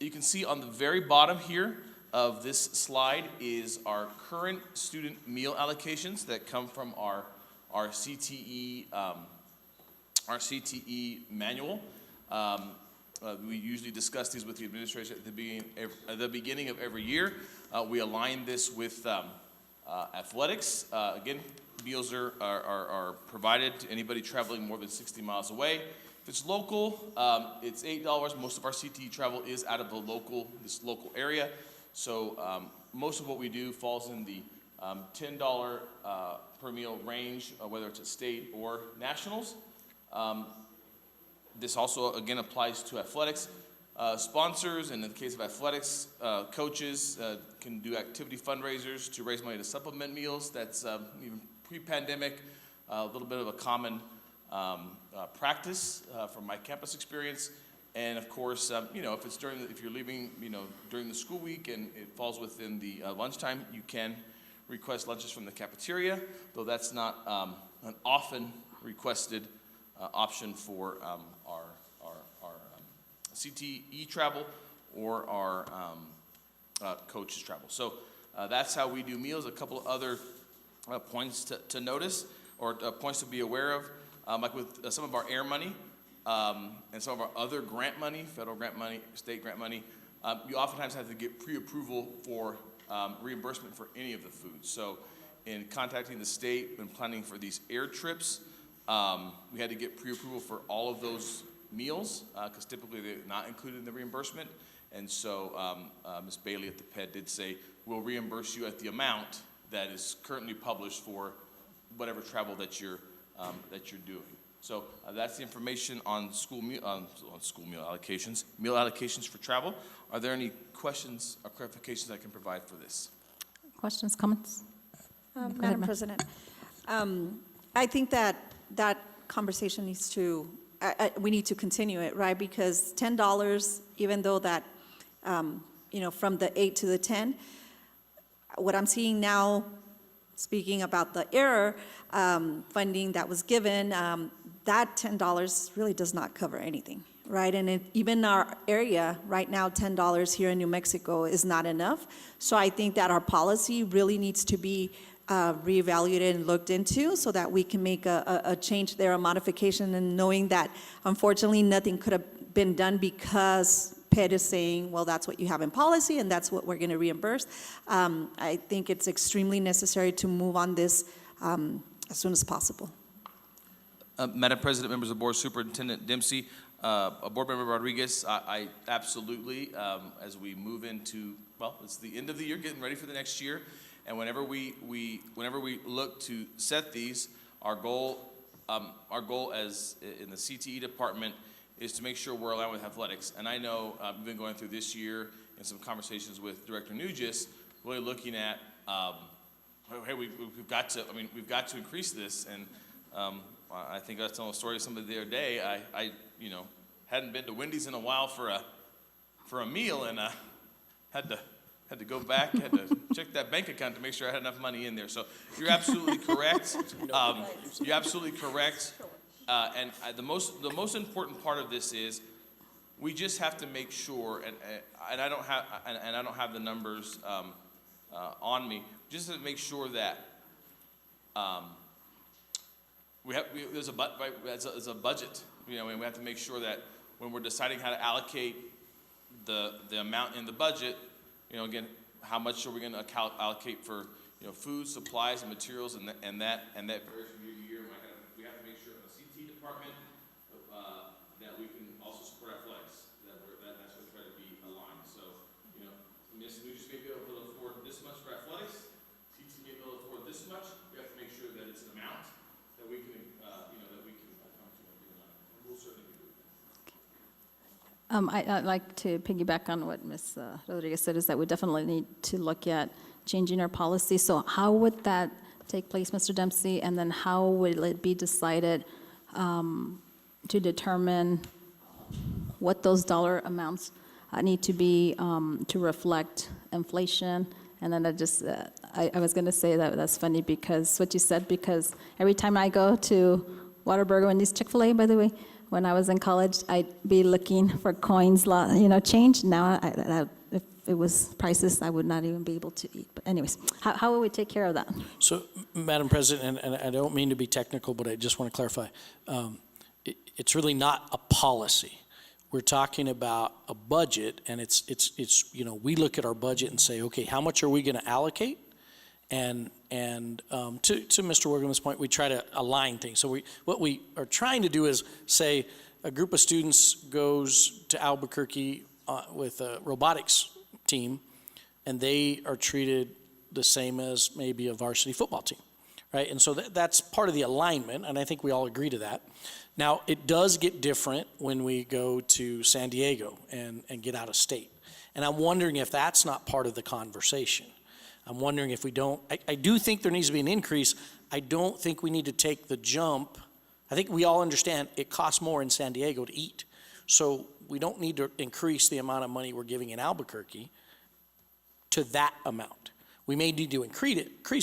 You can see on the very bottom here of this slide is our current student meal allocations that come from our CTE manual. We usually discuss these with the administration at the beginning of every year. We align this with athletics. Again, meals are provided to anybody traveling more than 60 miles away. If it's local, it's $8. Most of our CTE travel is out of this local area. So most of what we do falls in the $10 per meal range, whether it's at state or nationals. This also, again, applies to athletics. Sponsors, and in the case of athletics, coaches can do activity fundraisers to raise money to supplement meals. That's even pre-pandemic, a little bit of a common practice from my campus experience. And of course, if you're leaving, during the school week and it falls within the lunchtime, you can request lunches from the cafeteria, though that's not an often requested option for our CTE travel or our coaches travel. So that's how we do meals. A couple of other points to notice or points to be aware of, like with some of our air money and some of our other grant money, federal grant money, state grant money, you oftentimes have to get pre-approval for reimbursement for any of the foods. So in contacting the state and planning for these air trips, we had to get pre-approval for all of those meals because typically they're not included in the reimbursement. And so Ms. Bailey at the PED did say, we'll reimburse you at the amount that is currently published for whatever travel that you're doing. So that's the information on school meal allocations, meal allocations for travel. Are there any questions or clarifications I can provide for this? Questions, comments? Madam President, I think that conversation needs to, we need to continue it, right? Because $10, even though that, from the 8 to the 10, what I'm seeing now, speaking about the air funding that was given, that $10 really does not cover anything, right? And even our area right now, $10 here in New Mexico is not enough. So I think that our policy really needs to be reevaluated and looked into so that we can make a change there, a modification, and knowing that unfortunately nothing could have been done because PED is saying, well, that's what you have in policy and that's what we're going to reimburse. I think it's extremely necessary to move on this as soon as possible. Madam President, members of the board, Superintendent Dempsey, Board Member Rodriguez, I absolutely, as we move into, well, it's the end of the year, getting ready for the next year, and whenever we look to set these, our goal as in the CTE department is to make sure we're aligned with athletics. And I know we've been going through this year in some conversations with Director Nugis, really looking at, hey, we've got to increase this. And I think I was telling a story to somebody the other day. I hadn't been to Wendy's in a while for a meal, and had to go back, had to check that bank account to make sure I had enough money in there. So you're absolutely correct. You're absolutely correct. And the most important part of this is we just have to make sure, and I don't have the numbers on me. Just to make sure that there's a budget. And we have to make sure that when we're deciding how to allocate the amount in the budget, again, how much are we going to allocate for food, supplies, and materials, and that varies from year to year. We have to make sure in the CT department that we can also support athletics, that Miss Lucas may be able to afford this much for athletics, TT may be able to afford this much. We have to make sure that it's an amount that we can, that we can come to an agreement on. And we'll certainly be doing that. I'd like to piggyback on what Ms. Rodriguez said, is that we definitely need to look at changing our policy. So how would that take place, Mr. Dempsey? And then how will it be decided to determine what those dollar amounts need to be to reflect inflation? And then I was going to say that's funny because what you said, because every time I go to Whataburger, Wendy's, Chick-fil-A, by the way, when I was in college, I'd be looking for coins, change. Now, if it was prices, I would not even be able to eat. But anyways, how will we take care of that? So, Madam President, and I don't mean to be technical, but I just want to clarify, it's really not a policy. We're talking about a budget, and it's we look at our budget and say, okay, how much are we going to allocate? And to Mr. Wilgum's point, we try to align things. So what we are trying to do is say a group of students goes to Albuquerque with a robotics team, and they are treated the same as maybe a varsity football team, right? And so that's part of the alignment, and I think we all agree to that. Now, it does get different when we go to San Diego and get out of state. And I'm wondering if that's not part of the conversation. I'm wondering if we don't, I do think there needs to be an increase. I don't think we need to take the jump. I think we all understand it costs more in San Diego to eat. So we don't need to increase the amount of money we're giving in Albuquerque to that amount. We may need to increase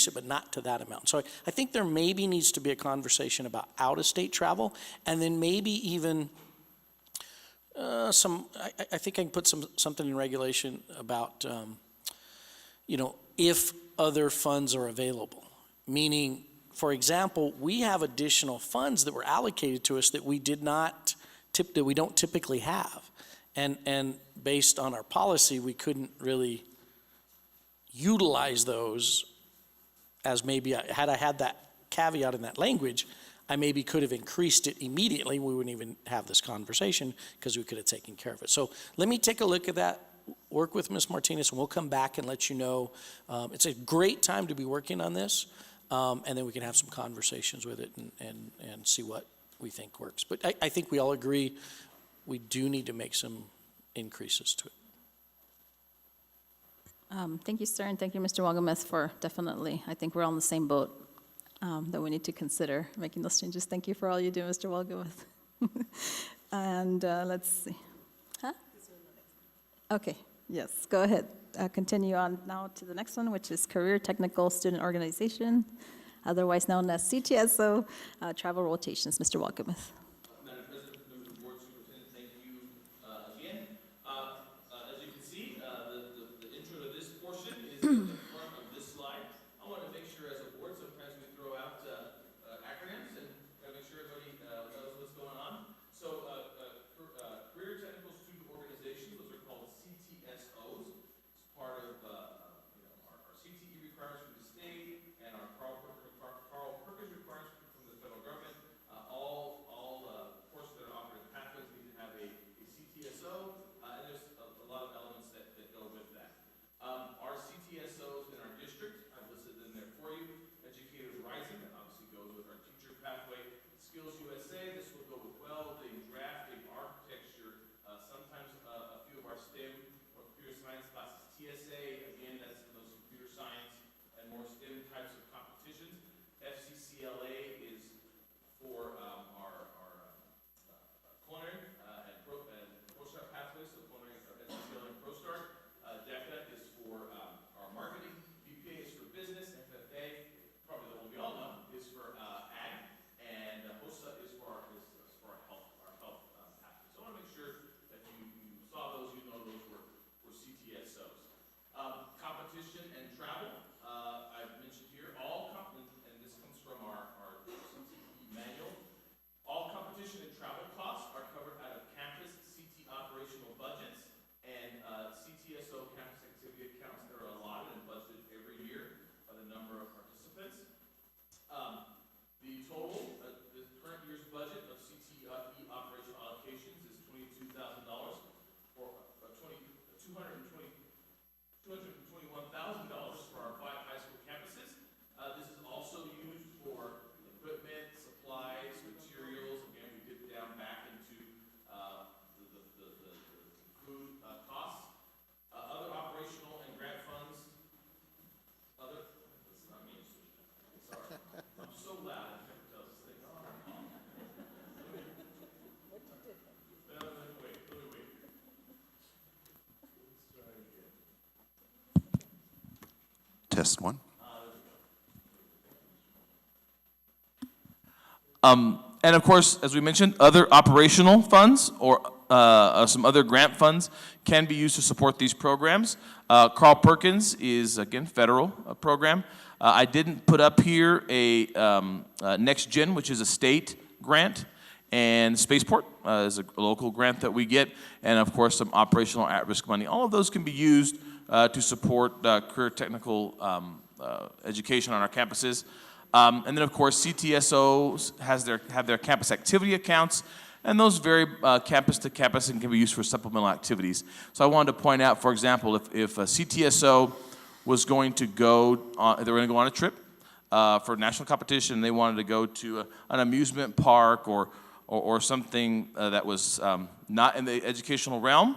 it, but not to that amount. So I think there maybe needs to be a conversation about out-of-state travel, and then maybe even I think I can put something in regulation about, if other funds are available. Meaning, for example, we have additional funds that were allocated to us that we don't typically have. And based on our policy, we couldn't really utilize those as maybe, had I had that caveat in that language, I maybe could have increased it immediately. We wouldn't even have this conversation because we could have taken care of it. So let me take a look at that, work with Ms. Martinez, and we'll come back and let you know. It's a great time to be working on this, and then we can have some conversations with it and see what we think works. But I think we all agree we do need to make some increases to it. Thank you, sir, and thank you, Mr. Wagomez, for definitely, I think we're all in the same boat, that we need to consider making those changes. Thank you for all you do, Mr. Wagomez. And let's see. Huh? Okay, yes, go ahead. Continue on now to the next one, which is Career Technical Student Organization, otherwise known as CTSO, travel rotations. Mr. Wagomez. Madam President, members of the board, superintendent, thank you again. As you can see, the intro to this portion is at the front of this slide. I want to make sure as a board, sometimes we throw out acronyms and make sure everybody knows what's going on. So Career Technical Student Organizations, those are called CTSOs. It's part of our CTE requirements from the state and our Carl Perkins requirements from the federal government. All test one. And of course, as we mentioned, other operational funds or some other grant funds can be used to support these programs. Carl Perkins is, again, federal program. I didn't put up here a Next Gen, which is a state grant, and Spaceport is a local grant that we get, and of course, some operational at-risk money. All of those can be used to support career technical education on our campuses. And then, of course, CTSOs have their campus activity accounts, and those vary campus to campus and can be used for supplemental activities. So I wanted to point out, for example, if a CTSO was going to go on, they were going to go on a trip for national competition, and they wanted to go to an amusement park or something that was not in the educational realm,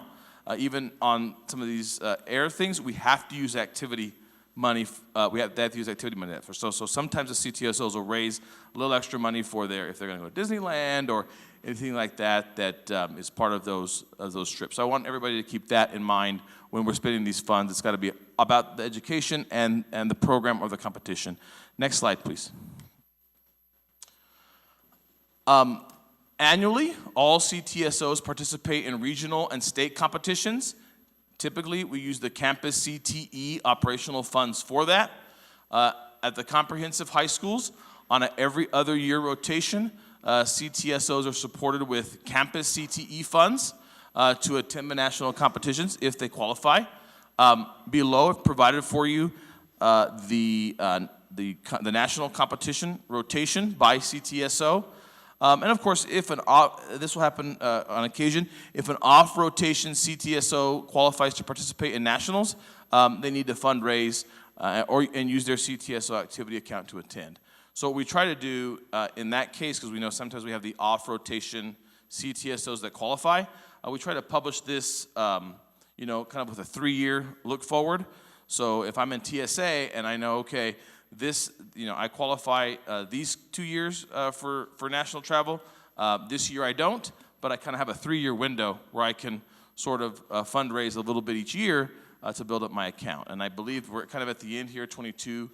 even on some of these air things, we have to use activity money. They have to use activity money for. So sometimes the CTSOs will raise a little extra money for if they're going to go to Disneyland or anything like that is part of those trips. So I want everybody to keep that in mind when we're spending these funds. It's got to be about the education and the program or the competition. Next slide, please. Annually, all CTSOs participate in regional and state competitions. Typically, we use the campus CTE operational funds for that. At the comprehensive high schools, on an every other year rotation, CTSOs are supported with campus CTE funds to attend the national competitions if they qualify. Below, I've provided for you the national competition rotation by CTSO. And of course, this will happen on occasion, if an off-rotation CTSO qualifies to participate in nationals, they need to fundraise and use their CTSO activity account to attend. So what we try to do in that case, because we know sometimes we have the off-rotation CTSOs that qualify, we try to publish this, kind of with a 3-year look forward. So if I'm in TSA and I know, okay, I qualify these 2 years for national travel. This year I don't, but I kind of have a 3-year window where I can sort of fundraise a little bit each year to build up my account. And I believe we're kind of at the end here, 22,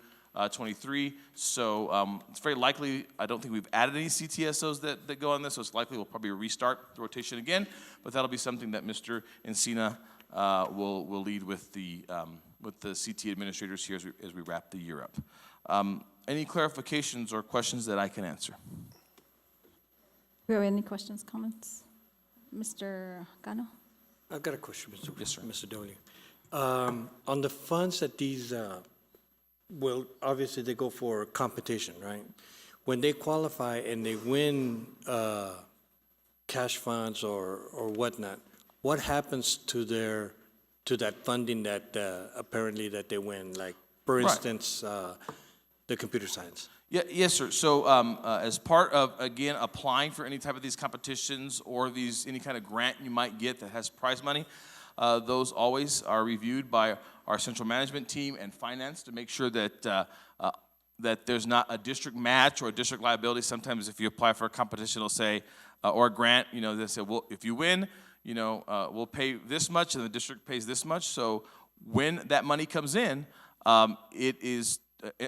23. So it's very likely, I don't think we've added any CTSOs that go on this, so it's likely we'll probably restart the rotation again, but that'll be something that Mr. Encina will lead with the CT administrators here as we wrap the year up. Any clarifications or questions that I can answer? Do we have any questions, comments? Mr. Cano? I've got a question, Mr. Yes, sir. Mr. Downey. On the funds that these, obviously they go for competition, right? When they qualify and they win cash funds or whatnot, what happens to that funding that apparently that they win? Like, for instance, the computer science. Yeah, yes, sir. So as part of, again, applying for any type of these competitions or any kind of grant you might get that has prize money, those always are reviewed by our central management team and finance to make sure that that there's not a district match or a district liability. Sometimes if you apply for a competition, they'll say, or a grant, they say, well, if you win, we'll pay this much and the district pays this much. So when that money comes in, it is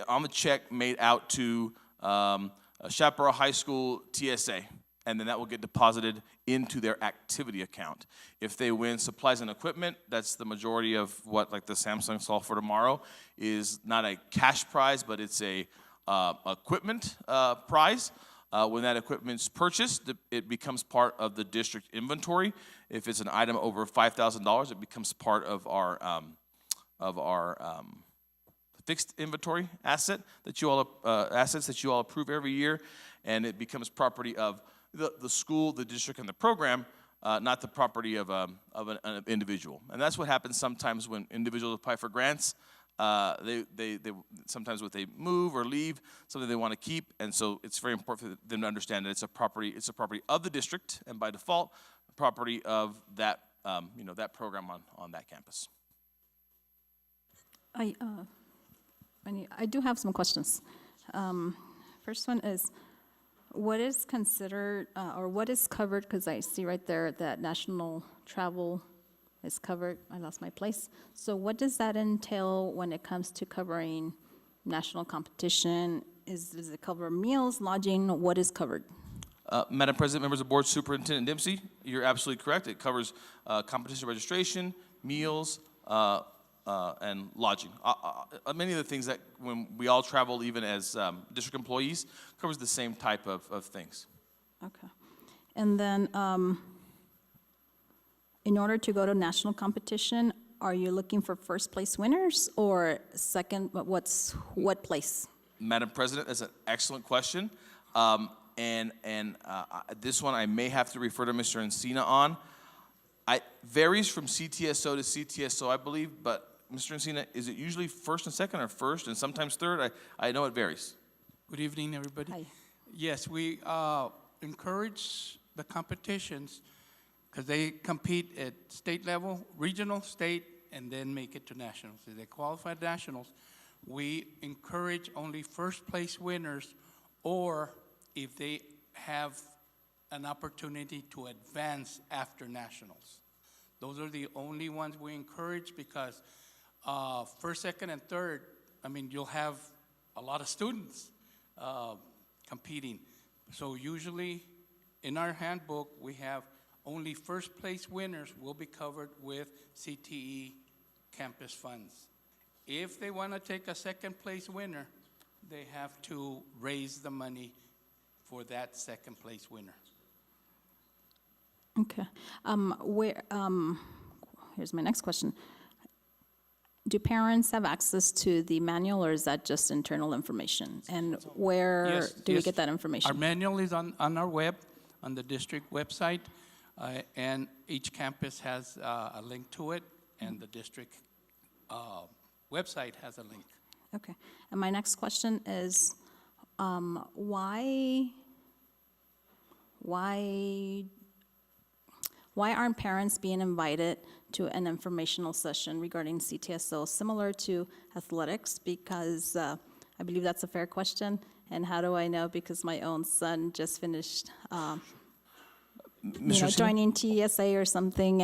on the check made out to Chaparral High School TSA, and then that will get deposited into their activity account. If they win supplies and equipment, that's the majority of what, like the Samsung Solve for Tomorrow, is not a cash prize, but it's a equipment prize. When that equipment's purchased, it becomes part of the district inventory. If it's an item over $5,000, it becomes part of our fixed inventory assets that you all approve every year, and it becomes property of the school, the district, and the program, not the property of an individual. And that's what happens sometimes when individuals apply for grants. Sometimes when they move or leave, something they want to keep, and so it's very important for them to understand that it's a property of the district, and by default, property of that that program on that campus. I do have some questions. First one is, what is considered or what is covered? Because I see right there that national travel is covered. I lost my place. So what does that entail when it comes to covering national competition? Does it cover meals, lodging? What is covered? Madam President, members of the board, Superintendent Dempsey, you're absolutely correct. It covers competition registration, meals, and lodging. Many of the things that when we all travel, even as district employees, covers the same type of things. Okay. And then in order to go to national competition, are you looking for first place winners or second, what place? Madam President, that's an excellent question. This one I may have to refer to Mr. Encina on. It varies from CTSO to CTSO, I believe, but Mr. Encina, is it usually first and second or first and sometimes third? I know it varies. Good evening, everybody. Hi. Yes, we encourage the competitions because they compete at state level, regional, state, and then make it to nationals. If they qualify nationals, we encourage only first place winners, or if they have an opportunity to advance after nationals. Those are the only ones we encourage because first, second, and third, I mean, you'll have a lot of students competing. So usually in our handbook, we have only first place winners will be covered with CTE campus funds. If they want to take a second place winner, they have to raise the money for that second place winner. Okay. Here's my next question. Do parents have access to the manual, or is that just internal information? And where do we get that information? Our manual is on our web, on the district website, and each campus has a link to it, and the district website has a link. Okay. And my next question is, why aren't parents being invited to an informational session regarding CTSO similar to athletics? Because I believe that's a fair question. And how do I know? Because my own son just finished joining TSA or something,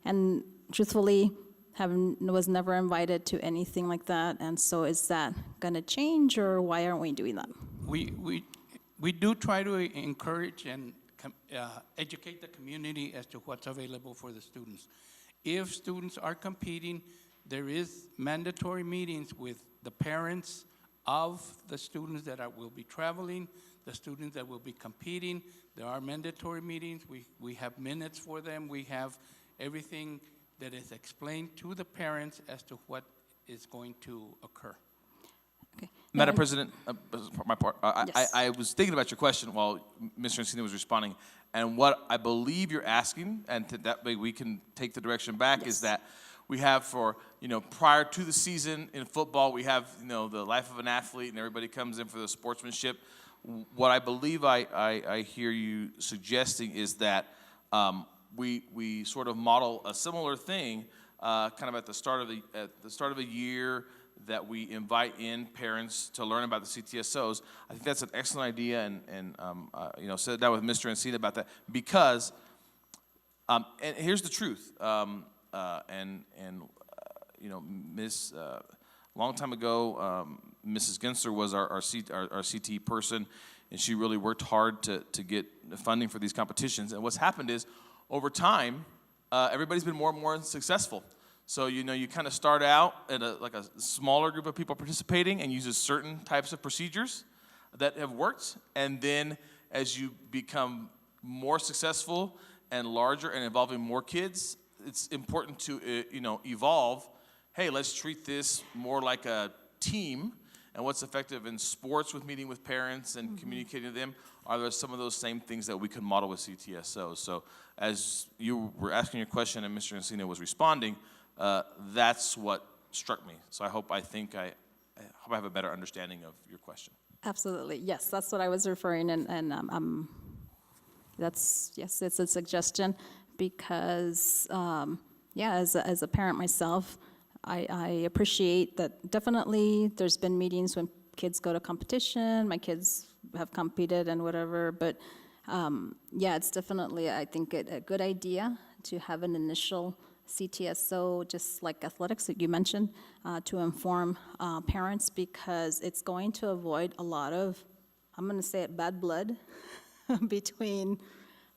and truthfully was never invited to anything like that. And so is that going to change, or why aren't we doing that? We do try to encourage and educate the community as to what's available for the students. If students are competing, there is mandatory meetings with the parents of the students that will be traveling, the students that will be competing. There are mandatory meetings. We have minutes for them. We have everything that is explained to the parents as to what is going to occur. Okay. Madam President, my part. Yes. I was thinking about your question while Mr. Encina was responding, and what I believe you're asking, and that way we can take the direction back, is that we have for, prior to the season in football, we have, the life of an athlete, and everybody comes in for the sportsmanship. What I believe I hear you suggesting is that we sort of model a similar thing, kind of at the start of the year, that we invite in parents to learn about the CTSOs. I think that's an excellent idea, and sit down with Mr. Encina about that, because, and here's the truth, Miss, long time ago, Mrs. Gensler was our CT person, and she really worked hard to get funding for these competitions. And what's happened is, over time, everybody's been more and more successful. So, you kind of start out at a smaller group of people participating and uses certain types of procedures that have worked. And then as you become more successful and larger and involving more kids, it's important to, evolve. Hey, let's treat this more like a team. And what's effective in sports with meeting with parents and communicating to them, are there some of those same things that we can model with CTSO? So as you were asking your question and Mr. Encina was responding, that's what struck me. So I hope I have a better understanding of your question. Absolutely, yes, that's what I was referring, and it's a suggestion, because as a parent myself, I appreciate that. Definitely there's been meetings when kids go to competition, my kids have competed and whatever, but it's definitely, I think, a good idea to have an initial CTSO, just like athletics that you mentioned, to inform parents, because it's going to avoid a lot of, I'm going to say it, bad blood between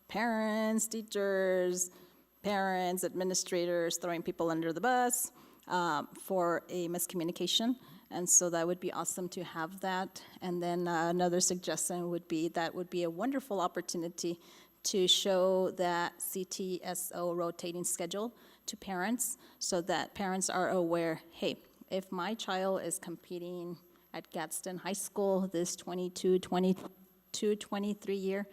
parents, teachers, parents, administrators, throwing people under the bus for a miscommunication. And so that would be awesome to have that. And then another suggestion would be that would be a wonderful opportunity to show that CTSO rotating schedule to parents, so that parents are aware, hey, if my child is competing at Gadsden High School this 22-23 year,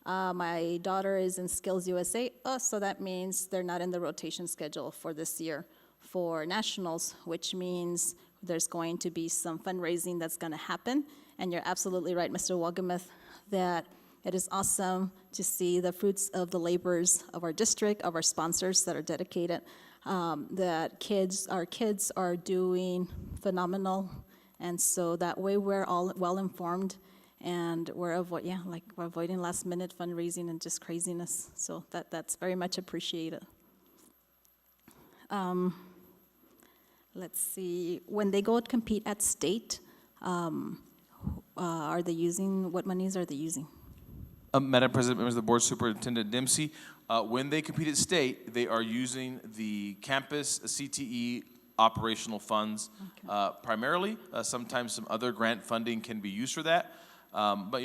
my daughter is in Skills USA, so that means they're not in the rotation schedule for this year for nationals, which means there's going to be some fundraising that's going to happen. And you're absolutely right, Mr. Wogemuth, that it is awesome to see the fruits of the labors of our district, of our sponsors that are dedicated, that our kids are doing phenomenal. And so that way we're all well-informed, and we're avoiding last-minute fundraising and just craziness. So that's very much appreciated. Let's see, when they go compete at state, are they using, what monies are they using? Madam President, members of the board, Superintendent Dempsey, when they compete at state, they are using the campus CTE operational funds primarily. Sometimes some other grant funding can be used for that. But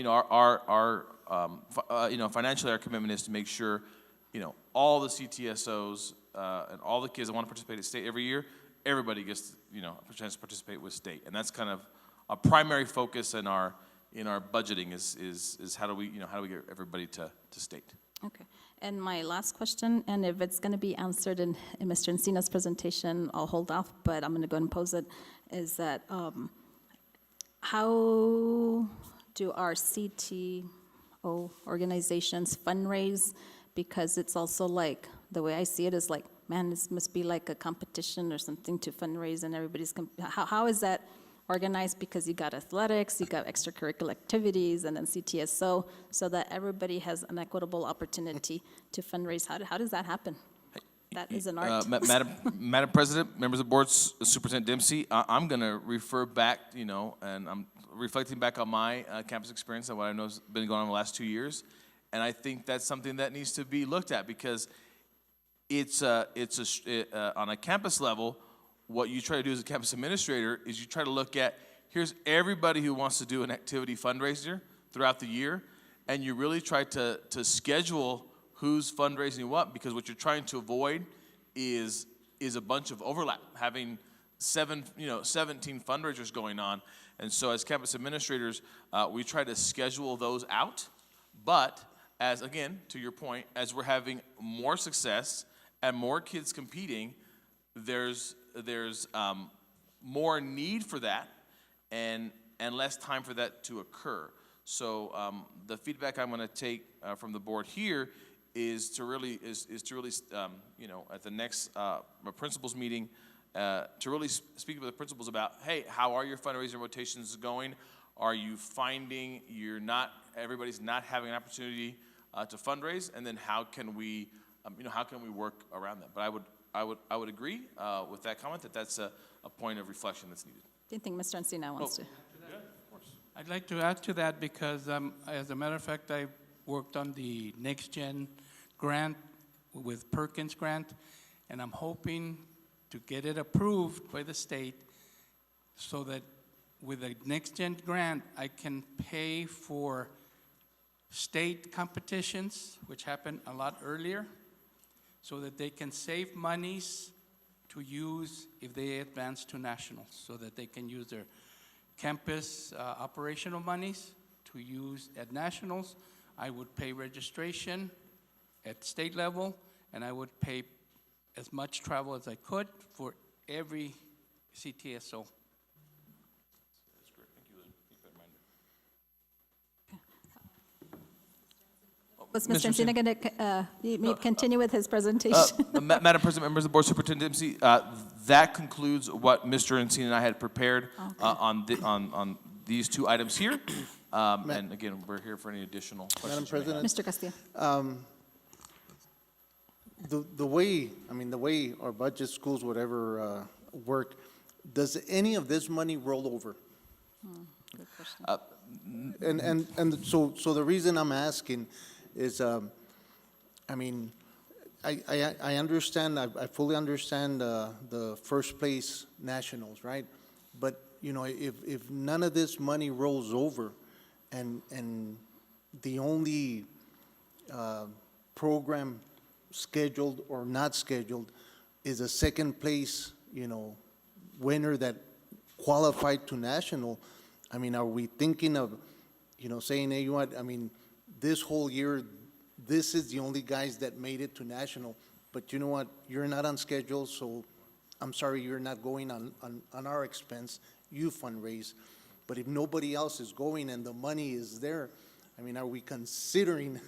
financially, our commitment is to make sure, all the CTSOs and all the kids that want to participate at state every year, everybody gets, a chance to participate with state, and that's kind of a primary focus in our budgeting is how do we get everybody to state. Okay, and my last question, and if it's going to be answered in Mr. Encina's presentation, I'll hold off, but I'm going to go ahead and pose it, is that how do our CTO organizations fundraise? Because it's also like, the way I see it is like, man, this must be like a competition or something to fundraise, and everybody's, how is that organized? Because you got athletics, you got extracurricular activities, and then CTSO, so that everybody has an equitable opportunity to fundraise. How does that happen? That is an art. Madam President, members of the board, Superintendent Dempsey, I'm going to refer back, and I'm reflecting back on my campus experience and what I know has been going on the last 2 years, and I think that's something that needs to be looked at, because it's on a campus level. What you try to do as a campus administrator is you try to look at, here's everybody who wants to do an activity fundraiser throughout the year, and you really try to schedule who's fundraising what, because what you're trying to avoid is a bunch of overlap, having 17 fundraisers going on. And so as campus administrators, we try to schedule those out, but as, again, to your point, as we're having more success and more kids competing, there's more need for that and less time for that to occur. So the feedback I'm going to take from the board here is to really at the next principals meeting to really speak with the principals about, hey, how are your fundraising rotations going? Are you finding everybody's not having an opportunity to fundraise? And then how can we work around that? But I would agree with that comment that that's a point of reflection that's needed. Do you think Mr. Encina wants to? Yeah, of course. I'd like to add to that because, as a matter of fact, I worked on the Next Gen grant with Perkins Grant, and I'm hoping to get it approved by the state so that with the Next Gen grant, I can pay for state competitions, which happen a lot earlier, so that they can save monies to use if they advance to nationals, so that they can use their campus operational monies to use at nationals. I would pay registration at state level, and I would pay as much travel as I could for every CTSO. That's great. Thank you, Lynn. Thank you for that reminder. Was Mr. Encina going to continue with his presentation? Madam President, members of the board, Superintendent Dempsey, that concludes what Mr. Encina and I had prepared on these two items here. And again, we're here for any additional questions. Madam President. Mr. Castillo. the way, I mean, the way our budget, schools, whatever, work, does any of this money roll over? Good question. And so the reason I'm asking is, I mean, I understand, I fully understand the first place nationals, right? But, you know, if none of this money rolls over and the only program scheduled or not scheduled is a second place, you know, winner that qualified to national, I mean, are we thinking of, you know, saying, hey, you know what, I mean, this whole year, this is the only guys that made it to national, but you know what, you're not on schedule, so I'm sorry, you're not going on our expense, you fundraise. But if nobody else is going and the money is there, I mean, are we considering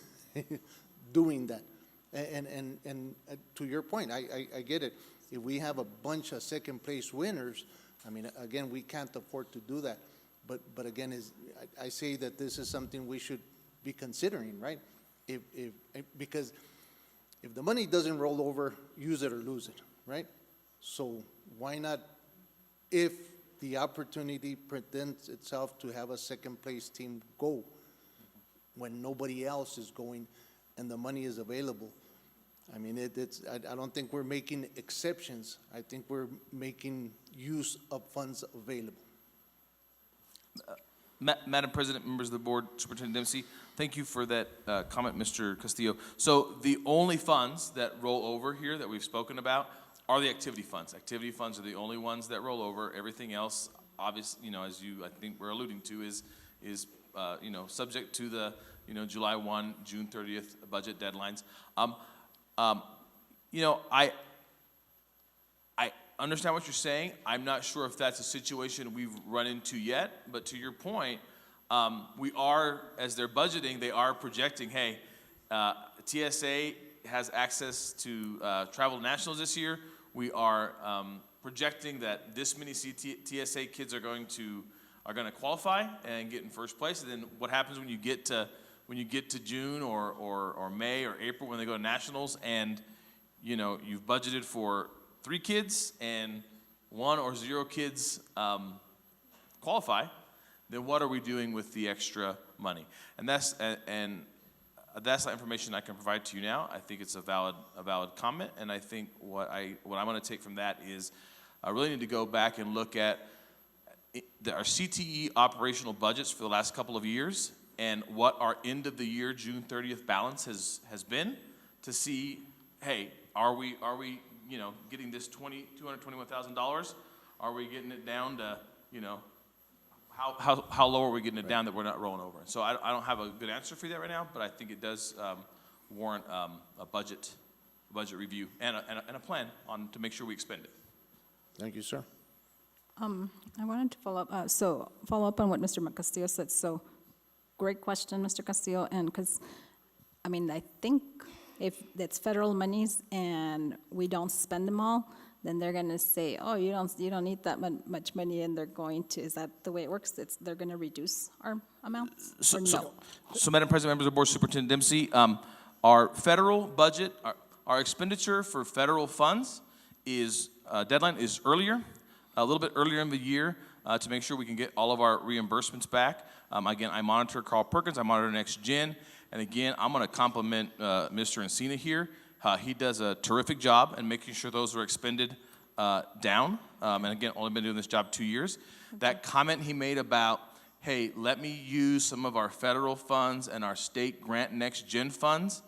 doing that? And to your point, I get it. If we have a bunch of second place winners, I mean, again, we can't afford to do that. But again, I say that this is something we should be considering, right? Because if the money doesn't roll over, use it or lose it, right? So why not, if the opportunity presents itself to have a second place team go when nobody else is going and the money is available? I mean, I don't think we're making exceptions. I think we're making use of funds available. Madam President, members of the board, Superintendent Dempsey, thank you for that comment, Mr. Castillo. So the only funds that roll over here that we've spoken about are the activity funds. Activity funds are the only ones that roll over. Everything else, obviously, you know, as you, I think we're alluding to, is you know, subject to the, you know, July 1, June 30th budget deadlines. You know, I understand what you're saying. I'm not sure if that's a situation we've run into yet, but to your point, we are, as they're budgeting, they are projecting, hey, TSA has access to travel nationals this year. We are projecting that this many TSA kids are going to qualify and get in first place. And then what happens when you get to June or May or April when they go to nationals, and you know you've budgeted for 3 kids and 1 or 0 kids qualify, then what are we doing with the extra money? And that's the information I can provide to you now. I think it's a valid comment, and I think what I'm going to take from that is I really need to go back and look at our CTE operational budgets for the last couple of years and what our end of the year June 30th balance has been, to see, hey, are we you know, getting this $221,000? Are we getting it down to, you know, how low are we getting it down that we're not rolling over? So I don't have a good answer for you that right now, but I think it does warrant a budget review and a plan to make sure we expend it. Thank you, sir. I wanted to follow up on what Mr. Castillo said. So, great question, Mr. Castillo, and because, I mean, I think if it's federal monies and we don't spend them all, then they're going to say, oh, you don't need that much money, and they're going to, is that the way it works? They're going to reduce our amounts? So, Madam President, members of the board, Superintendent Dempsey, our federal budget, our expenditure for federal funds is, deadline is earlier, a little bit earlier in the year, to make sure we can get all of our reimbursements back. Again, I monitor Carl Perkins, I monitor Next Gen, and again, I'm going to compliment Mr. Encina here. He does a terrific job in making sure those are expended down. And again, only been doing this job 2 years. Okay. That comment he made about, hey, let me use some of our federal funds and our state grant Next Gen funds.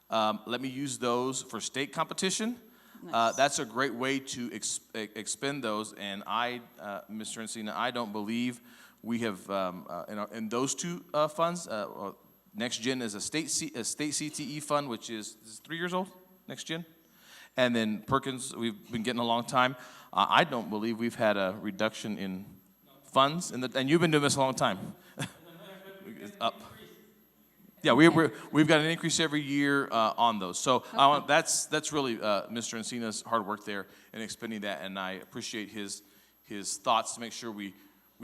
Let me use those for state competition. Nice. That's a great way to expend those. And Mr. Encina, I don't believe we have, in those 2 funds, Next Gen is a state CTE fund, which is 3 years old, Next Gen. And then Perkins, we've been getting a long time. I don't believe we've had a reduction in funds, and you've been doing this a long time. It's up. Yeah, we've got an increase every year on those. So okay. That's really Mr. Encina's hard work there in expending that, and I appreciate his thoughts to make sure we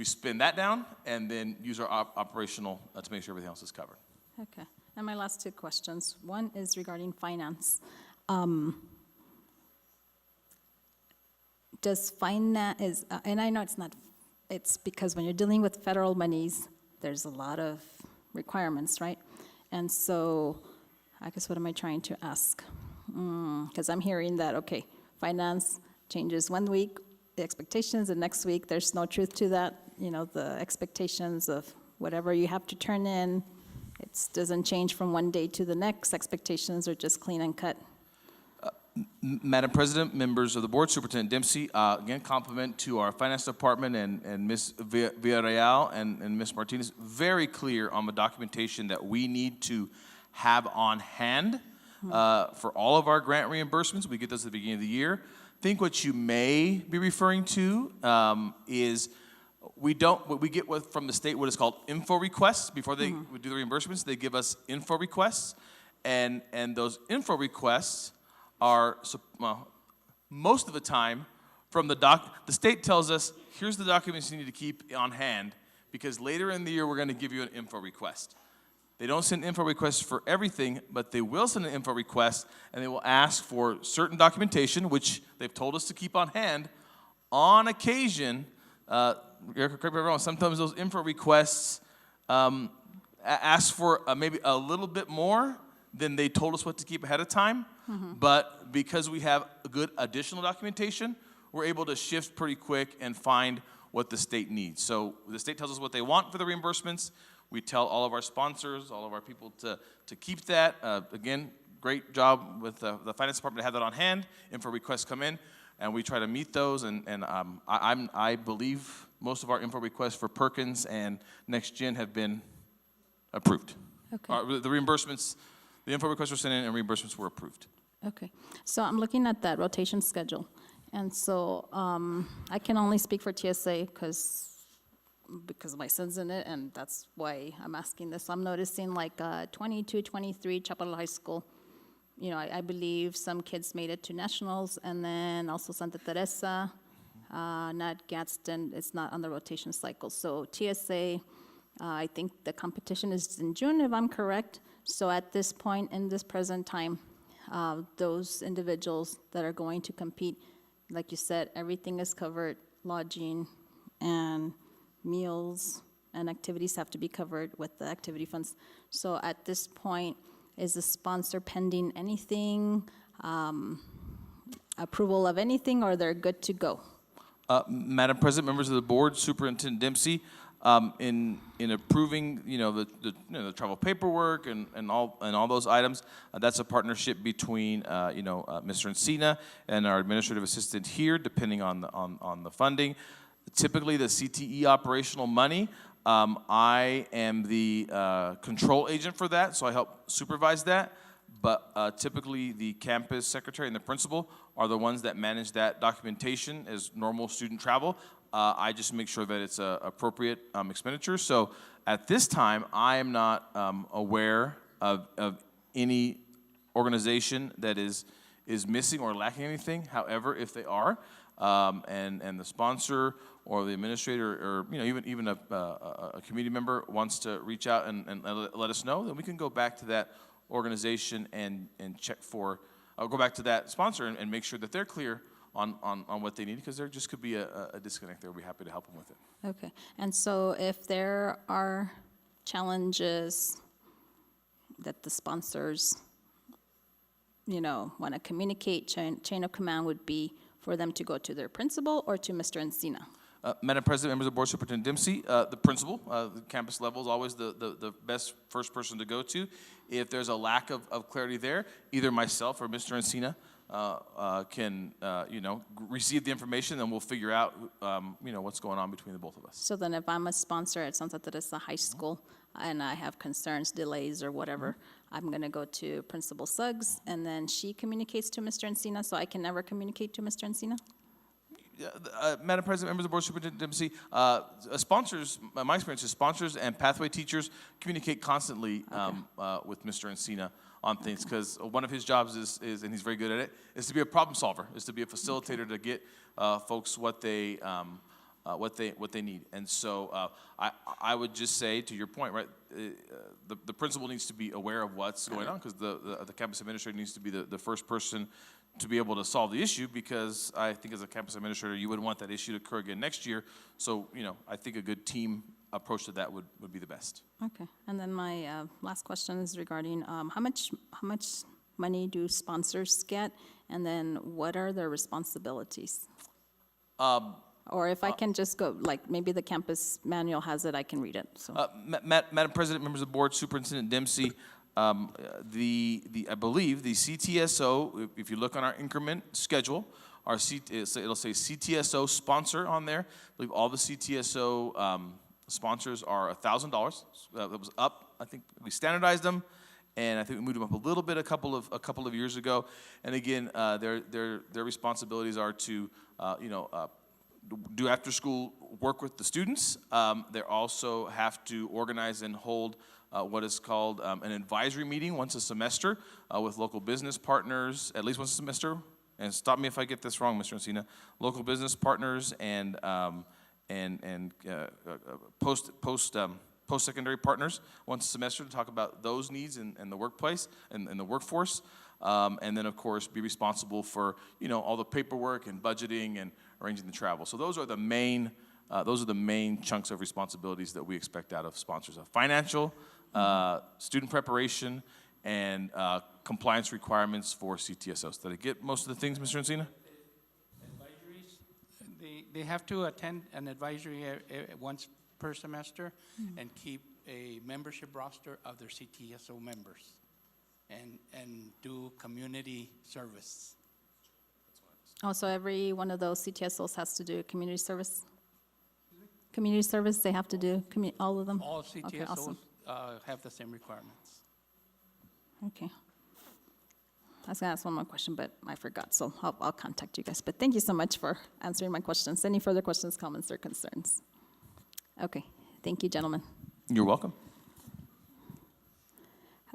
spend that down and then use our operational to make sure everything else is covered. Okay, and my last 2 questions. One is regarding finance. Does finance, and I know it's not, it's because when you're dealing with federal monies, there's a lot of requirements, right? And so, I guess what am I trying to ask? Because I'm hearing that, okay, finance changes one week, the expectations, and next week, there's no truth to that. You know, the expectations of whatever you have to turn in, it doesn't change from one day to the next. Expectations are just clean and cut. Madam President, members of the board, Superintendent Dempsey, again, compliment to our finance department and Ms. Villarreal and Ms. Martinez, very clear on the documentation that we need to have on hand for all of our grant reimbursements. We get those at the beginning of the year. I think what you may be referring to is we get from the state what is called info requests. Before they would do the reimbursements, they give us info requests, and those info requests are, well, most of the time from the state tells us, here's the documents you need to keep on hand because later in the year we're going to give you an info request. They don't send info requests for everything, but they will send an info request and they will ask for certain documentation, which they've told us to keep on hand. On occasion, correct me if I'm wrong, sometimes those info requests ask for maybe a little bit more than they told us what to keep ahead of time. But because we have a good additional documentation, we're able to shift pretty quick and find what the state needs. So the state tells us what they want for the reimbursements. We tell all of our sponsors, all of our people to keep that. Again, great job with the finance department to have that on hand. Info requests come in, and we try to meet those. And I believe most of our info requests for Perkins and Next Gen have been approved. Okay. The reimbursements, the info requests were sent in and reimbursements were approved. Okay, so I'm looking at that rotation schedule, and so I can only speak for TSA because my son's in it, and that's why I'm asking this. I'm noticing like 22, 23, Chaparral High School, you know, I believe some kids made it to nationals, and then also Santa Teresa, not Gadsden, it's not on the rotation cycle. So TSA, I think the competition is in June, if I'm correct. So at this point, in this present time, those individuals that are going to compete, like you said, everything is covered, lodging and meals and activities have to be covered with the activity funds. So at this point, is the sponsor pending anything, approval of anything, or they're good to go? Madam President, members of the board, Superintendent Dempsey, in approving, the travel paperwork and all those items, that's a partnership between, Mr. Encina and our administrative assistant here, depending on the funding. Typically, the CTE operational money, I am the control agent for that, so I help supervise that. But typically, the campus secretary and the principal are the ones that manage that documentation as normal student travel. I just make sure that it's appropriate expenditure. So at this time, I am not aware of any organization that is missing or lacking anything. However, if they are, and the sponsor or the administrator or even a community member wants to reach out and let us know, then we can go back to that organization and check for, go back to that sponsor and make sure that they're clear on what they need, because there just could be a disconnect there. We'll be happy to help them with it. Okay, and so if there are challenges that the sponsors, want to communicate, chain of command would be for them to go to their principal or to Mr. Encina? Madam President, members of the board, Superintendent Dempsey, the principal, the campus level is always the best first person to go to. If there's a lack of clarity there, either myself or Mr. Encina can, receive the information, and we'll figure out, what's going on between the both of us. So then if I'm a sponsor at Santa Teresa High School and I have concerns, delays, or whatever, I'm going to go to Principal Suggs, and then she communicates to Mr. Encina, so I can never communicate to Mr. Encina? Madam President, members of the board, Superintendent Dempsey, sponsors, my experience is sponsors and pathway teachers communicate constantly with Mr. Encina on things, because one of his jobs is, and he's very good at it, is to be a problem solver, is to be a facilitator to get folks what they what they need. And so I would just say, to your point, right, the principal needs to be aware of what's going on, because the campus administrator needs to be the first person to be able to solve the issue, because I think as a campus administrator, you wouldn't want that issue to occur again next year. So, I think a good team approach to that would be the best. Okay, and then my last question is regarding how much money do sponsors get, and then what are their responsibilities? Or if I can just go, like, maybe the campus manual has it, I can read it, so. Madam President, members of the board, Superintendent Dempsey, I believe the CTSO, if you look on our increment schedule, it'll say CTSO sponsor on there. I believe all the CTSO sponsors are $1,000. That was up. I think we standardized them, and I think we moved them up a little bit a couple of years ago. And again, their responsibilities are to do after-school work with the students. They also have to organize and hold what is called an advisory meeting once a semester with local business partners, at least once a semester. And stop me if I get this wrong, Mr. Encina. Local business partners and post-secondary partners once a semester to talk about those needs in the workplace and the workforce. And then, of course, be responsible for all the paperwork and budgeting and arranging the travel. So those are the main chunks of responsibilities that we expect out of sponsors: financial, student preparation, and compliance requirements for CTSOs. Did I get most of the things, Mr. Encina? Advisories, they have to attend an advisory once per semester and keep a membership roster of their CTSO members and do community service. Oh, so every one of those CTSOs has to do community service? Community service, they have to do, all of them? All CTSOs Okay, awesome. have the same requirements. Okay. I was gonna ask one more question, but I forgot, so I'll contact you guys. But thank you so much for answering my questions. Any further questions, comments, or concerns? Okay, thank you, gentlemen. You're welcome.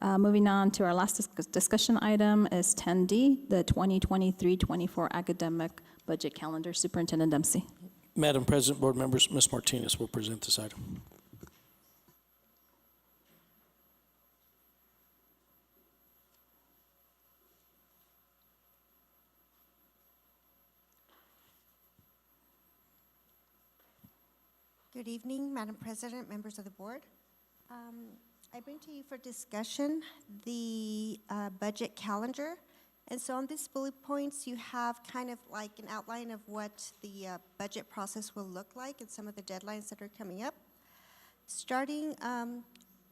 Moving on to our last discussion item is 10D, the 2023-24 academic budget calendar. Superintendent Dempsey. Madam President, board members, Ms. Martinez will present this item. Good evening, Madam President, members of the board. I bring to you for discussion the budget calendar. And so on these bullet points, you have kind of like an outline of what the budget process will look like and some of the deadlines that are coming up. Starting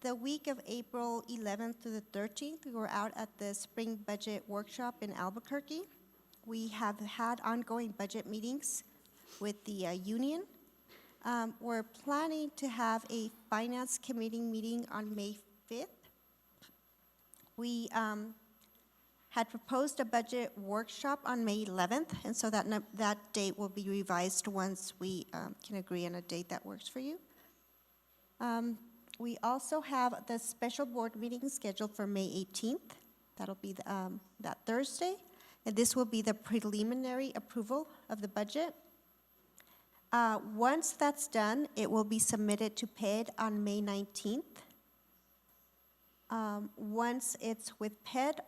the week of April 11th through the 13th, we were out at the spring budget workshop in Albuquerque. We have had ongoing budget meetings with the union. We're planning to have a finance committee meeting on May 5th. We had proposed a budget workshop on May 11th, and so that date will be revised once we can agree on a date that works for you. We also have the special board meeting scheduled for May 18th. That'll be that Thursday, and this will be the preliminary approval of the budget. Once that's done, it will be submitted to PED on May 19th. Once it's with PED,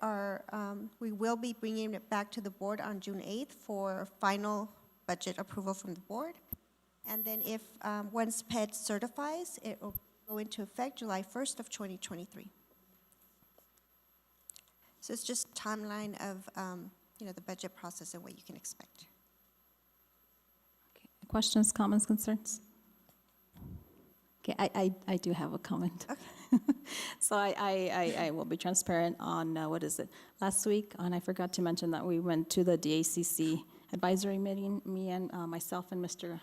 we will be bringing it back to the board on June 8th for final budget approval from the board. And then if, once PED certifies, it will go into effect July 1st of 2023. So it's just timeline of, the budget process and what you can expect. Questions, comments, concerns? Okay, I do have a comment. Okay. So I will be transparent on, what is it? Last week, and I forgot to mention that we went to the DACC advisory meeting, me and myself and Mr.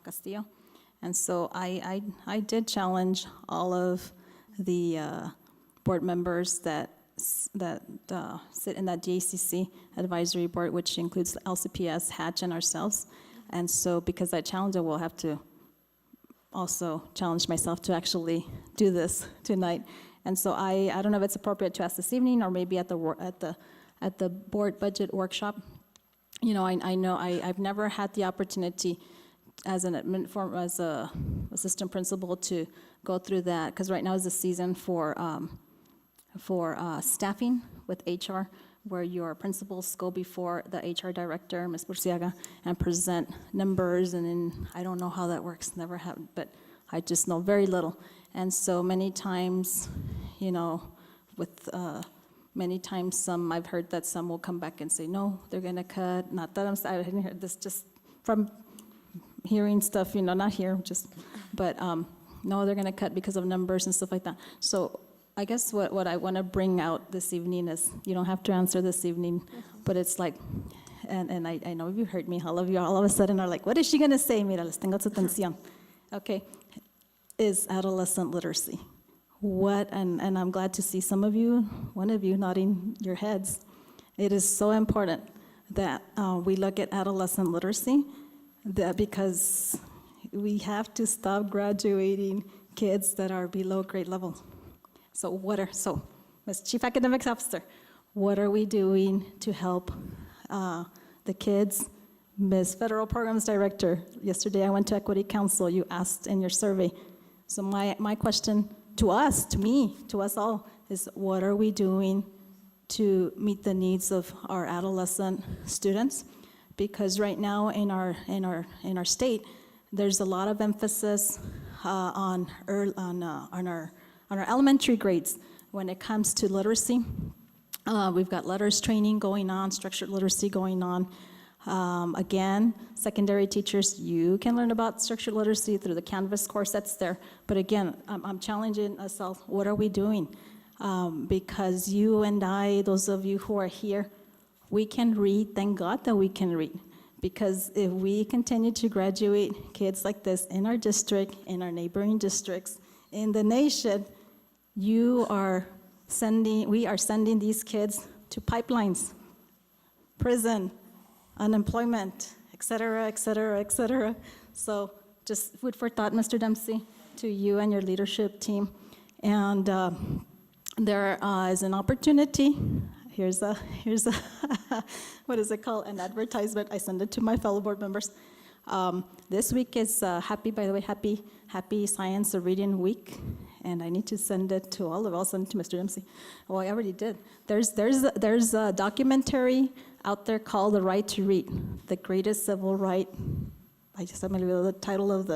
Castillo. And so I did challenge all of the board members that sit in that DACC advisory board, which includes LCPS, Hatch, and ourselves. And so because I challenged it, we'll have to also challenge myself to actually do this tonight. And so I don't know if it's appropriate to ask this evening or maybe at the board budget workshop. I know I've never had the opportunity as an as a assistant principal to go through that, because right now is the season for staffing with HR, where your principals go before the HR director, Ms. Burciaga, and present numbers, and then I don't know how that works, never have, but I just know very little. And so many times, you know, with many times I've heard that some will come back and say, no, they're gonna cut, not that I didn't hear this, just from hearing stuff, you know, not here, but no, they're gonna cut because of numbers and stuff like that. So I guess what I wanna bring out this evening is, you don't have to answer this evening, but it's like, and I know you heard me, all of you all of a sudden are like, what is she gonna say? Mira, les tengo su atención. Okay, is adolescent literacy. And I'm glad to see some of you, one of you nodding your heads. It is so important that we look at adolescent literacy, because we have to stop graduating kids that are below grade level. So Ms. Chief Academics Officer, what are we doing to help the kids? Ms. Federal Programs Director, yesterday I went to Equity Council, you asked in your survey. So my question to us, to me, to us all, is what are we doing to meet the needs of our adolescent students? Because right now in our state, there's a lot of emphasis on our elementary grades when it comes to literacy. We've got letters training going on, structured literacy going on. Again, secondary teachers, you can learn about structured literacy through the Canvas course that's there. But again, I'm challenging us all, what are we doing? Because you and I, those of you who are here, we can read, thank God that we can read. Because if we continue to graduate kids like this in our district, in our neighboring districts, in the nation, we are sending these kids to pipelines, prison, unemployment, et cetera, et cetera, et cetera. So just food for thought, Mr. Dempsey, to you and your leadership team. And there is an opportunity. Here's a what is it called? An advertisement. I send it to my fellow board members. This week is Happy Science Reading Week, and I need to send it to all of us. I'll send it to Mr. Dempsey. Well, I already did. There's a documentary out there called The Right to Read, the greatest civil right. I just haven't remembered the title of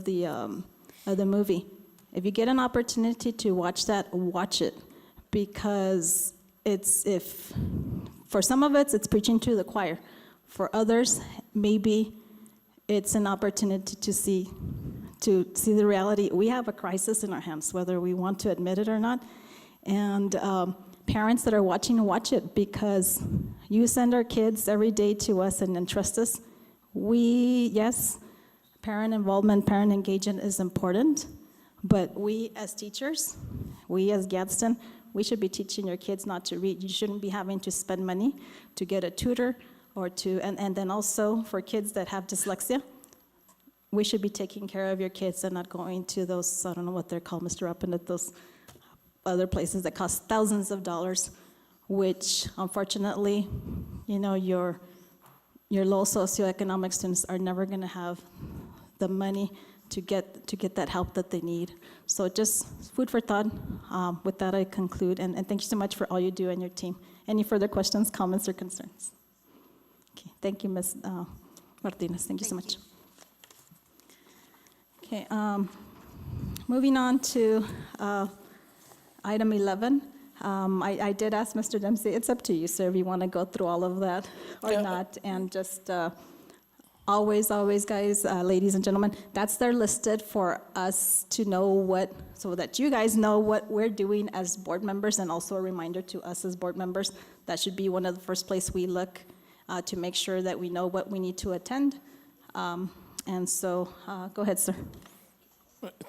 the movie. If you get an opportunity to watch that, watch it, because for some of it's preaching to the choir. For others, maybe it's an opportunity to see the reality. We have a crisis in our hands, whether we want to admit it or not. And parents that are watching, watch it, because you send our kids every day to us and entrust us. Yes, parent involvement, parent engagement is important, but we as teachers, we as Gadsden, we should be teaching your kids not to read. You shouldn't be having to spend money to get a tutor and then also for kids that have dyslexia, we should be taking care of your kids and not going to those, I don't know what they're called, Mr. Rappin, those other places that cost thousands of dollars, which unfortunately, your low socioeconomic students are never gonna have the money to get that help that they need. So just food for thought. With that, I conclude, and thank you so much for all you do and your team. Any further questions, comments, or concerns? Okay, thank you, Ms. Martinez. Thank you so much. Okay, moving on to item 11. I did ask Mr. Dempsey, it's up to you, sir, if you want to go through all of that or not, and just always, guys, ladies and gentlemen, that's there listed for us to know so that you guys know what we're doing as board members, and also a reminder to us as board members. That should be one of the first place we look to make sure that we know what we need to attend. And so, go ahead, sir.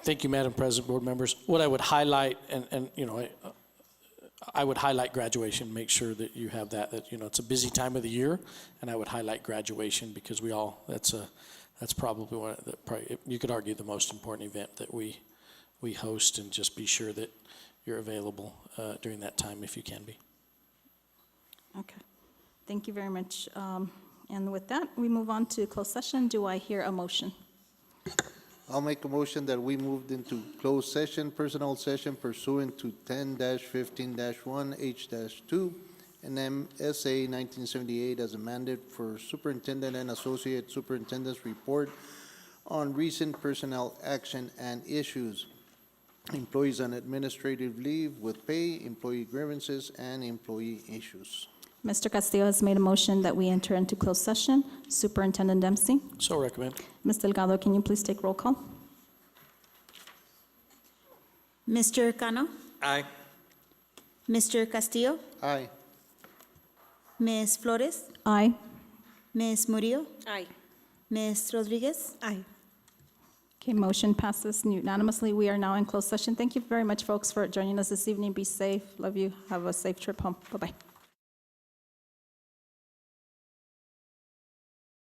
Thank you, Madam President, board members. What I would highlight, I would highlight graduation, make sure that you have that, it's a busy time of the year, and I would highlight graduation because that's probably you could argue the most important event that we host, and just be sure that you're available during that time if you can be. Okay, thank you very much. And with that, we move on to closed session. Do I hear a motion? I'll make a motion that we moved into closed session, personnel session pursuant to 10-15-1 H-2 and MSA 1978 as amended for superintendent and associate superintendent's report on recent personnel action and issues, employees on administrative leave with pay, employee grievances, and employee issues. Mr. Castillo has made a motion that we enter into closed session. Superintendent Dempsey. So recommend. Ms. Delgado, can you please take roll call? Mr. Cano? Aye. Mr. Castillo? Aye. Ms. Flores? Aye. Ms. Murillo? Aye. Ms. Rodriguez? Aye. Okay, motion passes unanimously. We are now in closed session. Thank you very much, folks, for joining us this evening. Be safe. Love you. Have a safe trip home. Bye-bye.